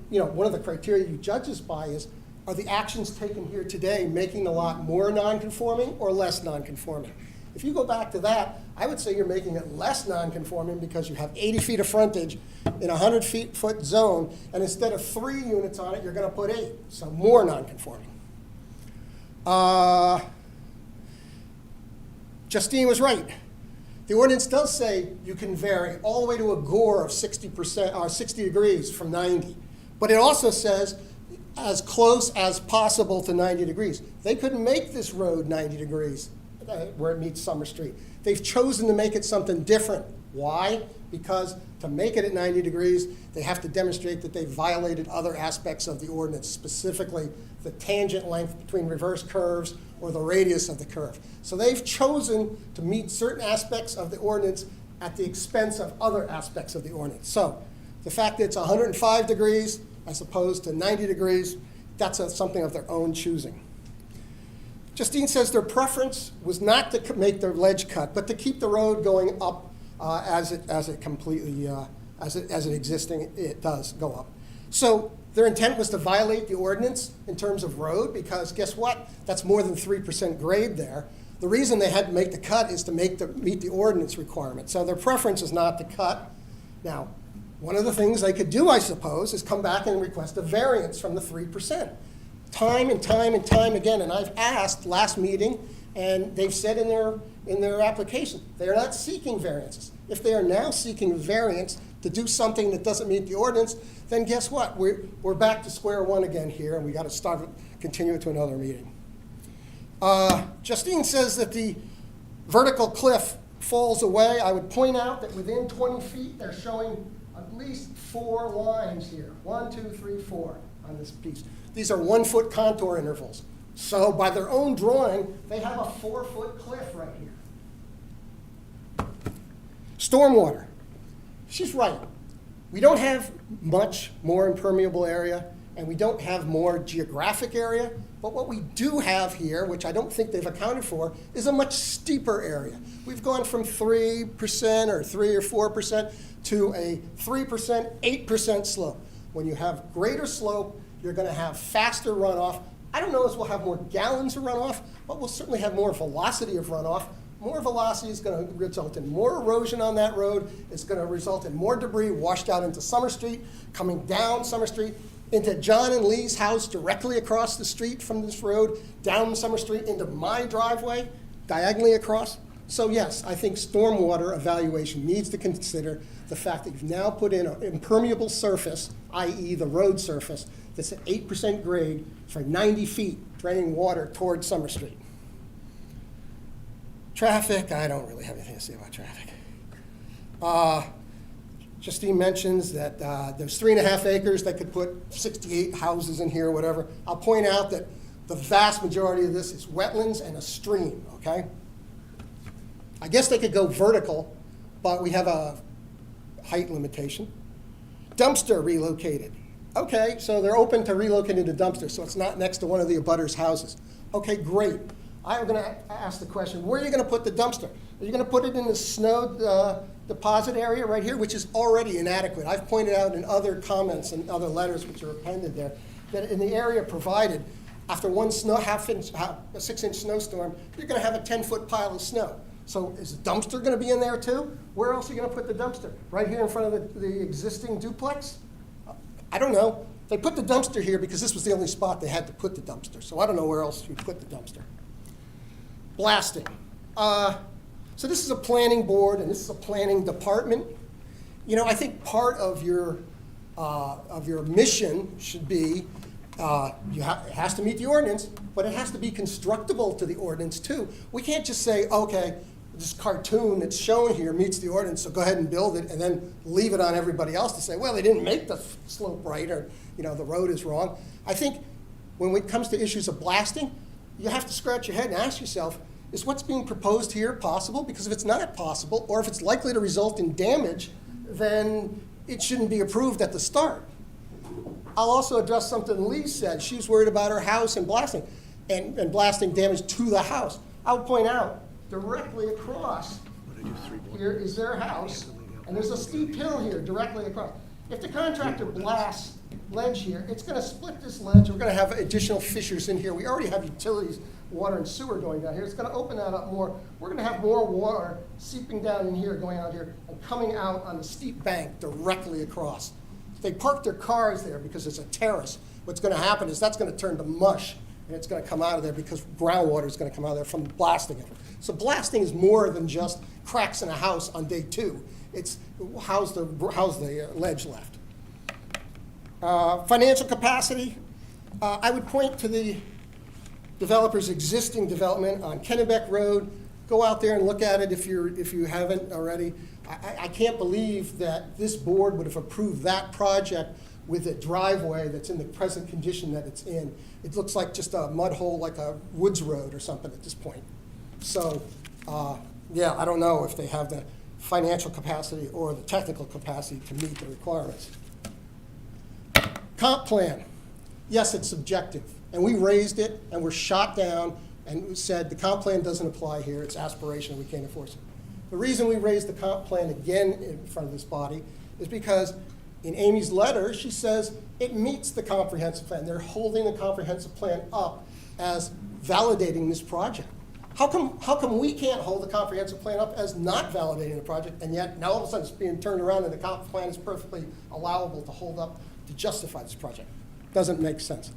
you know, one of the criteria you judge us by is, are the actions taken here today making the lot more non-conforming or less non-conforming? If you go back to that, I would say you're making it less non-conforming because you have 80 feet of frontage in a 100-foot zone, and instead of 3 units on it, you're going to put 8, so more non-conforming. Justine was right. The ordinance does say you can vary all the way to a gore of 60% or 60 degrees from 90, but it also says as close as possible to 90 degrees. They couldn't make this road 90 degrees where it meets Summer Street. They've chosen to make it something different. Why? Because to make it at 90 degrees, they have to demonstrate that they violated other aspects of the ordinance, specifically the tangent length between reverse curves or the radius of the curve. So they've chosen to meet certain aspects of the ordinance at the expense of other aspects of the ordinance. So the fact that it's 105 degrees as opposed to 90 degrees, that's something of their own choosing. Justine says their preference was not to make their ledge cut, but to keep the road going up as it existing, it does go up. So their intent was to violate the ordinance in terms of road, because guess what? That's more than 3% grade there. The reason they had to make the cut is to meet the ordinance requirement. So their preference is not to cut. Now, one of the things they could do, I suppose, is come back and request a variance from the 3%. Time and time and time again, and I've asked last meeting, and they've said in their application, they are not seeking variances. If they are now seeking a variance to do something that doesn't meet the ordinance, then guess what? We're back to square one again here, and we got to continue it to another meeting. Justine says that the vertical cliff falls away. I would point out that within 20 feet, they're showing at least 4 lines here. 1, 2, 3, 4 on this piece. These are 1-foot contour intervals. So by their own drawing, they have a 4-foot cliff right here. Stormwater. She's right. We don't have much more impermeable area, and we don't have more geographic area, but what we do have here, which I don't think they've accounted for, is a much steeper area. We've gone from 3% or 3 or 4% to a 3%, 8% slope. When you have greater slope, you're going to have faster runoff. I don't know if we'll have more gallons of runoff, but we'll certainly have more velocity of runoff. More velocity is going to result in more erosion on that road. It's going to result in more debris washed out into Summer Street, coming down Summer Street, into John and Lee's house directly across the street from this road, down Summer Street into my driveway, diagonally across. So yes, I think stormwater evaluation needs to consider the fact that you've now put in an impermeable surface, i.e. the road surface, that's at 8% grade for 90 feet, draining water towards Summer Street. Traffic, I don't really have anything to say about traffic. Justine mentions that there's 3.5 acres that could put 68 houses in here or whatever. I'll point out that the vast majority of this is wetlands and a stream, okay? I guess they could go vertical, but we have a height limitation. Dumpster relocated. Okay, so they're open to relocating the dumpster, so it's not next to one of the abutters' houses. Okay, great. I'm going to ask the question, where are you going to put the dumpster? Are you going to put it in the snow deposit area right here, which is already inadequate? I've pointed out in other comments and other letters which are appended there, that in the area provided, after one a 6-inch snowstorm, you're going to have a 10-foot pile of snow. So is the dumpster going to be in there too? Where else are you going to put the dumpster? Right here in front of the existing duplex? I don't know. They put the dumpster here because this was the only spot they had to put the dumpster. So I don't know where else you put the dumpster. Blasting. So this is a planning board and this is a planning department. You know, I think part of your mission should be it has to meet the ordinance, but it has to be constructible to the ordinance too. We can't just say, okay, this cartoon that's shown here meets the ordinance, so go ahead and build it, and then leave it on everybody else to say, well, they didn't make the slope right, or the road is wrong. I think when it comes to issues of blasting, you have to scratch your head and ask yourself, is what's being proposed here possible? Because if it's not possible, or if it's likely to result in damage, then it shouldn't be approved at the start. I'll also address something Lee said. She's worried about her house and blasting, and blasting damage to the house. I'll point out, directly across here is their house, and there's a steep hill here directly across. If the contractor blasts ledge here, it's going to split this ledge. We're going to have additional fissures in here. We already have utilities, water and sewer going down here. It's going to open that up more. We're going to have more water seeping down in here, going out here, and coming out on the steep bank directly across. If they park their cars there because it's a terrace, what's going to happen is that's going to turn to mush, and it's going to come out of there because groundwater is going to come out of there from blasting it. So blasting is more than just cracks in a house on day 2. It's how's the ledge left. Financial capacity, I would point to the developer's existing development on Kennebec Road. Go out there and look at it if you haven't already. I can't believe that this board would have approved that project with a driveway that's in the present condition that it's in. It looks like just a mud hole, like a woods road or something at this point. So, yeah, I don't know if they have the financial capacity or the technical capacity to meet the requirements. Comp plan. Yes, it's subjective. And we raised it and we're shot down and said the comp plan doesn't apply here. It's aspirational. We can't enforce it. The reason we raised the comp plan again in front of this body is because in Amy's letter, she says it meets the comprehensive plan. They're holding the comprehensive plan up as validating this project. How come we can't hold the comprehensive plan up as not validating the project, and yet now all of a sudden it's being turned around and the comp plan is perfectly allowable to hold up to justify this project? Doesn't make sense.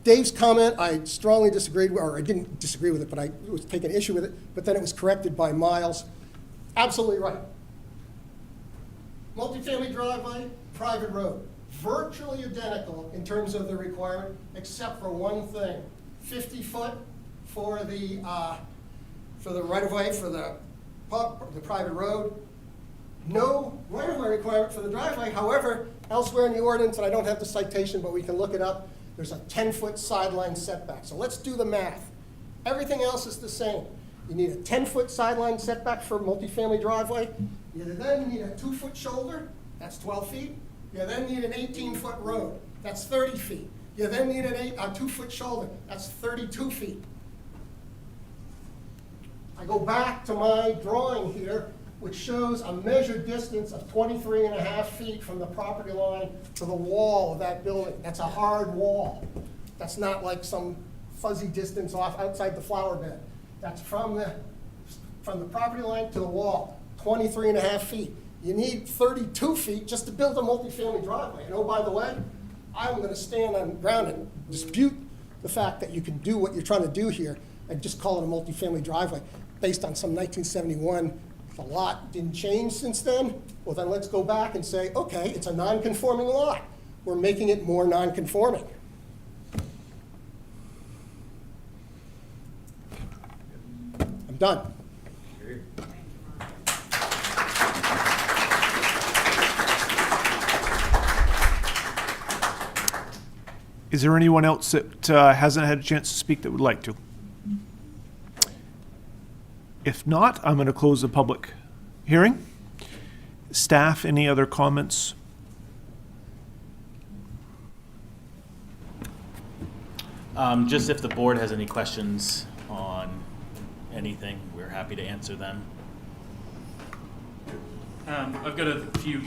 Dave's comment, I strongly disagreed with, or I didn't disagree with it, but I was taking issue with it, but then it was corrected by Miles. Absolutely right. Multifamily driveway, private road. Virtually identical in terms of the requirement, except for one thing. 50 foot for the right-of-way, for the private road. No right-of-way requirement for the driveway. However, elsewhere in the ordinance, and I don't have the citation, but we can look it up, there's a 10-foot sideline setback. So let's do the math. Everything else is the same. You need a 10-foot sideline setback for multifamily driveway. You then need a 2-foot shoulder, that's 12 feet. You then need an 18-foot road, that's 30 feet. You then need a 2-foot shoulder, that's 32 feet. I go back to my drawing here, which shows a measured distance of 23.5 feet from the property line to the wall of that building. That's a hard wall. That's not like some fuzzy distance off outside the flower bed. That's from the property line to the wall, 23.5 feet. You need 32 feet just to build a multifamily driveway. And oh, by the way, I'm going to stand on ground and dispute the fact that you can do what you're trying to do here and just call it a multifamily driveway based on some 1971. The lot didn't change since then. Well, then let's go back and say, okay, it's a non-conforming lot. We're making it more non-conforming. I'm done. Is there anyone else that hasn't had a chance to speak that would like to? If not, I'm going to close the public hearing. Staff, any other comments? Just if the board has any questions anything, we're happy to answer them. I've got a few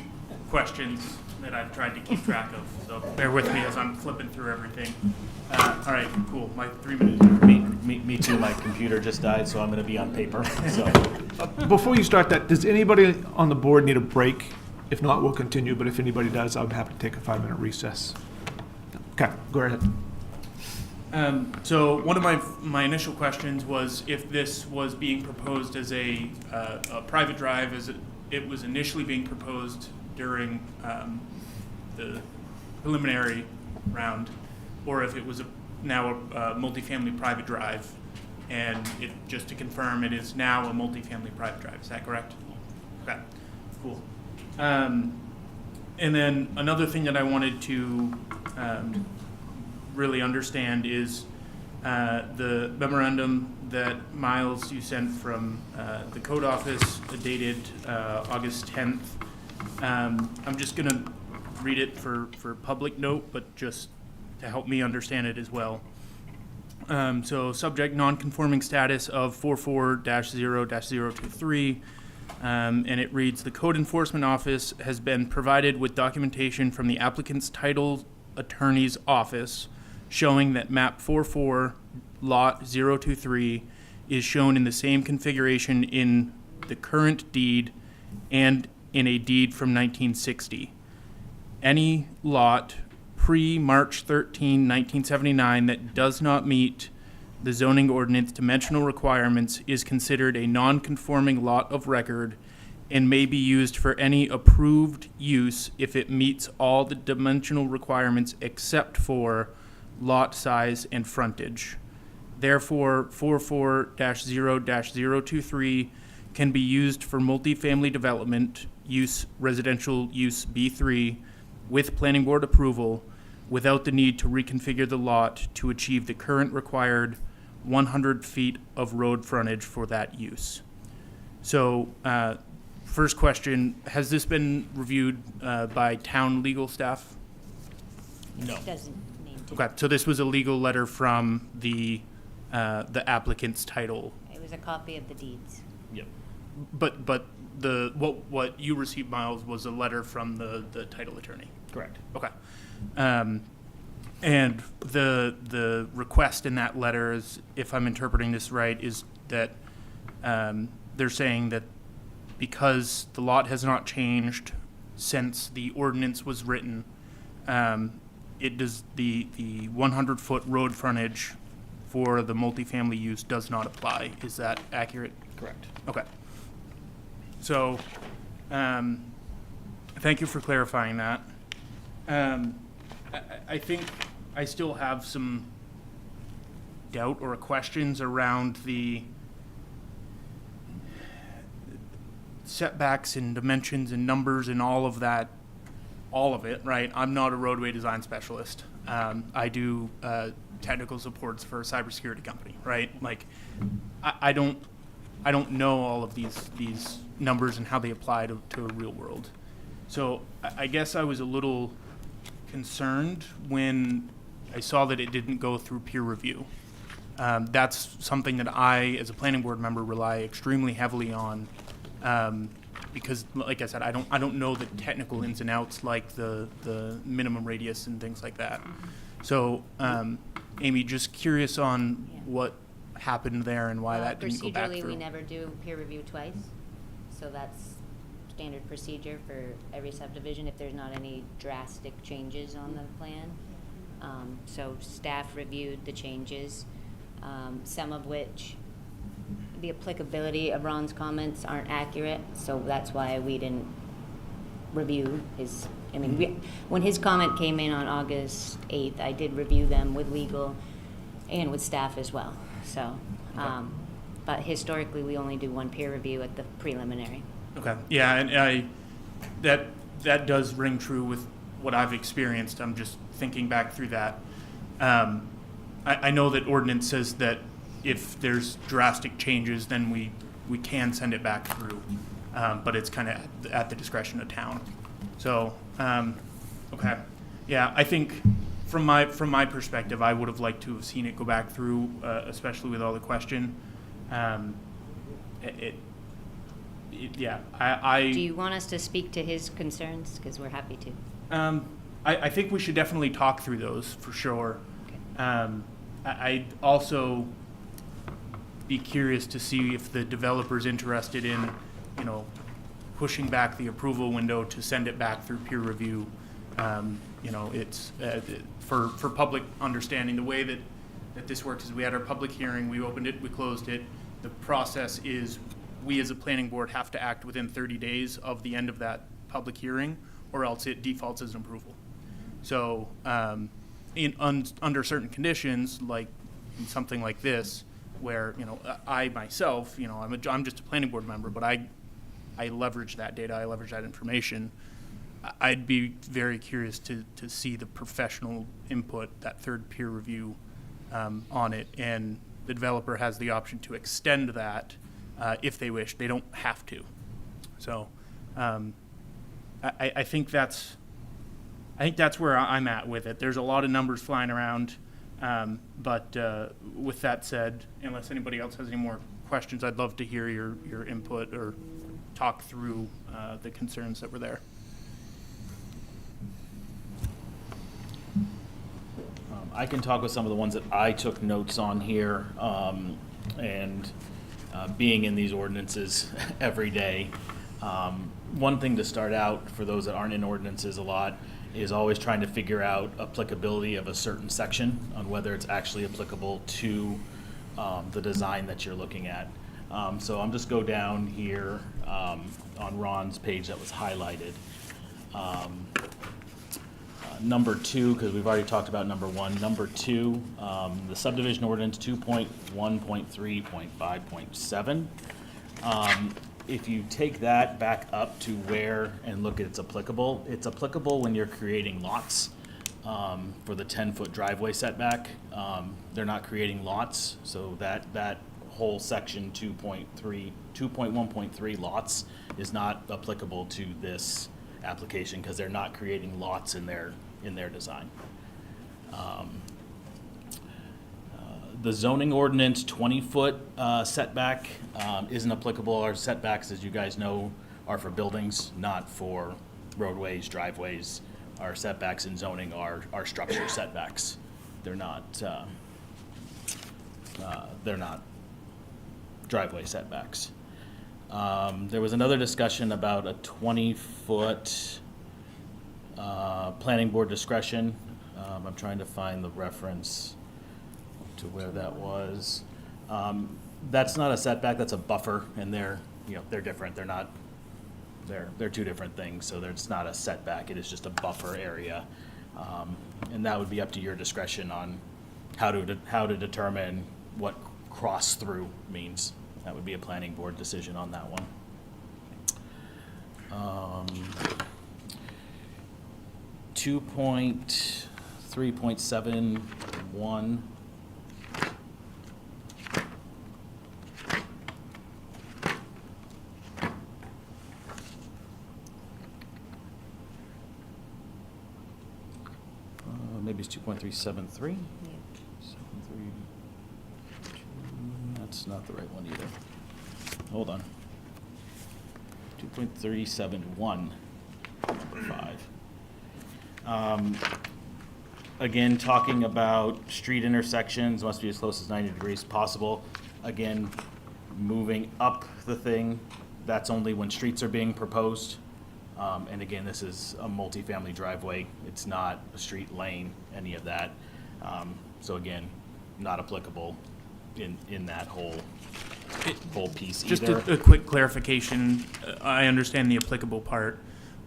questions that I've tried to keep track of, so bear with me as I'm flipping through everything. All right, cool. My 3 minutes. Me too, my computer just died, so I'm gonna be on paper, so. Before you start that, does anybody on the board need a break? If not, we'll continue, but if anybody does, I'm happy to take a 5-minute recess. Okay, go ahead. So one of my initial questions was if this was being proposed as a private drive, as it was initially being proposed during the preliminary round, or if it was now a multifamily private drive, and just to confirm, it is now a multifamily private drive. Is that correct? Okay, cool. And then another thing that I wanted to really understand is the memorandum that Miles you sent from the code office dated August 10th. I'm just going to read it for public note, but just to help me understand it as well. So subject non-conforming status of 44-0-023, and it reads, the Code Enforcement Office has been provided with documentation from the applicant's title attorney's office showing that map 44 lot 023 is shown in the same configuration in the current deed and in a deed from 1960. Any lot pre-March 13, 1979 that does not meet the zoning ordinance dimensional requirements is considered a non-conforming lot of record and may be used for any approved use if it meets all the dimensional requirements except for lot size and frontage. Therefore, 44-0-023 can be used for multifamily development use, residential use B3, with planning board approval without the need to reconfigure the lot to achieve the current required 100 feet of road frontage for that use. So, first question, has this been reviewed by town legal staff? No. Doesn't need to. Okay, so this was a legal letter from the applicant's title. It was a copy of the deeds. Yep. But what you received, Miles, was a letter from the title attorney. Correct. Okay. And the request in that letter is, if I'm interpreting this right, is that they're saying that because the lot has not changed since the ordinance was written, it does the 100-foot road frontage for the multifamily use does not apply. Is that accurate? Correct. Okay. So, thank you for clarifying that. I think I still have some doubt or questions around the setbacks and dimensions and numbers and all of that, all of it, right? I'm not a roadway design specialist. I do technical supports for a cybersecurity company, right? Like, I don't know all of these numbers and how they apply to a real world. So I guess I was a little concerned when I saw that it didn't go through peer review. That's something that I, as a planning board member, rely extremely heavily on, because, like I said, I don't know the technical ins and outs, like the minimum radius and things like that. So, Amy, just curious on what happened there and why that didn't go back through. Procedurally, we never do peer review twice, so that's standard procedure for every subdivision if there's not any drastic changes on the plan. So staff reviewed the changes, some of which the applicability of Ron's comments aren't accurate, so that's why we didn't review his, I mean, when his comment came in on August 8th, I did review them with legal and with staff as well, so. But historically, we only do one peer review at the preliminary. Okay, yeah, and that does ring true with what I've experienced. I'm just thinking back through that. I know that ordinance says that if there's drastic changes, then we can send it back through, but it's kind of at the discretion of town. So, okay, yeah, I think from my perspective, I would have liked to have seen it go back through, especially with all the question. Yeah, Do you want us to speak to his concerns? Because we're happy to. I think we should definitely talk through those for sure. I'd also be curious to see if the developer's interested in, you know, pushing back the approval window to send it back through peer review. You know, it's for public understanding. The way that this works is we had our public hearing, we opened it, we closed it. The process is we as a planning board have to act within 30 days of the end of that public hearing, or else it defaults as an approval. So under certain conditions, like in something like this, where, you know, I myself, you know, I'm just a planning board member, but I leverage that data, I leverage that information. I'd be very curious to see the professional input, that third peer review on it, and the developer has the option to extend that if they wish. They don't have to. So I think that's where I'm at with it. There's a lot of numbers flying around, but with that said, unless anybody else has any more questions, I'd love to hear your input or talk through the concerns that were there. I can talk with some of the ones that I took notes on here, and being in these ordinances every day. One thing to start out, for those that aren't in ordinances a lot, is always trying to figure out applicability of a certain section on whether it's actually applicable to the design that you're looking at. So I'm just go down here on Ron's page that was highlighted. Number 2, because we've already talked about number 1. Number 2, the subdivision ordinance 2.1.3.5.7. If you take that back up to where and look at it's applicable when you're creating lots for the 10-foot driveway setback. They're not creating lots, so that whole section 2.1.3 lots is not applicable to this application because they're not creating lots in their design. The zoning ordinance 20-foot setback isn't applicable. Our setbacks, as you guys know, are for buildings, not for roadways, driveways. Our setbacks in zoning are structure setbacks. They're not driveway setbacks. There was another discussion about a 20-foot planning board discretion. I'm trying to find the reference to where that was. That's not a setback, that's a buffer, and they're different. They're two different things, so it's not a setback, it is just a buffer area. And that would be up to your discretion on how to determine what cross through means. That would be a planning board decision on that one. 2.3.71. Maybe it's 2.373. That's not the right one either. Hold on. 2.371, number 5. Again, talking about street intersections, must be as close as 90 degrees as possible. Again, moving up the thing, that's only when streets are being proposed. And again, this is a multifamily driveway. It's not a street lane, any of that. So again, not applicable in that whole piece Just either. a quick clarification. I understand the applicable part,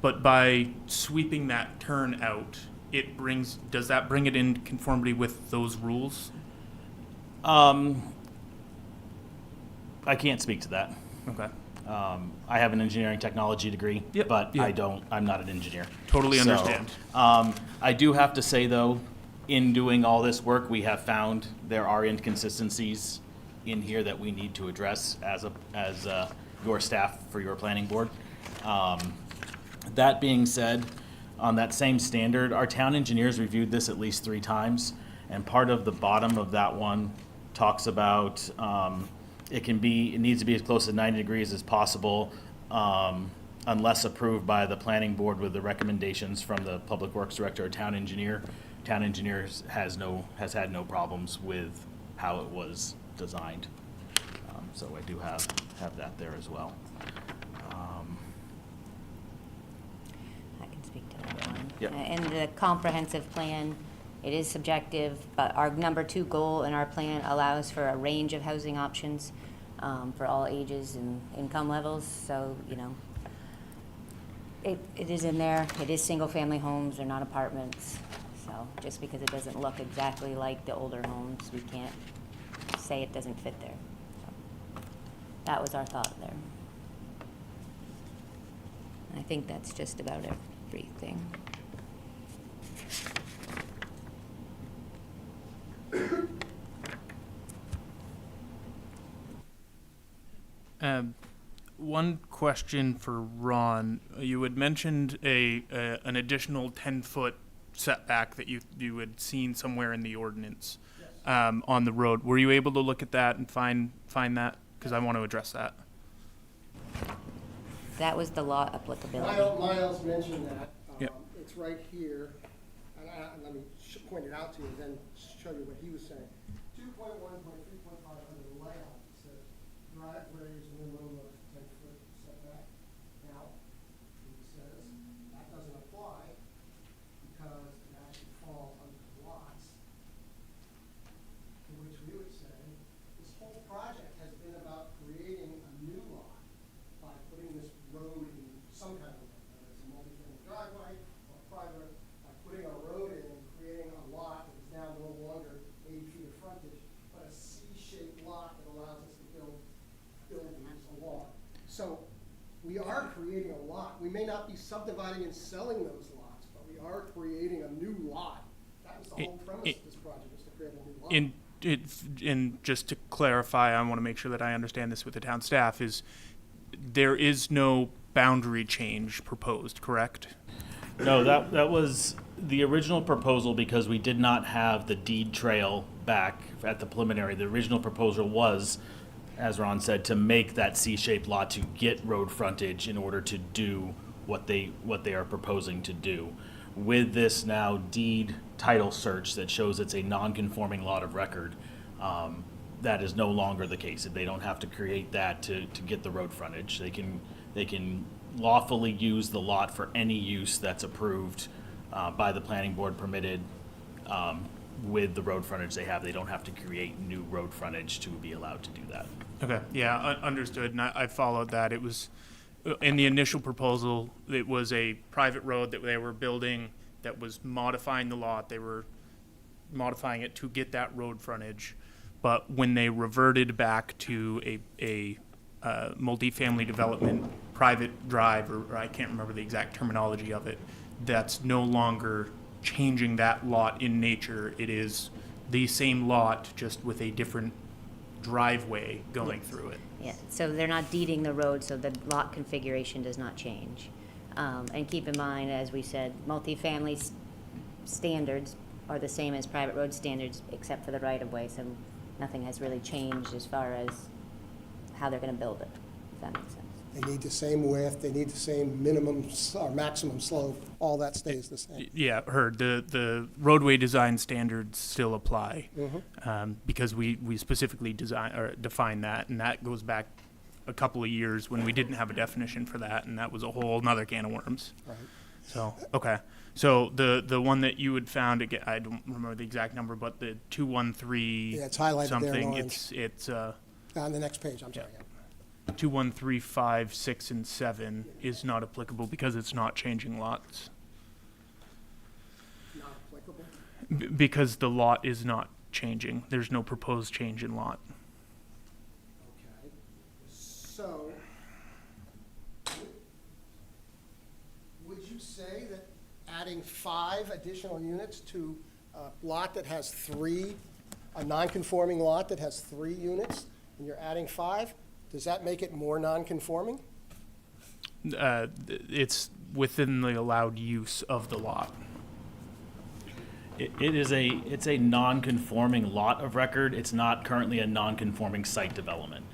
but by sweeping that turn out, does that bring it in conformity with those rules? I can't speak to that. Okay. I have an engineering technology degree, but I'm not an engineer. Totally So, understand. I do have to say though, in doing all this work, we have found there are inconsistencies in here that we need to address as your staff for your planning board. That being said, on that same standard, our town engineers reviewed this at least 3 times, and part of the bottom of that one talks about it needs to be as close to 90 degrees as possible, unless approved by the planning board with the recommendations from the public works director or town engineer. Town engineer has had no problems with how it was designed. So I do have that there as well. I can speak to that one. Yep. In the comprehensive plan, it is subjective, but our number 2 goal in our plan allows for a range of housing options for all ages and income levels. So, you know, it is in there. It is single-family homes, they're not apartments. So just because it doesn't look exactly like the older homes, we can't say it doesn't fit there. So that was our thought there. I think that's just about everything. One question for Ron. You had mentioned an additional 10-foot setback that you had seen somewhere in the ordinance on the road. Were you able to look at that and find that? Because I want to address that. That was the lot applicability. Miles mentioned that. Yep. It's right here, and let me point it out to you, and then show you what he was saying. 2.1.3.5 under the layout, it says driveways minimum of 10-foot setback. Now, he says that doesn't apply because it actually falls under lots, to which we would say this whole project has been about creating a new lot by putting this road in some kind of way, whether it's a multi-family driveway or private, by putting a road in and creating a lot that is now no longer 80 feet of frontage, but a C-shaped lot that allows us to build buildings along. So we are creating a lot. We may not be subdividing and selling those lots, but we are creating a new lot. That was the whole premise of this project, was to create a new lot. And just to clarify, I want to make sure that I understand this with the town staff, is there is no boundary change proposed, correct? No, that was the original proposal because we did not have the deed trail back at the preliminary. The original proposal was, as Ron said, to make that C-shaped lot to get road frontage in order to do what they are proposing to do. With this now deed title search that shows it's a non-conforming lot of record, that is no longer the case. They don't have to create that to get the road frontage. They can lawfully use the lot for any use that's approved by the planning board permitted with the road frontage they have. They don't have to create new road frontage to be allowed to do that. Okay, yeah, understood, and I followed that. It was, in the initial proposal, it was a private road that they were building that was modifying the lot. They were modifying it to get that road frontage. But when they reverted back to a multifamily development, private drive, or I can't remember the exact terminology of it, that's no longer changing that lot in nature. It is the same lot, just with a different driveway going through it. Yeah, so they're not deeding the road, so the lot configuration does not change. And keep in mind, as we said, multifamily standards are the same as private road standards, except for the right-of-way, so nothing has really changed as far as how they're gonna build it, if that makes sense. They need the same width, they need the same minimum or maximum slope, all that stays the same. Yeah, heard. The roadway design standards still apply, because we specifically define that, and that goes back a couple of years when we didn't have a definition for that, and that was a whole nother can of worms. Right. So, okay. So the one that you had found, again, I don't remember the exact number, but the 213 Yeah, it's highlighted there in something, orange. it's On the next page, I'm sorry. Yeah. 213, 5, 6, and 7 is not applicable because it's not changing lots. Not applicable? Because the lot is not changing. There's no proposed change in lot. Okay. So, would you say that adding 5 additional units to a lot that has 3, a non-conforming lot that has 3 units, and you're adding 5, does that make it more non-conforming? It's within the allowed use of the lot. It's a non-conforming lot of record. It's not currently a non-conforming site development.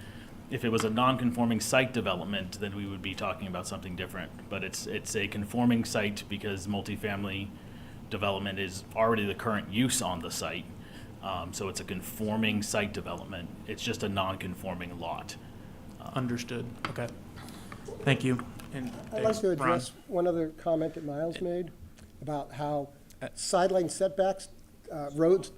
If it was a non-conforming site development, then we would be talking about something different. But it's a conforming site because multifamily development is already the current use on the site. So it's a conforming site development. It's just a non-conforming lot. Understood. Okay. Thank you. And I'd like to Ron? address one other comment that Miles made about how sideline setbacks, roads,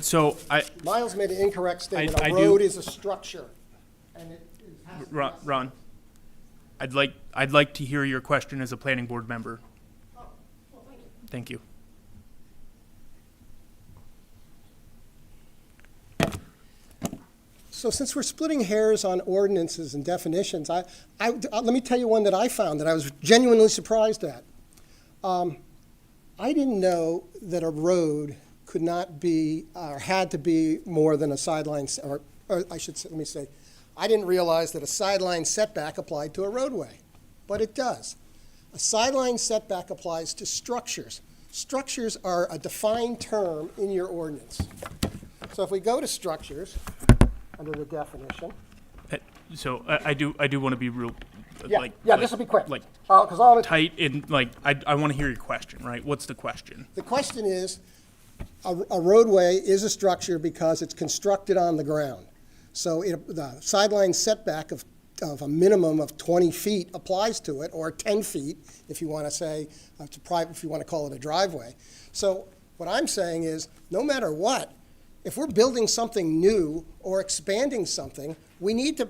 So Miles made an incorrect statement. I A do- road is a structure. And it has to be Ron, I'd like to hear your question as a planning board member. Thank you. So since we're splitting hairs on ordinances and definitions, let me tell you one that I found that I was genuinely surprised at. I didn't know that a road could not be, or had to be more than a sideline, or I should say, let me say, I didn't realize that a sideline setback applied to a roadway, but it does. A sideline setback applies to structures. Structures are a defined term in your ordinance. So if we go to structures, under the definition. So I do want to be real, This will be quick. Like, 'cause all of it- tight and I want to hear your question, right? What's the question? The question is, a roadway is a structure because it's constructed on the ground. So the sideline setback of a minimum of 20 feet applies to it, or 10 feet, if you want to say, if you want to call it a driveway. So what I'm saying is, no matter what, if we're building something new or expanding something, we need to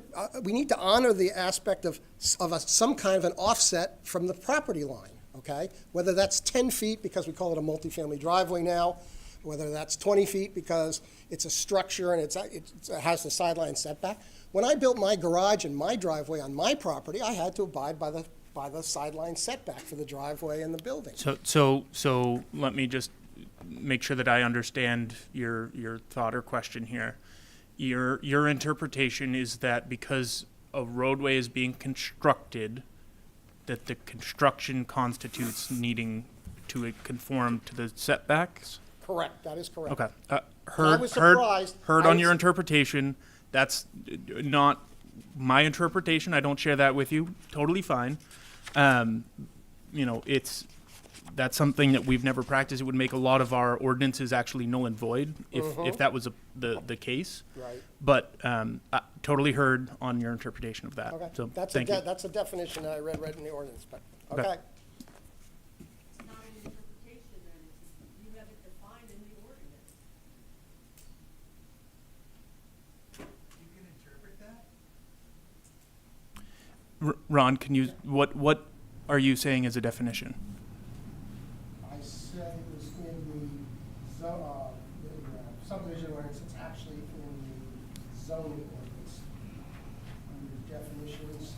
honor the aspect of some kind of an offset from the property line, okay? Whether that's 10 feet because we call it a multifamily driveway now, whether that's 20 feet because it's a structure and it has the sideline setback. When I built my garage and my driveway on my property, I had to abide by the sideline setback for the driveway and the building. So let me just make sure that I understand your thought or question here. Your interpretation is that because a roadway is being constructed, that the construction constitutes needing to conform to the setbacks? Correct, that is correct. Okay. I was surprised. Heard on your interpretation. That's not my interpretation. I don't share that with you. Totally fine. That's something that we've never practiced. It would make a lot of our ordinances actually null and void if that was the case. Right. But I totally heard on your interpretation of that. Okay, So that's thank you. That's a definition that I read right in the ordinance, but, okay. Okay. It's not an interpretation, then, you have it defined in the ordinance. You can interpret that? Ron, can you what are you saying as a definition? I said it was in the subdivision ordinance, it's actually in the zoning ordinance. Under definitions.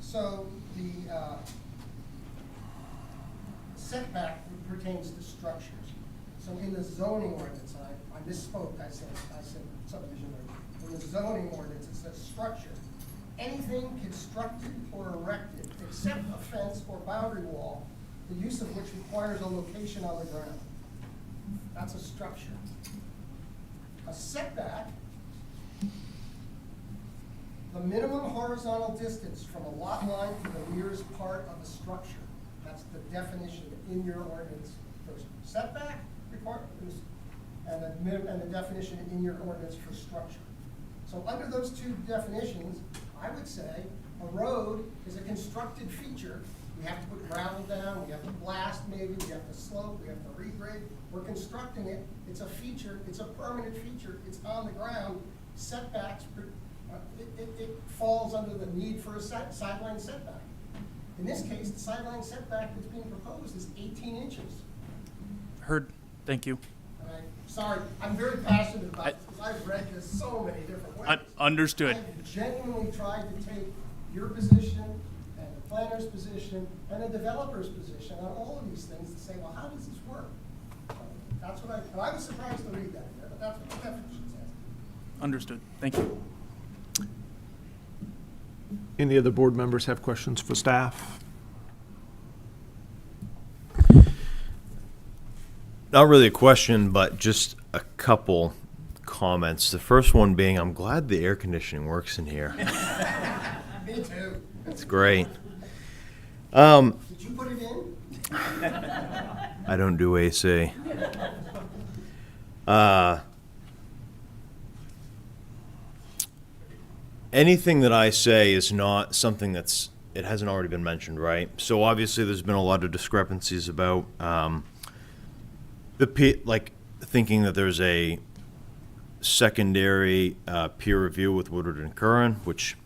So the setback pertains to structures. So in the zoning ordinance, I misspoke, I said subdivision ordinance. In the zoning ordinance, it says structure. Anything constructed or erected except a fence or boundary wall, the use of which requires a location on the ground. That's a structure. A setback, the minimum horizontal distance from a lot line to the nearest part of a structure. That's the definition in your ordinance. There's setback requirements and the definition in your ordinance for structure. So under those two definitions, I would say a road is a constructed feature. We have to put gravel down, we have to blast maybe, we have to slope, we have to regrade. We're constructing it, it's a feature, it's a permanent feature, it's on the ground. Setbacks, it falls under the need for a sideline setback. In this case, the sideline setback that's being proposed is 18 inches. Heard. Thank you. Sorry, I'm very passionate about this because I've read this so many different ways. Understood. I've genuinely tried to take your position and the planner's position and the developer's position on all of these things to say, well, how does this work? That's what and I was surprised to read that. that's what she's asking. Understood. Thank you. Any other board members have questions for staff? Not really a question, but just a couple comments. The first one being, I'm glad the air conditioning works in here. Me too. It's great. Did you put it in? I don't do AC. Anything that I say is not something it hasn't already been mentioned, right? So obviously there's been a lot of discrepancies about thinking that there's a secondary peer review with Woodward and Curran, which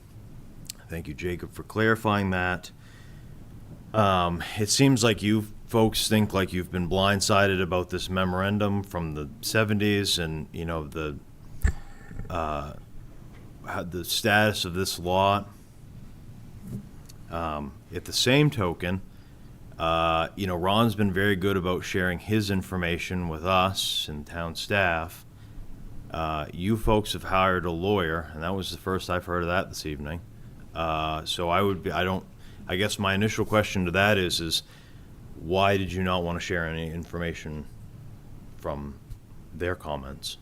thank you, Jacob, for clarifying that. It seems like you folks think like you've been blindsided about this memorandum from the 70s and, you know, the status of this lot. At the same token, you know, Ron's been very good about sharing his information with us and town staff. You folks have hired a lawyer, and that was the first I've heard of that this evening. So I guess my initial question to that is why did you not want to share any information from their comments?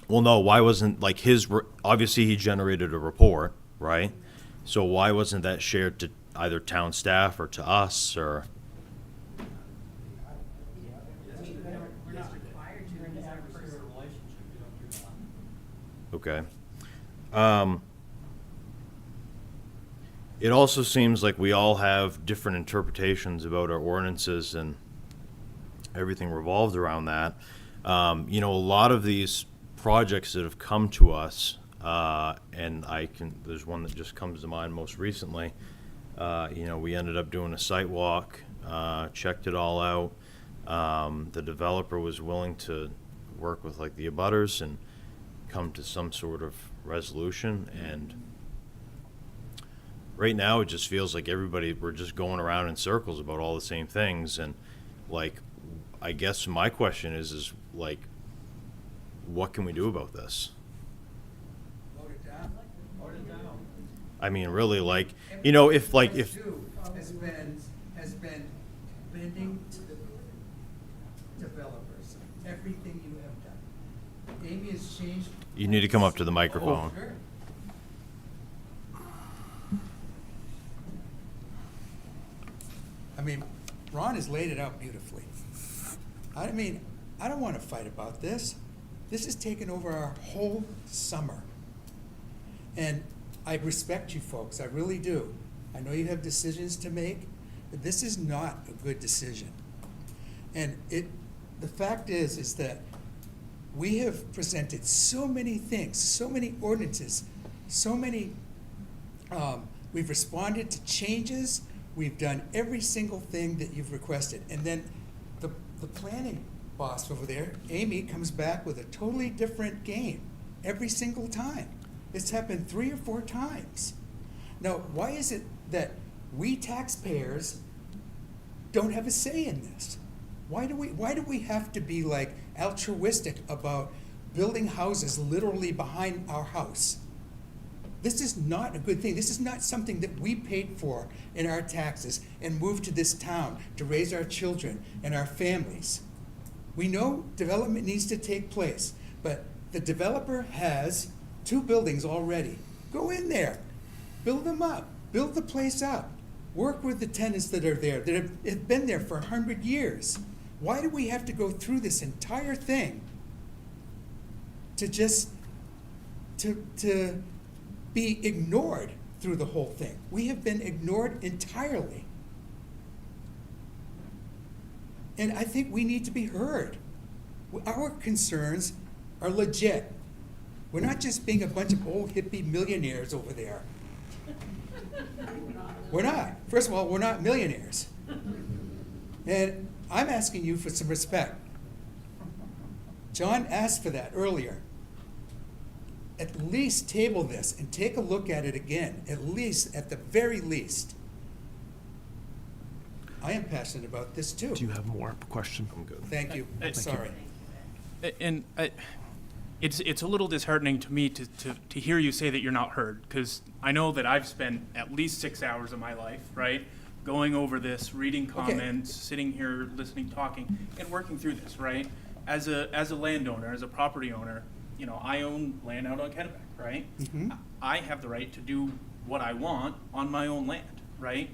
Well, no, why wasn't, like, obviously he generated a report, right? So why wasn't that shared to either town staff or to us, or? Okay. It also seems like we all have different interpretations about our ordinances, and everything revolves around that. You know, a lot of these projects that have come to us, and there's one that just comes to mind most recently. You know, we ended up doing a site walk, checked it all out. The developer was willing to work with like the abutters and come to some sort of resolution, and right now it just feels like we're just going around in circles about all the same things. And like, I guess my question is like, what can we do about this? Vote it down. Vote it down. I mean, really, like, you know, if has been bending to the developers, everything you have done. Amy has changed. you need to come up to the microphone. Sure. I mean, Ron has laid it out beautifully. I mean, I don't want to fight about this. This has taken over our whole summer. And I respect you folks, I really do. I know you have decisions to make, but this is not a good decision. And the fact is that we have presented so many things, so many ordinances, so many, we've responded to changes, we've done every single thing that you've requested. And then the planning boss over there, Amy, comes back with a totally different game every single time. It's happened 3 or 4 times. Now, why is it that we taxpayers don't have a say in this? Why do we have to be like altruistic about building houses literally behind our house? This is not a good thing. This is not something that we paid for in our taxes and moved to this town to raise our children and our families. We know development needs to take place, but the developer has 2 buildings already. Go in there, build them up, build the place up. Work with the tenants that are there, that have been there for 100 years. Why do we have to go through this entire thing to just, to be ignored through the whole thing? We have been ignored entirely. And I think we need to be heard. Our concerns are legit. We're not just being a bunch of old hippie millionaires over there. We're not. First of all, we're not millionaires. And I'm asking you for some respect. John asked for that earlier. At least table this and take a look at it again, at least, at the very least. I am passionate about this too. Do you have more question? I'm good. Thank you. Thank you. Sorry. It's a little disheartening to me to hear you say that you're not heard, because I know that I've spent at least 6 hours of my life, right, going over this, reading comments, sitting here, listening, talking, and working through this, right? As a landowner, as a property owner, you know, I own land out on Kennebec, right? I have the right to do what I want on my own land, right?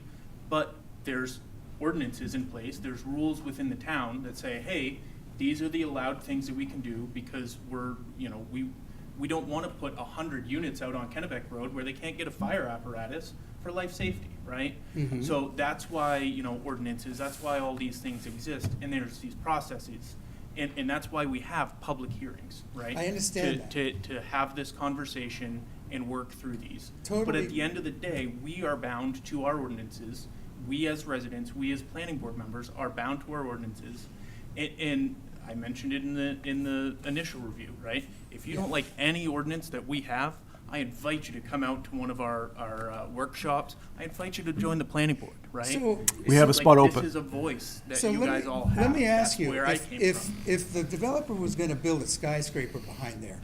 But there's ordinances in place, there's rules within the town that say, hey, these are the allowed things that we can do, because we're, you know, we don't want to put 100 units out on Kennebec Road where they can't get a fire apparatus for life safety, right? So that's why, you know, ordinances, that's why all these things exist, and there's these processes. And that's why we have public hearings, right? I understand To have this conversation and work through these. Totally. But at the end of the day, we are bound to our ordinances. We as residents, we as planning board members are bound to our ordinances. And I mentioned it in the initial review, right? If you don't like any ordinance that we have, I invite you to come out to one of our workshops. I invite you to join the planning board, right? So- We have a spot open. This is a voice that So you guys all have. Let me ask That's you, where I came from. if the developer was gonna build a skyscraper behind there,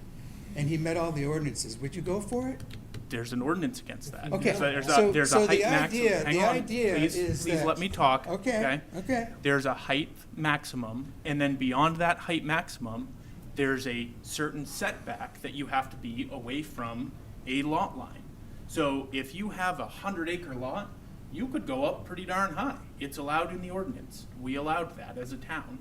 and he met all the ordinances, would you go for it? There's an ordinance against that. Okay, There's so- a so height the maximum. idea- Hang the on, idea please, is please that- let me talk, Okay, okay. There's a height maximum, and then beyond that height maximum, there's a certain setback that you have to be away from a lot line. So if you have a 100-acre lot, you could go up pretty darn high. It's allowed in the ordinance. We allowed that as a town,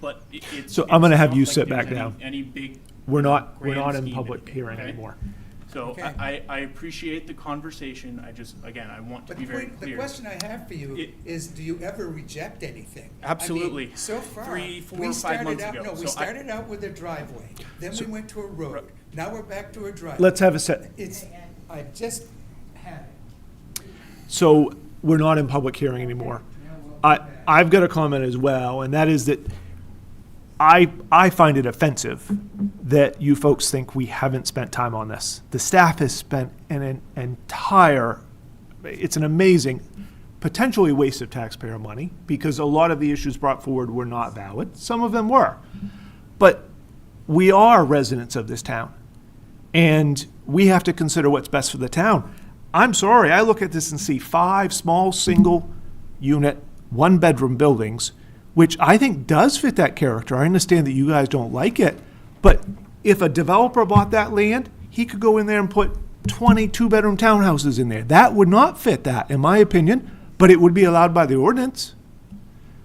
but it's. So I'm gonna it's have not you like sit there's back down. Any big. We're not grand in scheme public anything, hearing okay? anymore. So Okay. I appreciate the conversation. I want to But be very the clear. question I have for you is, do you ever reject anything? I mean, Absolutely. so far, 3, 4, we 5 started months out, ago. no, we So started out with a driveway, then we went to a road, now we're back to a driveway. Let's have a set. It's, I just had it. So we're not in public hearing anymore. I've got a comment as well, and that is that I find it offensive that you folks think we haven't spent time on this. The staff has spent an entire, it's an amazing, potentially waste of taxpayer money, because a lot of the issues brought forward were not valid. Some of them were. But we are residents of this town, and we have to consider what's best for the town. I'm sorry, I look at this and see 5 small, single-unit, one-bedroom buildings, which I think does fit that character. I understand that you guys don't like it, but if a developer bought that land, he could go in there and put 20 two-bedroom townhouses in there. That would not fit that, in my opinion, but it would be allowed by the ordinance.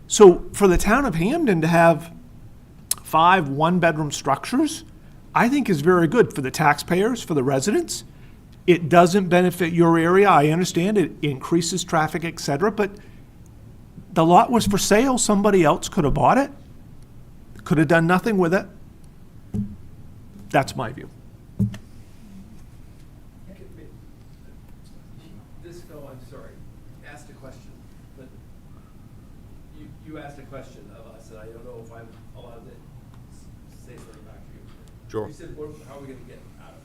So for the town of Hamden to have 5 one-bedroom structures, I think is very good for the taxpayers, for the residents. It doesn't benefit your area, I understand, it increases traffic, et cetera, but the lot was for sale, somebody else could have bought it, could have done nothing with it. That's my view. This fellow, I'm sorry, asked a question, but you asked a question of us, and I don't know if I'm allowed to say something back to you. Sure. You said, how are we gonna get out of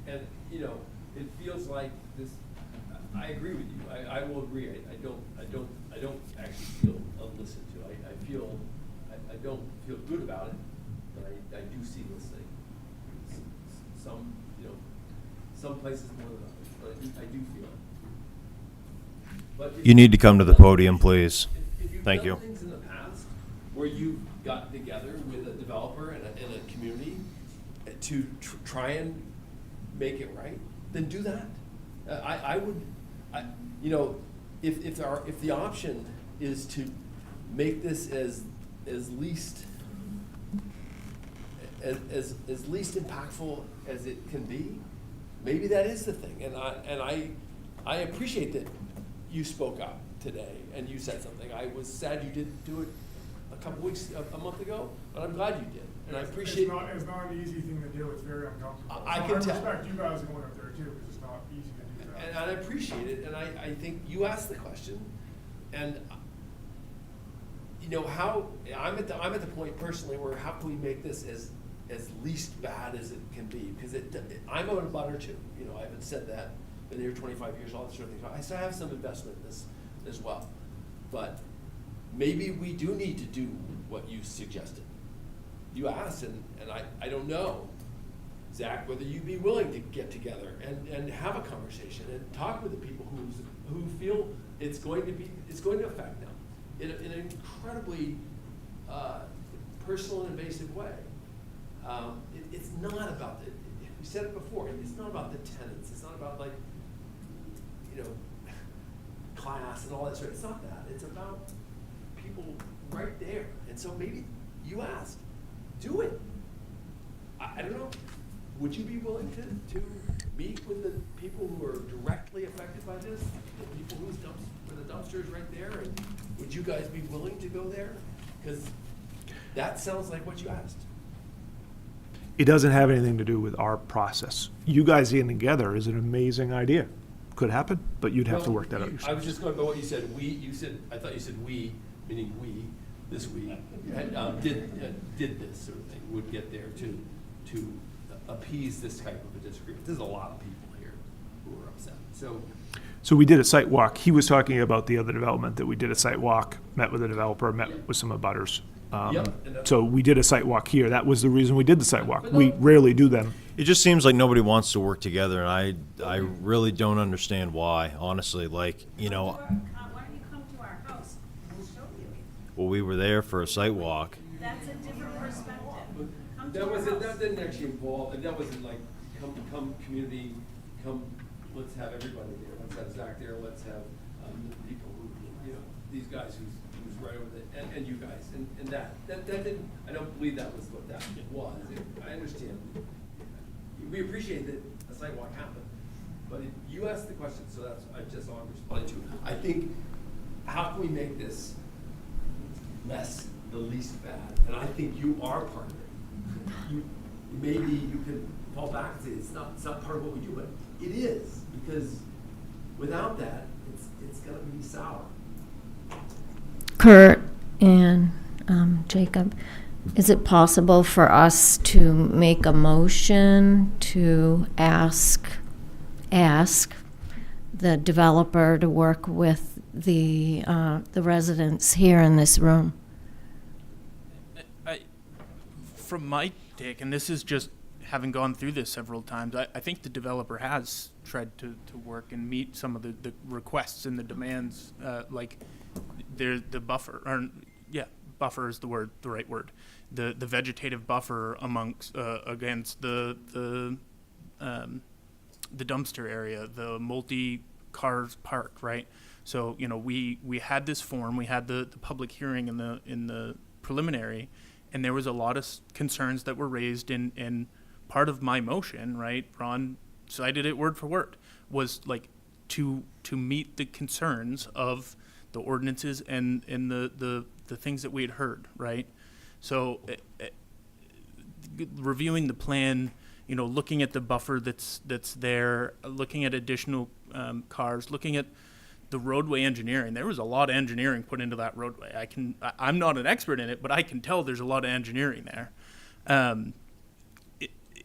this? And, you know, it feels like this, I agree with you, I will agree, I don't actually feel unlistened to, I don't feel good about it, but I do see listening. Some, you know, some places more than others, but I do feel it. But if You need to come to the podium, please. if you've Thank done you. things in the past where you've gotten together with a developer and a community to try and make it right, then do that. I would, you know, if the option is to make this as least as least impactful as it can be, maybe that is the thing. And I appreciate that you spoke up today and you said something. I was sad you didn't do it a month ago, but I'm glad you did. And I appreciate. It's not an easy thing to do. It's very uncomfortable. I can tell. respect you guys going up there too, because it's not easy to do that. And I appreciate it, and I think you asked the question, and you know how I'm at the point personally where how can we make this as least bad as it can be, because I'm on a butter too. You know, I haven't said that. Been here 25 years, all that sort of thing. I still have some investment in this as well, but maybe we do need to do what you suggested, you asked, and I don't know, Zach, whether you'd be willing to get together and have a conversation and talk with the people who feel it's going to affect them in an incredibly personal and invasive way. It's not about the, we said it before, it's not about the tenants, it's not about like, you know, class and all that sort. It's not that. It's about people right there. And so maybe you asked, do it. I don't know. Would you be willing to meet with the people who are directly affected by this? The people where the dumpster is right there? And would you guys be willing to go there? Because that sounds like what you asked. It doesn't have anything to do with our process. You guys getting together is an amazing idea. Could happen, but you'd have to work that out I yourself. was just going by what you said. I thought you said we, meaning we, this week, did this sort of thing, would get there to appease this type of a disagreement. There's a lot of people here who are upset. So we did a site walk. He was talking about the other development that we did a site walk, met with the developer, met with some abutters. So we did a site walk here. That was the reason we did the site walk. We rarely do them. It just seems like nobody wants to work together, and I really don't understand why, honestly. Like, you know, Why don't you come to our house? We'll show you. well, we were there for a site walk. That's a different perspective. Come to That our wasn't. house. That didn't actually involve. And that wasn't like come community. Come. Let's have everybody there. Let's have Zach there. Let's have the people who, you know, these guys who's right over there, and you guys, and that didn't. I don't believe that was what that was. I understand. We appreciate that a site walk happened, but you asked the question, so that's just all I'm responding to. I think, how can we make this less the least bad? And I think you are part of it. Maybe you can fall back and say it's not part of what we do, but it is, because without that, it's gonna be sour. Kurt and Jacob, is it possible for us to make a motion to ask the developer to work with the residents here in this room? From my take, and this is just having gone through this several times, I think the developer has tried to work and meet some of the requests and the demands, like the buffer, or buffer is the right word. The vegetative buffer amongst against the dumpster area, the multi-cars parked, right? So, you know, we had this form, we had the public hearing in the preliminary, and there was a lot of concerns that were raised in part of my motion, right? Ron cited it word for word, was like to meet the concerns of the ordinances and the things that we had heard, right? So reviewing the plan, you know, looking at the buffer that's there, looking at additional cars, looking at the roadway engineering. There was a lot of engineering put into that roadway. I'm not an expert in it, but I can tell there's a lot of engineering there.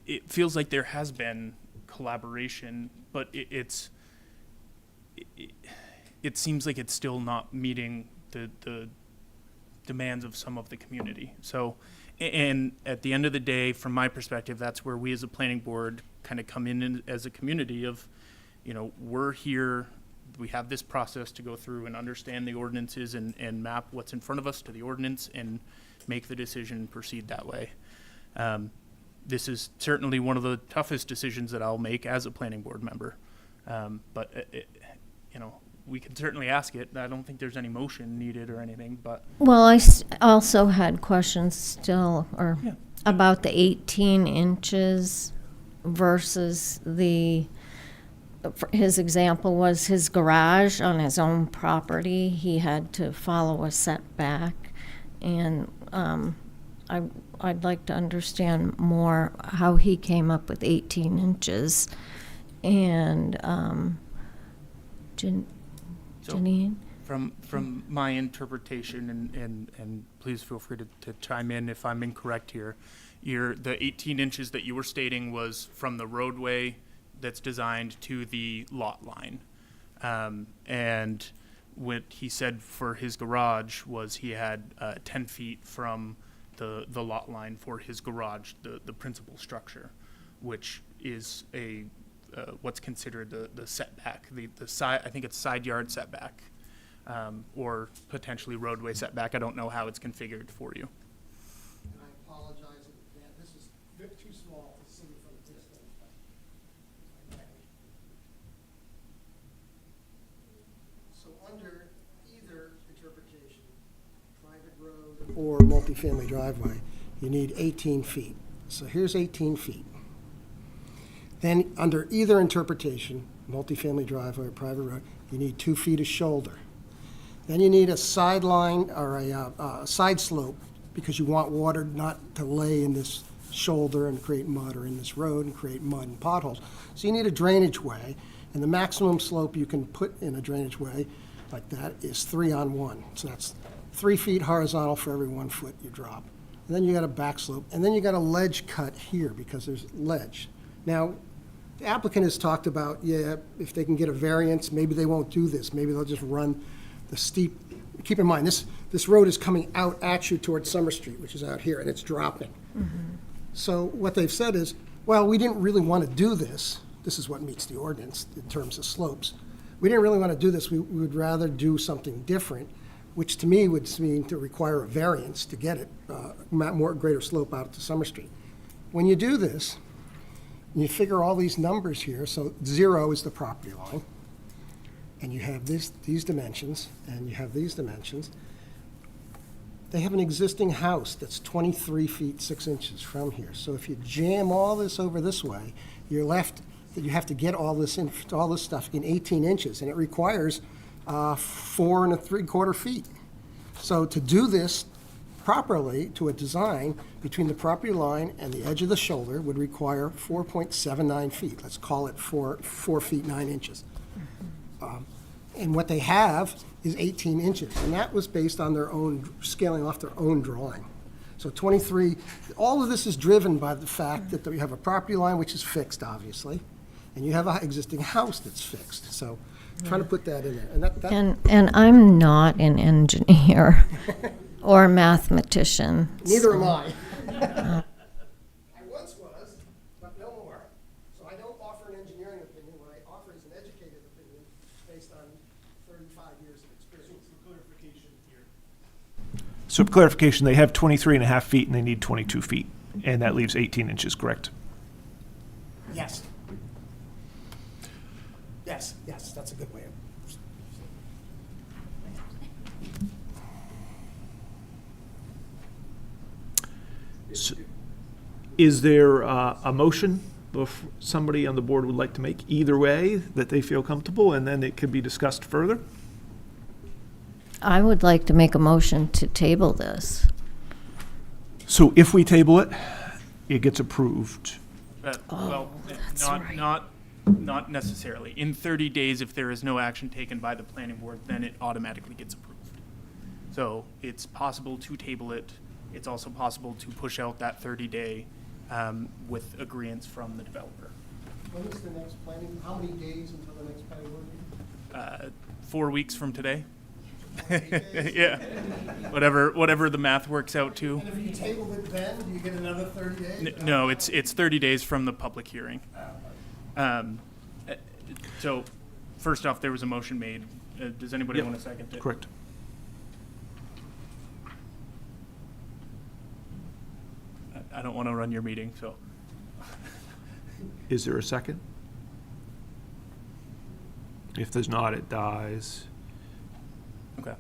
It feels like there has been collaboration, but it seems like it's still not meeting the demands of some of the community. So, and at the end of the day, from my perspective, that's where we as a planning board kind of come in as a community of, you know, we're here, we have this process to go through and understand the ordinances and map what's in front of us to the ordinance and make the decision and proceed that way. This is certainly one of the toughest decisions that I'll make as a planning board member. But, you know, we can certainly ask it. I don't think there's any motion needed or anything, but. Well, I also had questions still, about the 18 inches versus his example was his garage on his own property. He had to follow a setback, and I'd like to understand more how he came up with 18 inches. And Janine? From my interpretation, and please feel free to chime in if I'm incorrect here, the 18 inches that you were stating was from the roadway that's designed to the lot line. And what he said for his garage was he had 10 feet from the lot line for his garage, the principal structure, which is what's considered the setback, the side, I think it's side yard setback, or potentially roadway setback. I don't know how it's configured for you. And I apologize in advance. This is a bit too small to see from a distance. So under either interpretation, private road or multifamily driveway, you need 18 feet. So here's 18 feet. Then under either interpretation, multifamily driveway or private road, you need 2 feet of shoulder. Then you need a sideline or a side slope because you want water not to lay in this shoulder and create mud, or in this road and create mud and potholes. So you need a drainage way, and the maximum slope you can put in a drainage way like that is 3 on 1. So that's 3 feet horizontal for every 1 foot you drop. And then you got a back slope, and then you got a ledge cut here because there's ledge. Now, the applicant has talked about, yeah, if they can get a variance, maybe they won't do this. Maybe they'll just run the steep. Keep in mind, this road is coming out at you towards Summer Street, which is out here, and it's dropping. So what they've said is, well, we didn't really want to do this. This is what meets the ordinance in terms of slopes. We didn't really want to do this. We would rather do something different, which to me would mean to require a variance to get it, greater slope out to Summer Street. When you do this, you figure all these numbers here, so 0 is the property line, and you have these dimensions, and you have these dimensions. They have an existing house that's 23 feet 6 inches from here. So if you jam all this over this way, you're left, you have to get all this stuff in 18 inches, and it requires 4 3/4 feet. So to do this properly to a design between the property line and the edge of the shoulder would require 4.79 feet. Let's call it 4 feet 9 inches. And what they have is 18 inches, and that was based on their own, scaling off their own drawing. So 23, all of this is driven by the fact that you have a property line which is fixed, obviously, and you have an existing house that's fixed. So trying to put that in there. And I'm not an engineer or a mathematician. Neither am I. I once was, but no more. So I don't offer an engineering opinion. What I offer is an educated opinion based on 35 years of experience. So for clarification, they have 23.5 feet and they need 22 feet, and that leaves 18 inches, correct? Yes. Yes, that's a good way of. So, is there a motion if somebody on the board would like to make either way that they feel comfortable, and then it could be discussed further? I would like to make a motion to table this. So if we table it, it gets approved. Well, that's not necessarily. In 30 days, if there is no action taken by the planning board, then it automatically gets approved. So it's possible to table it. It's also possible to push out that 30-day with agreeance from the developer. When is the next planning, how many days until the next planning board meeting? 4 weeks from today. Yeah, whatever the math works out to. And if you tabled it then, do you get another 30 days? No, it's 30 days from the public hearing. So, first off, there was a motion made. Does anybody Yep. want to second it? Correct. I don't want to run your meeting, so. Is there a second? If there's not, it dies. Okay.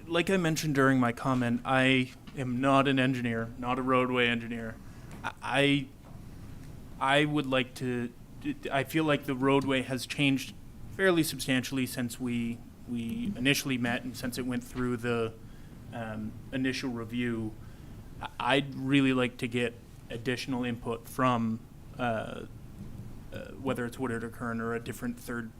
Like I mentioned during my comment, I am not an engineer, not a roadway engineer. I would like to, I feel like the roadway has changed fairly substantially since we initially met and since it went through the initial review. I'd really like to get additional input from whether it's Woodard or Kern or a different third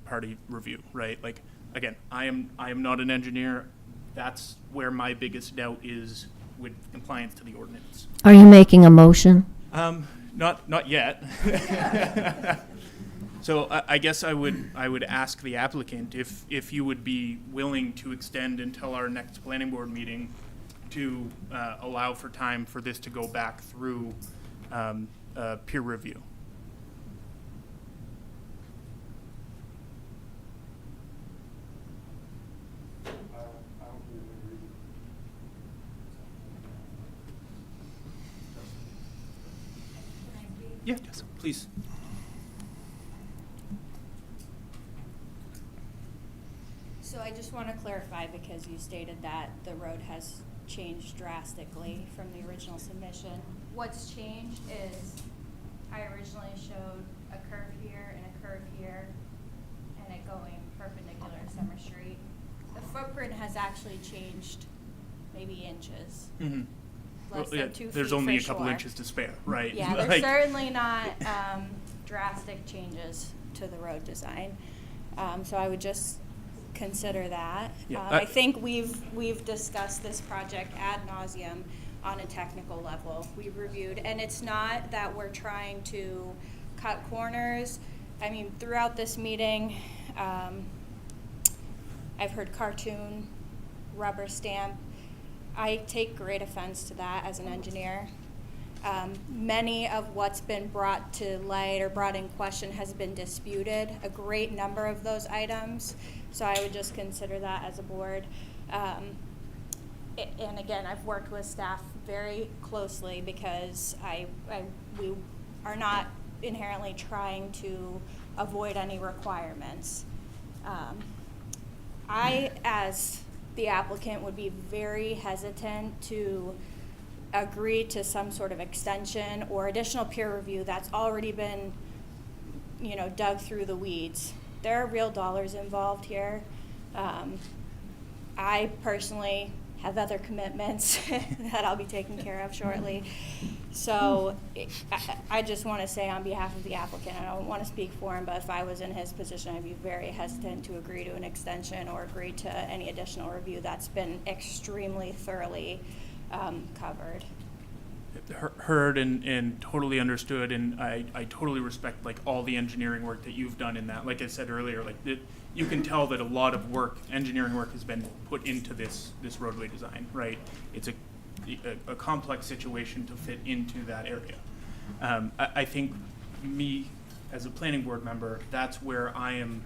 party review, right? Like, again, I am not an engineer. That's where my biggest doubt is with compliance to the ordinance. Are you making a motion? Not yet. So I guess I would ask the applicant if you would be willing to extend until our next planning board meeting to allow for time for this to go back through peer review. Yeah, yes, please. So I just want to clarify, because you stated that the road has changed drastically from the original submission. What's changed is I originally showed a curve here and a curve here, and it going perpendicular to Summer Street. The footprint has actually changed maybe inches. Mm-hmm. Less than 2 feet there's only for a couple sure. inches to spare, right? Yeah, there's certainly not drastic changes to the road design. So I would just consider that. Yeah, I think we've discussed this project ad nauseum on a technical level. We've reviewed, and it's not that we're trying to cut corners. I mean, throughout this meeting, I've heard cartoon, rubber stamp. I take great offense to that as an engineer. Many of what's been brought to light or brought in question has been disputed, a great number of those items. So I would just consider that as a board. And again, I've worked with staff very closely because we are not inherently trying to avoid any requirements. I, as the applicant, would be very hesitant to agree to some sort of extension or additional peer review that's already been, dug through the weeds. There are real dollars involved here. I personally have other commitments that I'll be taking care of shortly. So I just want to say on behalf of the applicant, I don't want to speak for him, but if I was in his position, I'd be very hesitant to agree to an extension or agree to any additional review that's been extremely thoroughly covered. Heard and totally understood, and I totally respect like all the engineering work that you've done in that. Like I said earlier, you can tell that a lot of work, engineering work, has been put into this roadway design, right? It's a complex situation to fit into that area. I think me as a planning board member, that's where I am.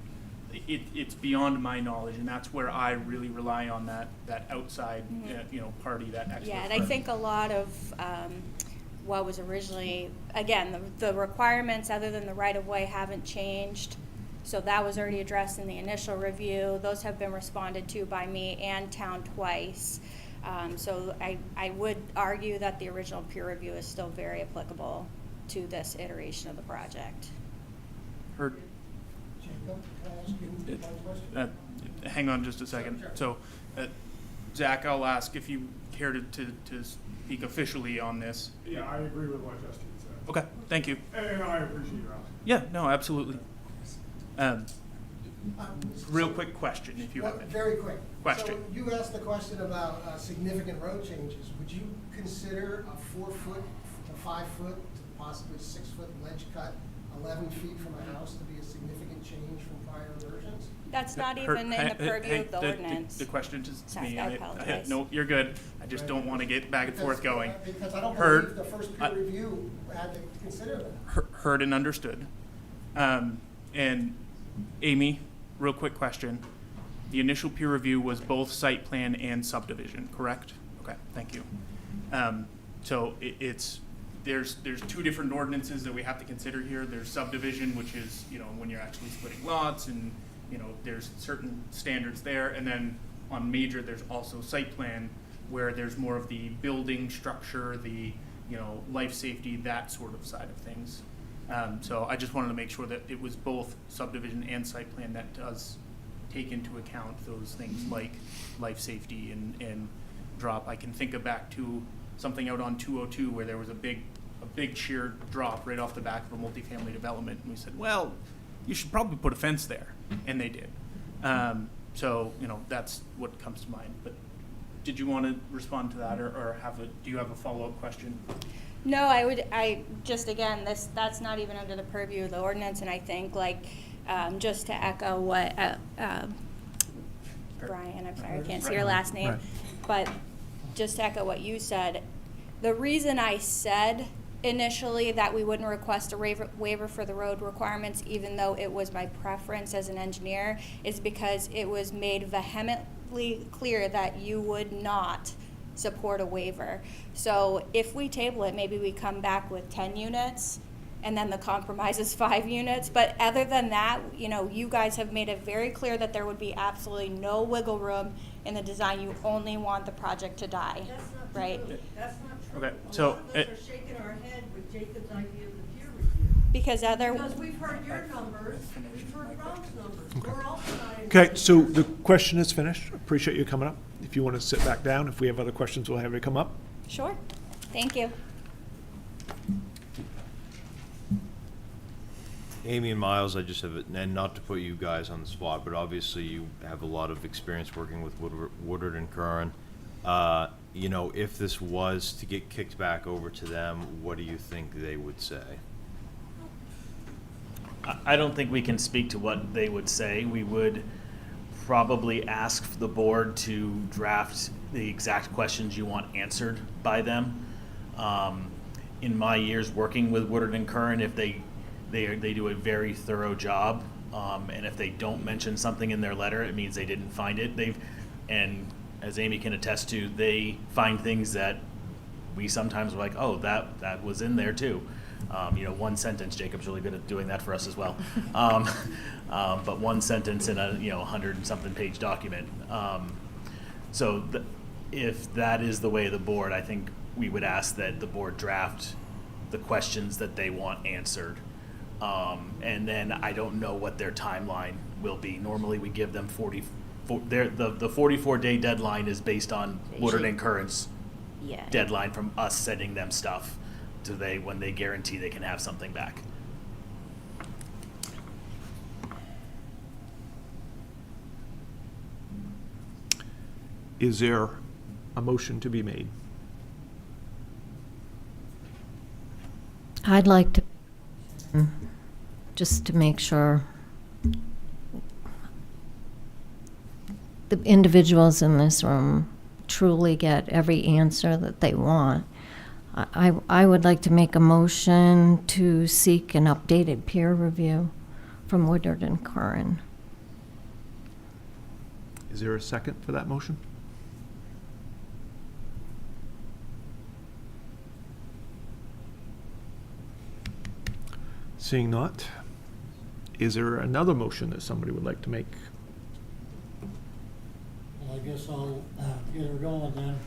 It's beyond my knowledge, and that's where I really rely on that outside, party, that expert. Yeah, and I think a lot of what was originally, again, the requirements other than the right-of-way haven't changed. So that was already addressed in the initial review. Those have been responded to by me and town twice. So I would argue that the original peer review is still very applicable to this iteration of the project. Heard. Jacob, can I ask you one question? Hang on just a second. So, Zach, I'll ask if you care to speak officially on this. Yeah, I agree with what Justine said. Okay, thank you. And I appreciate your asking. Yeah, no, absolutely. Real quick question, if you have it. Very quick. Question. So you asked the question about significant road changes. Would you consider a 4-foot to 5-foot to possibly 6-foot ledge cut 11 feet from a house to be a significant change from prior versions? That's not even in the purview of the ordinance. The question to me, I apologize. no, you're good. I just don't want to get back and forth going. Because I don't Heard. believe the first peer review had to consider that. Heard and understood. And Amy, real quick question. The initial peer review was both site plan and subdivision, correct? Okay, thank you. So there's two different ordinances that we have to consider here. There's subdivision, which is, when you're actually splitting lots, and, there's certain standards there. And then on major, there's also site plan, where there's more of the building structure, the, life safety, that sort of side of things. So I just wanted to make sure that it was both subdivision and site plan that does take into account those things like life safety and drop. I can think back to something out on 202 where there was a big sheer drop right off the back of a multifamily development, and we said, well, you should probably put a fence there, and they did. So that's what comes to mind. But did you want to respond to that, or do you have a follow-up question? No, I just, again, that's not even under the purview of the ordinance, and I think, just to echo what, Brian, I'm sorry, I can't see your last name, but just to echo what you said, the reason I said initially that we wouldn't request a waiver for the road requirements, even though it was my preference as an engineer, is because it was made vehemently clear that you would not support a waiver. So if we table it, maybe we come back with 10 units, and then the compromise is 5 units. But other than that, you know, you guys have made it very clear that there would be absolutely no wiggle room in the design. You only want the project to die, right? That's not true. Okay, A so lot of us are shaking our head with Jacob's idea of the peer review. Because Because we've heard your numbers, we've heard Ron's numbers. We're also not in. Okay, so the question is finished. Appreciate you coming up. If you want to sit back down, if we have other questions, we'll have you come up. Sure. Thank you. Amy and Miles, I just have, and not to put you guys on the spot, but obviously you have a lot of experience working with Woodard and Curran. You know, if this was to get kicked back over to them, what do you think they would say? I don't think we can speak to what they would say. We would probably ask the board to draft the exact questions you want answered by them. In my years working with Woodard and Curran, if they do a very thorough job, and if they don't mention something in their letter, it means they didn't find it. And as Amy can attest to, they find things that we sometimes are like, oh, that was in there too. You know, one sentence. Jacob's really good at doing that for us as well. But one sentence in a 100 and something page document. If that is the way of the board, I think we would ask that the board draft the questions that they want answered. And then I don't know what their timeline will be. Normally we give them the 44-day deadline is based on Woodard and Curran's deadline from us sending them stuff to when they guarantee they can have something back. Is there a motion to be made? I'd like to, just to make sure the individuals in this room truly get every answer that they want. I would like to make a motion to seek an updated peer review from Woodard and Curran. Is there a second for that motion? Seeing not, is there another motion that somebody would like to make? Well, I guess I'll get her going then.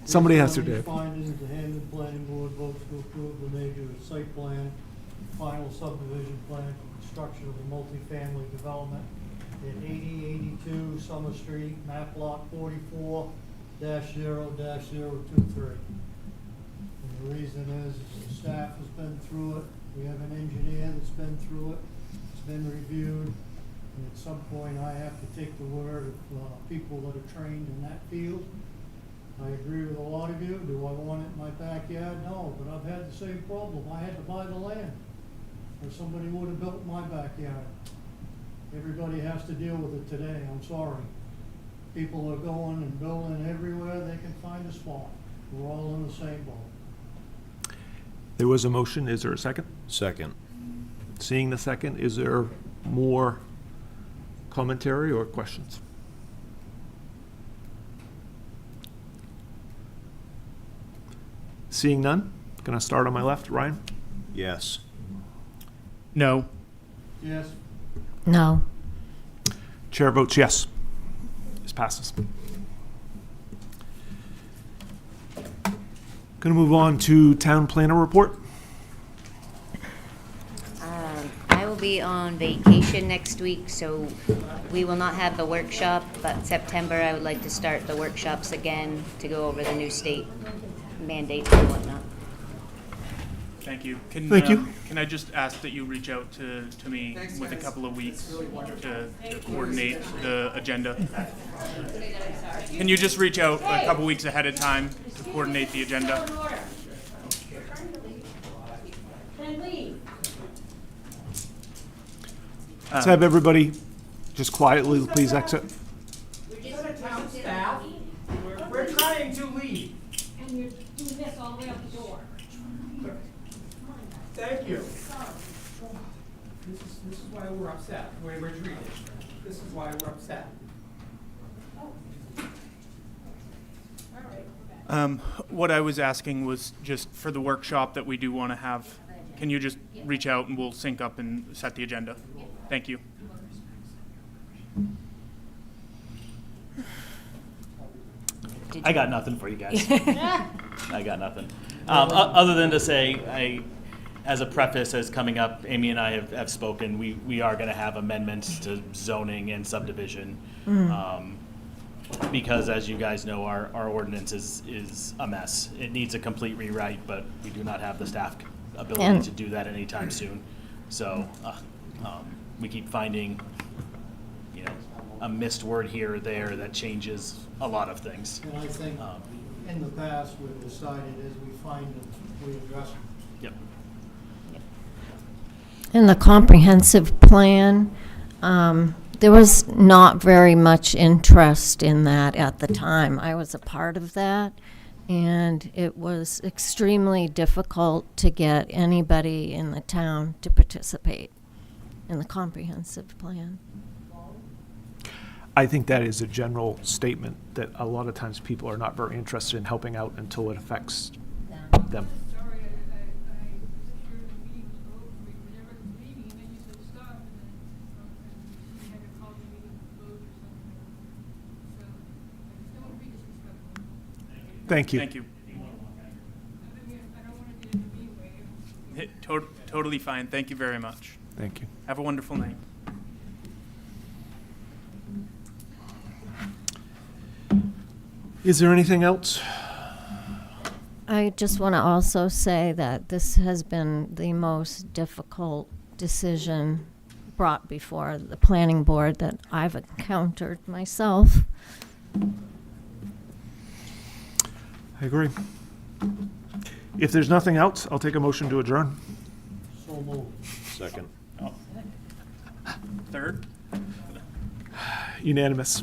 Somebody has to Based do on it. these findings, the Hampton Planning Board votes to approve the major site plan, final subdivision plan for construction of a multifamily development at 8082 Summer Street, map lot 44-0-023. And the reason is the staff has been through it, we have an engineer that's been through it, it's been reviewed, and at some point I have to take the word of people that are trained in that field. I agree with a lot of you. Do I want it in my backyard? No, but I've had the same problem. I had to buy the land, or somebody would have built my backyard. Everybody has to deal with it today, I'm sorry. People are going and building everywhere they can find a spot. We're all in the same boat. There was a motion. Is there a second? Second. Seeing the second, is there more commentary or questions? Seeing none, gonna start on my left. Ryan? Yes. No. Yes. No. Chair votes yes. This passes. Gonna move on to town planner report. I will be on vacation next week, so we will not have the workshop, but September I would like to start the workshops again to go over the new state mandates and whatnot. Thank you. Thank you. Can I just ask that you reach out to me with a couple of weeks to coordinate the agenda? Can you just reach out a couple weeks ahead of time to coordinate the agenda? Let's have everybody just quietly please exit. We're trying Thank you. This is why we're upset, the way we're treated. This is why we're upset. What I was asking was just for the workshop that we do want to have, can you just reach out and we'll sync up and set the agenda? Thank you. I got nothing for you guys. I got nothing. Other than to say, as a preface, as coming up, Amy and I have spoken, we are going to have amendments to zoning and subdivision. Because as you guys know, our ordinance is a mess. It needs a complete rewrite, but we do not have the staff ability to do that anytime soon. So we keep finding, a missed word here or there that changes a lot of things. And I think in the past, we've decided as we find them, we address them. Yep. In the comprehensive plan, there was not very much interest in that at the time. I was a part of that, and it was extremely difficult to get anybody in the town to participate in the comprehensive plan. I think that is a general statement that a lot of times people are not very interested in helping out until it affects them. Sorry, I wasn't sure the meeting was over. We were never at the meeting, and then you said stop, and then you had to call the meeting closed or something. So I just don't want to be disrespectful. Thank you. Thank you. I don't want to do it in a mean way. Totally fine. Thank you very much. Thank you. Have a wonderful night. Is there anything else? I just want to also say that this has been the most difficult decision brought before the planning board that I've encountered myself. I agree. If there's nothing else, I'll take a motion to adjourn. So moved. Second. Third? Unanimous.